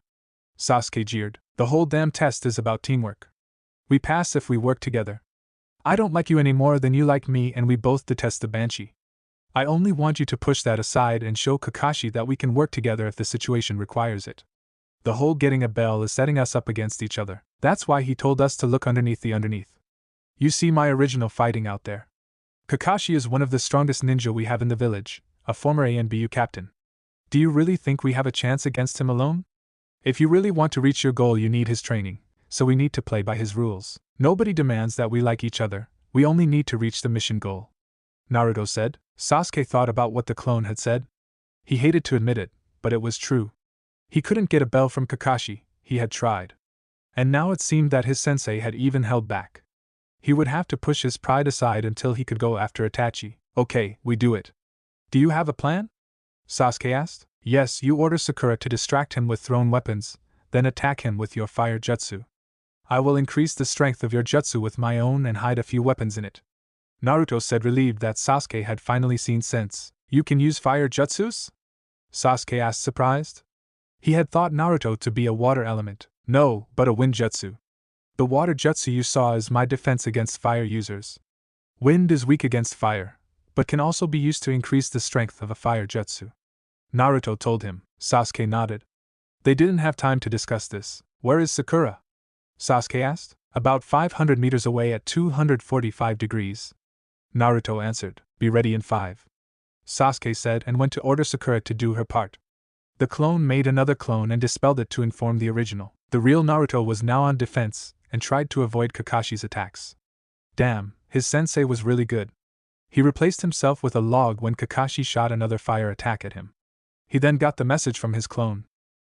Sasuke jeered. The whole damn test is about teamwork. We pass if we work together. I don't like you any more than you like me and we both detest the Banshee. I only want you to push that aside and show Kakashi that we can work together if the situation requires it. The whole getting a bell is setting us up against each other. That's why he told us to look underneath the underneath. You see my original fighting out there. Kakashi is one of the strongest ninja we have in the village, a former ANBU captain. Do you really think we have a chance against him alone? If you really want to reach your goal, you need his training, so we need to play by his rules. Nobody demands that we like each other, we only need to reach the mission goal. Naruto said. Sasuke thought about what the clone had said. He hated to admit it, but it was true. He couldn't get a bell from Kakashi, he had tried. And now it seemed that his sensei had even held back. He would have to push his pride aside until he could go after Itachi. Okay, we do it. Do you have a plan? Sasuke asked. Yes, you order Sakura to distract him with thrown weapons, then attack him with your fire jutsu. I will increase the strength of your jutsu with my own and hide a few weapons in it. Naruto said, relieved that Sasuke had finally seen sense. You can use fire jutsus? Sasuke asked, surprised. He had thought Naruto to be a water element. No, but a wind jutsu. The water jutsu you saw is my defense against fire users. Wind is weak against fire, but can also be used to increase the strength of a fire jutsu. Naruto told him. Sasuke nodded. They didn't have time to discuss this. Where is Sakura? Sasuke asked. About 500 meters away at 245 degrees. Naruto answered. Be ready in 5. Sasuke said and went to order Sakura to do her part. The clone made another clone and dispelled it to inform the original. The real Naruto was now on defense and tried to avoid Kakashi's attacks. Damn, his sensei was really good. He replaced himself with a log when Kakashi shot another fire attack at him. He then got the message from his clone.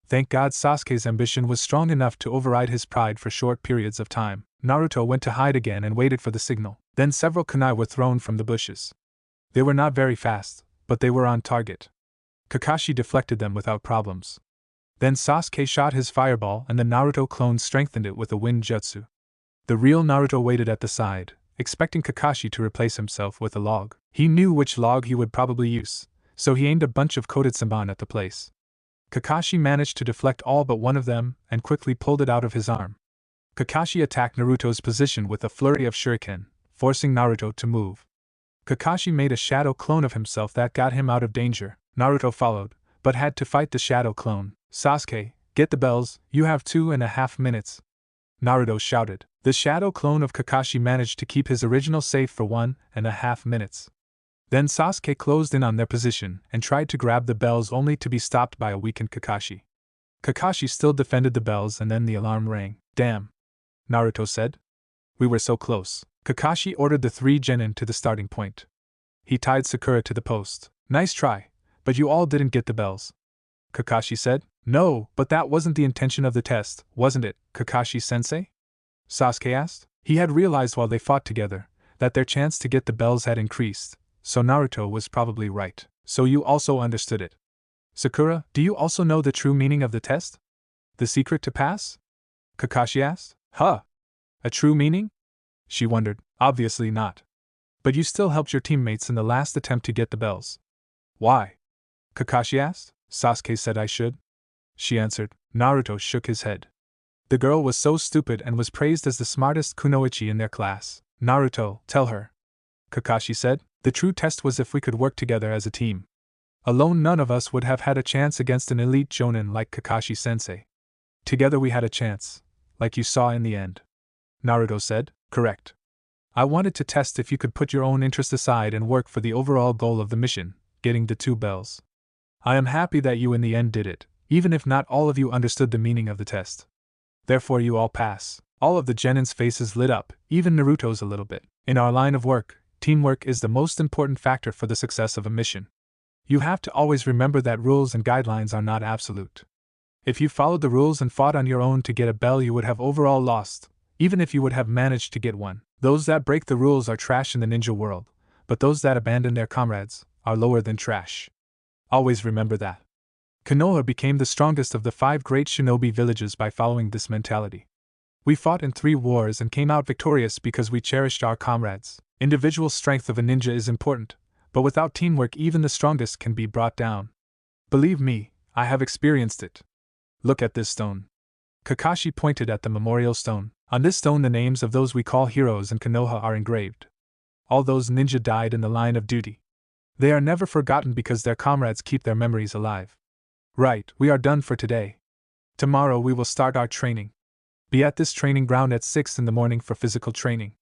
Thank God Sasuke's ambition was strong enough to override his pride for short periods of time. Naruto went to hide again and waited for the signal. Then several kunai were thrown from the bushes. They were not very fast, but they were on target. Kakashi deflected them without problems. Then Sasuke shot his fireball and the Naruto clone strengthened it with a wind jutsu. The real Naruto waited at the side, expecting Kakashi to replace himself with a log. He knew which log he would probably use, so he aimed a bunch of coated senbon at the place. Kakashi managed to deflect all but one of them and quickly pulled it out of his arm. Kakashi attacked Naruto's position with a flurry of shuriken, forcing Naruto to move. Kakashi made a shadow clone of himself that got him out of danger. Naruto followed, but had to fight the shadow clone. Sasuke, get the bells, you have 2.5 minutes. Naruto shouted. The shadow clone of Kakashi managed to keep his original safe for 1.5 minutes. Then Sasuke closed in on their position and tried to grab the bells only to be stopped by a weakened Kakashi. Kakashi still defended the bells and then the alarm rang. Damn, Naruto said. We were so close. Kakashi ordered the 3 genin to the starting point. He tied Sakura to the post. Nice try, but you all didn't get the bells. Kakashi said. No, but that wasn't the intention of the test, wasn't it, Kakashi-sensei? Sasuke asked. He had realized while they fought together that their chance to get the bells had increased, so Naruto was probably right. So you also understood it. Sakura, do you also know the true meaning of the test? The secret to pass? Kakashi asked. Huh? A true meaning? She wondered. Obviously not. But you still helped your teammates in the last attempt to get the bells. Why? Kakashi asked. Sasuke said I should. She answered. Naruto shook his head. The girl was so stupid and was praised as the smartest kunoichi in their class. Naruto, tell her. Kakashi said. The true test was if we could work together as a team. Alone none of us would have had a chance against an elite jonin like Kakashi-sensei. Together we had a chance, like you saw in the end. Naruto said. Correct. I wanted to test if you could put your own interest aside and work for the overall goal of the mission, getting the 2 bells. I am happy that you in the end did it, even if not all of you understood the meaning of the test. Therefore you all pass. All of the genin's faces lit up, even Naruto's a little bit. In our line of work, teamwork is the most important factor for the success of a mission. You have to always remember that rules and guidelines are not absolute. If you followed the rules and fought on your own to get a bell, you would have overall lost, even if you would have managed to get one. Those that break the rules are trash in the ninja world, but those that abandon their comrades are lower than trash. Always remember that. Konoha became the strongest of the 5 great shinobi villages by following this mentality. We fought in 3 wars and came out victorious because we cherished our comrades. Individual strength of a ninja is important, but without teamwork even the strongest can be brought down. Believe me, I have experienced it. Look at this stone. Kakashi pointed at the memorial stone. On this stone the names of those we call heroes in Konoha are engraved. All those ninja died in the line of duty. They are never forgotten because their comrades keep their memories alive. Right, we are done for today. Tomorrow we will start our training. Be at this training ground at 6 in the morning for physical training.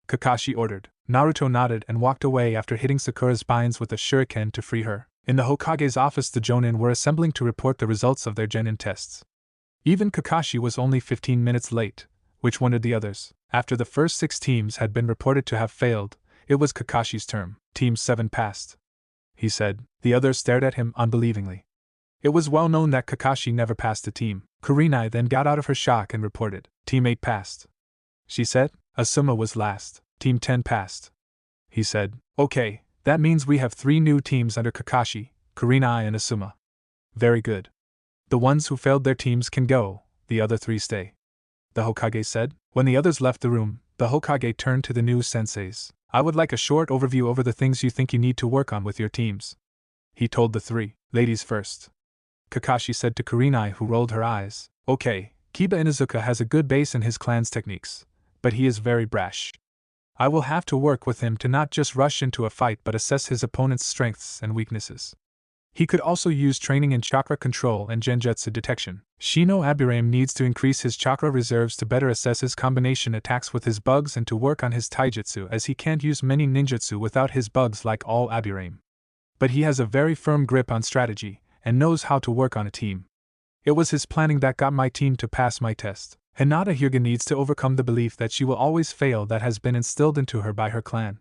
Kakashi ordered. Naruto nodded and walked away after hitting Sakura's spines with a shuriken to free her. In the Hokage's office, the Jonin were assembling to report the results of their genin tests. Even Kakashi was only 15 minutes late, which wondered the others. After the first 6 teams had been reported to have failed, it was Kakashi's turn. Team 7 passed, he said. The others stared at him unbelievingly. It was well known that Kakashi never passed a team. Kurenai then got out of her shock and reported. Team 8 passed, she said. Asuma was last. Team 10 passed, he said. Okay, that means we have 3 new teams under Kakashi, Kurenai and Asuma. Very good. The ones who failed their teams can go, the other 3 stay, the Hokage said. When the others left the room, the Hokage turned to the new senseis. I would like a short overview over the things you think you need to work on with your teams, he told the 3. Ladies first, Kakashi said to Kurenai, who rolled her eyes. Okay, Kiba Inuzuka has a good base in his clan's techniques, but he is very brash. I will have to work with him to not just rush into a fight but assess his opponent's strengths and weaknesses. He could also use training in chakra control and genjutsu detection. Shino Aburame needs to increase his chakra reserves to better assess his combination attacks with his bugs and to work on his taijutsu, as he can't use many ninjutsu without his bugs like all Aburame. But he has a very firm grip on strategy and knows how to work on a team. It was his planning that got my team to pass my test. Hinata Hyuga needs to overcome the belief that she will always fail that has been instilled into her by her clan.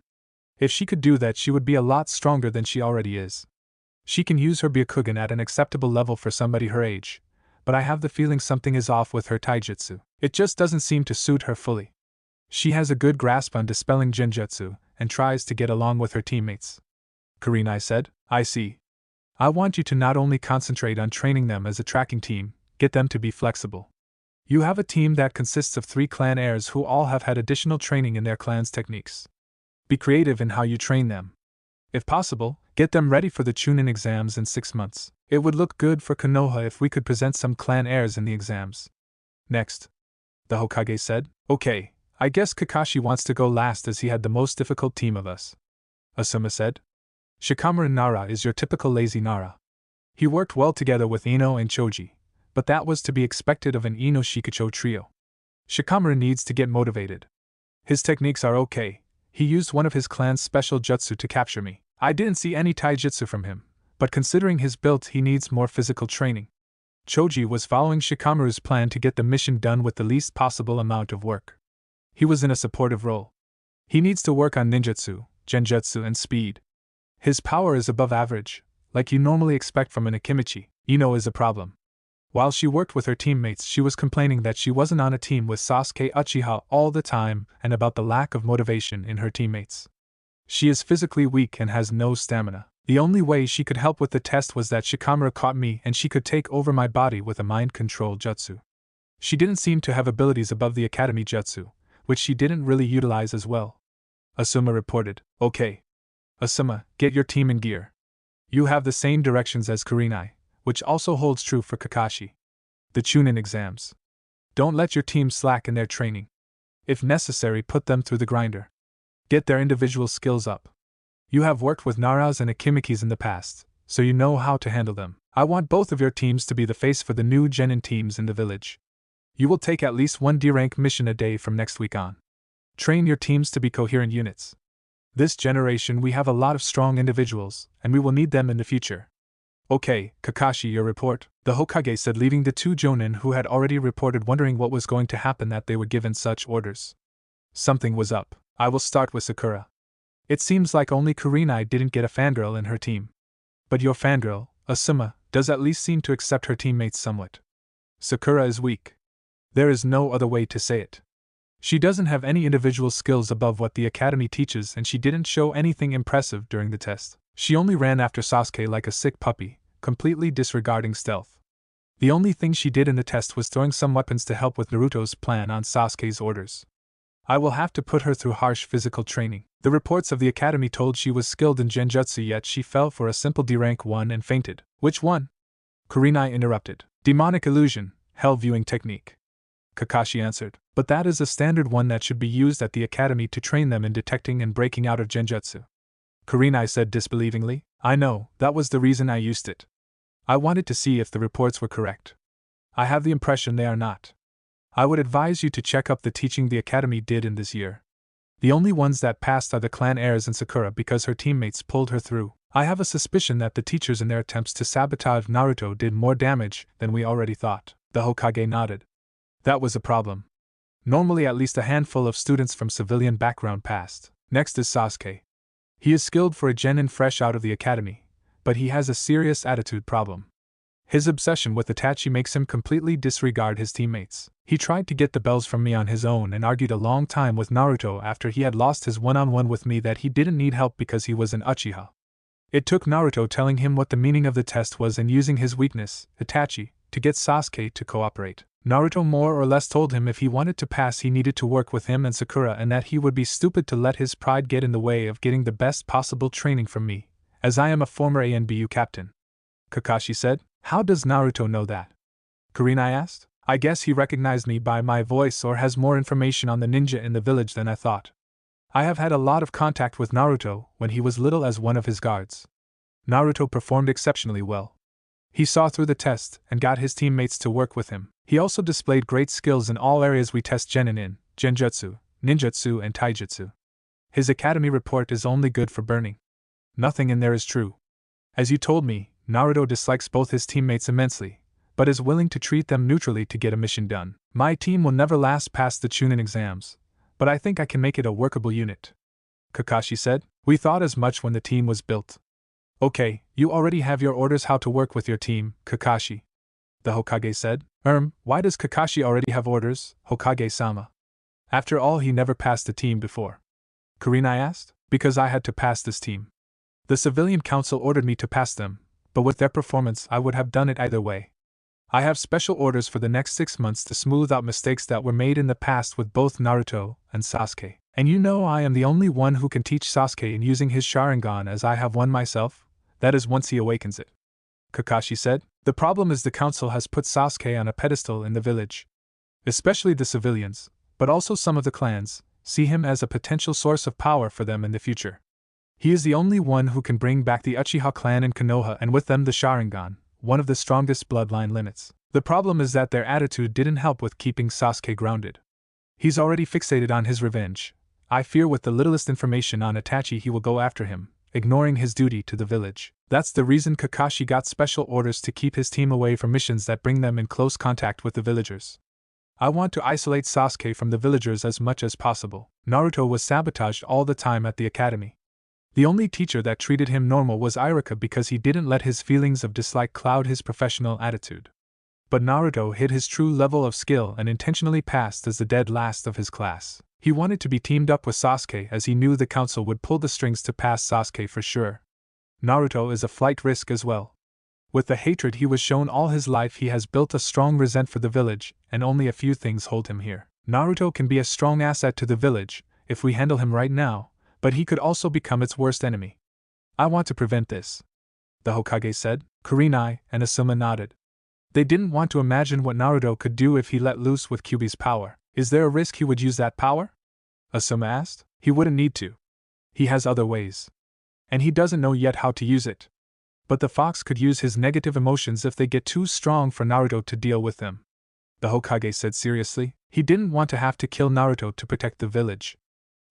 If she could do that, she would be a lot stronger than she already is. She can use her Byakugan at an acceptable level for somebody her age, but I have the feeling something is off with her taijutsu. It just doesn't seem to suit her fully. She has a good grasp on dispelling genjutsu and tries to get along with her teammates, Kurenai said. I see. I want you to not only concentrate on training them as a tracking team, get them to be flexible. You have a team that consists of 3 clan heirs who all have had additional training in their clan's techniques. Be creative in how you train them. If possible, get them ready for the Chunin exams in 6 months. It would look good for Konoha if we could present some clan heirs in the exams. Next, the Hokage said. Okay, I guess Kakashi wants to go last as he had the most difficult team of us, Asuma said. Shikamaru Nara is your typical lazy Nara. He worked well together with Ino and Choji, but that was to be expected of an Ino Shikucho trio. Shikamaru needs to get motivated. His techniques are okay. He used one of his clan's special jutsu to capture me. I didn't see any taijutsu from him, but considering his build, he needs more physical training. Choji was following Shikamaru's plan to get the mission done with the least possible amount of work. He was in a supportive role. He needs to work on ninjutsu, genjutsu, and speed. His power is above average, like you normally expect from an Akimichi. Ino is a problem. While she worked with her teammates, she was complaining that she wasn't on a team with Sasuke Uchiha all the time and about the lack of motivation in her teammates. She is physically weak and has no stamina. The only way she could help with the test was that Shikamaru caught me and she could take over my body with a mind control jutsu. She didn't seem to have abilities above the academy jutsu, which she didn't really utilize as well. Asuma reported. Okay. Asuma, get your team in gear. You have the same directions as Kurenai, which also holds true for Kakashi. The Chunin exams. Don't let your team slack in their training. If necessary, put them through the grinder. Get their individual skills up. You have worked with Naras and Akimikis in the past, so you know how to handle them. I want both of your teams to be the face for the new genin teams in the village. You will take at least 1 D-rank mission a day from next week on. Train your teams to be coherent units. This generation we have a lot of strong individuals, and we will need them in the future. Okay, Kakashi, your report, the Hokage said, leaving the 2 jonin who had already reported wondering what was going to happen that they were given such orders. Something was up. I will start with Sakura. It seems like only Kurenai didn't get a fangirl in her team. But your fangirl, Asuma, does at least seem to accept her teammates somewhat. Sakura is weak. There is no other way to say it. She doesn't have any individual skills above what the academy teaches, and she didn't show anything impressive during the test. She only ran after Sasuke like a sick puppy, completely disregarding stealth. The only thing she did in the test was throwing some weapons to help with Naruto's plan on Sasuke's orders. I will have to put her through harsh physical training. The reports of the academy told she was skilled in genjutsu, yet she fell for a simple D-rank 1 and fainted. Which one? Kurenai interrupted. Demonic illusion, hell viewing technique. Kakashi answered. But that is a standard one that should be used at the academy to train them in detecting and breaking out of genjutsu. Kurenai said disbelievingly. I know, that was the reason I used it. I wanted to see if the reports were correct. I have the impression they are not. I would advise you to check up the teaching the academy did in this year. The only ones that passed are the clan heirs and Sakura because her teammates pulled her through. I have a suspicion that the teachers in their attempts to sabotage Naruto did more damage than we already thought. The Hokage nodded. That was a problem. Normally at least a handful of students from civilian background passed. Next is Sasuke. He is skilled for a genin fresh out of the academy, but he has a serious attitude problem. His obsession with Itachi makes him completely disregard his teammates. He tried to get the bells from me on his own and argued a long time with Naruto after he had lost his one-on-one with me that he didn't need help because he was an Uchiha. It took Naruto telling him what the meaning of the test was and using his weakness, Itachi, to get Sasuke to cooperate. Naruto more or less told him if he wanted to pass he needed to work with him and Sakura and that he would be stupid to let his pride get in the way of getting the best possible training from me, as I am a former ANBU captain. Kakashi said, "How does Naruto know that?" Kurenai asked. "I guess he recognized me by my voice or has more information on the ninja in the village than I thought. I have had a lot of contact with Naruto when he was little as one of his guards. Naruto performed exceptionally well. He saw through the test and got his teammates to work with him. He also displayed great skills in all areas we test genin in, genjutsu, ninjutsu and taijutsu. His academy report is only good for burning. Nothing in there is true. As you told me, Naruto dislikes both his teammates immensely, but is willing to treat them neutrally to get a mission done. My team will never last past the Chunin exams, but I think I can make it a workable unit," Kakashi said. "We thought as much when the team was built." "Okay, you already have your orders how to work with your team, Kakashi," the Hokage said. Why does Kakashi already have orders, Hokage-sama? After all, he never passed a team before." Kurenai asked. "Because I had to pass this team. The civilian council ordered me to pass them, but with their performance I would have done it either way. I have special orders for the next 6 months to smooth out mistakes that were made in the past with both Naruto and Sasuke. And you know I am the only one who can teach Sasuke in using his Sharingan as I have one myself, that is once he awakens it," Kakashi said. "The problem is the council has put Sasuke on a pedestal in the village. Especially the civilians, but also some of the clans, see him as a potential source of power for them in the future. He is the only one who can bring back the Uchiha clan in Konoha and with them the Sharingan, one of the strongest bloodline limits. The problem is that their attitude didn't help with keeping Sasuke grounded. He's already fixated on his revenge. I fear with the littlest information on Itachi he will go after him, ignoring his duty to the village. That's the reason Kakashi got special orders to keep his team away from missions that bring them in close contact with the villagers. I want to isolate Sasuke from the villagers as much as possible. Naruto was sabotaged all the time at the academy. The only teacher that treated him normal was Iruka because he didn't let his feelings of dislike cloud his professional attitude. But Naruto hid his true level of skill and intentionally passed as the dead last of his class. He wanted to be teamed up with Sasuke as he knew the council would pull the strings to pass Sasuke for sure. Naruto is a flight risk as well. With the hatred he was shown all his life, he has built a strong resent for the village, and only a few things hold him here. Naruto can be a strong asset to the village, if we handle him right now, but he could also become its worst enemy. I want to prevent this," the Hokage said. Kurenai and Asuma nodded. They didn't want to imagine what Naruto could do if he let loose with Kyuubi's power. "Is there a risk he would use that power?" Asuma asked. "He wouldn't need to. He has other ways. And he doesn't know yet how to use it. But the fox could use his negative emotions if they get too strong for Naruto to deal with them," the Hokage said seriously. He didn't want to have to kill Naruto to protect the village.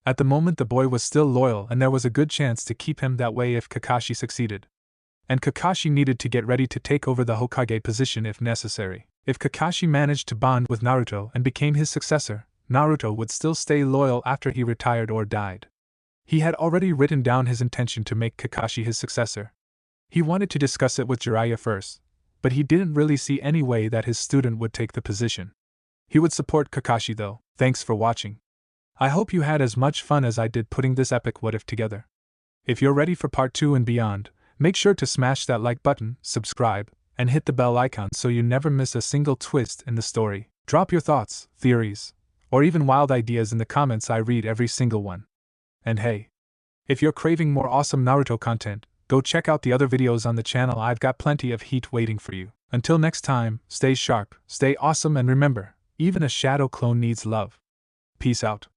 At the moment the boy was still loyal and there was a good chance to keep him that way if Kakashi succeeded. And Kakashi needed to get ready to take over the Hokage position if necessary. If Kakashi managed to bond with Naruto and became his successor, Naruto would still stay loyal after he retired or died. He had already written down his intention to make Kakashi his successor. He wanted to discuss it with Jiraiya first, but he didn't really see any way that his student would take the position. He would support Kakashi though. Thanks for watching. I hope you had as much fun as I did putting this epic what if together. If you're ready for part 2 and beyond, make sure to smash that like button, subscribe, and hit the bell icon so you never miss a single twist in the story. Drop your thoughts, theories, or even wild ideas in the comments. I read every single one. And hey, if you're craving more awesome Naruto content, go check out the other videos on the channel. I've got plenty of heat waiting for you. Until next time, stay sharp, stay awesome, and remember, even a shadow clone needs love. Peace out.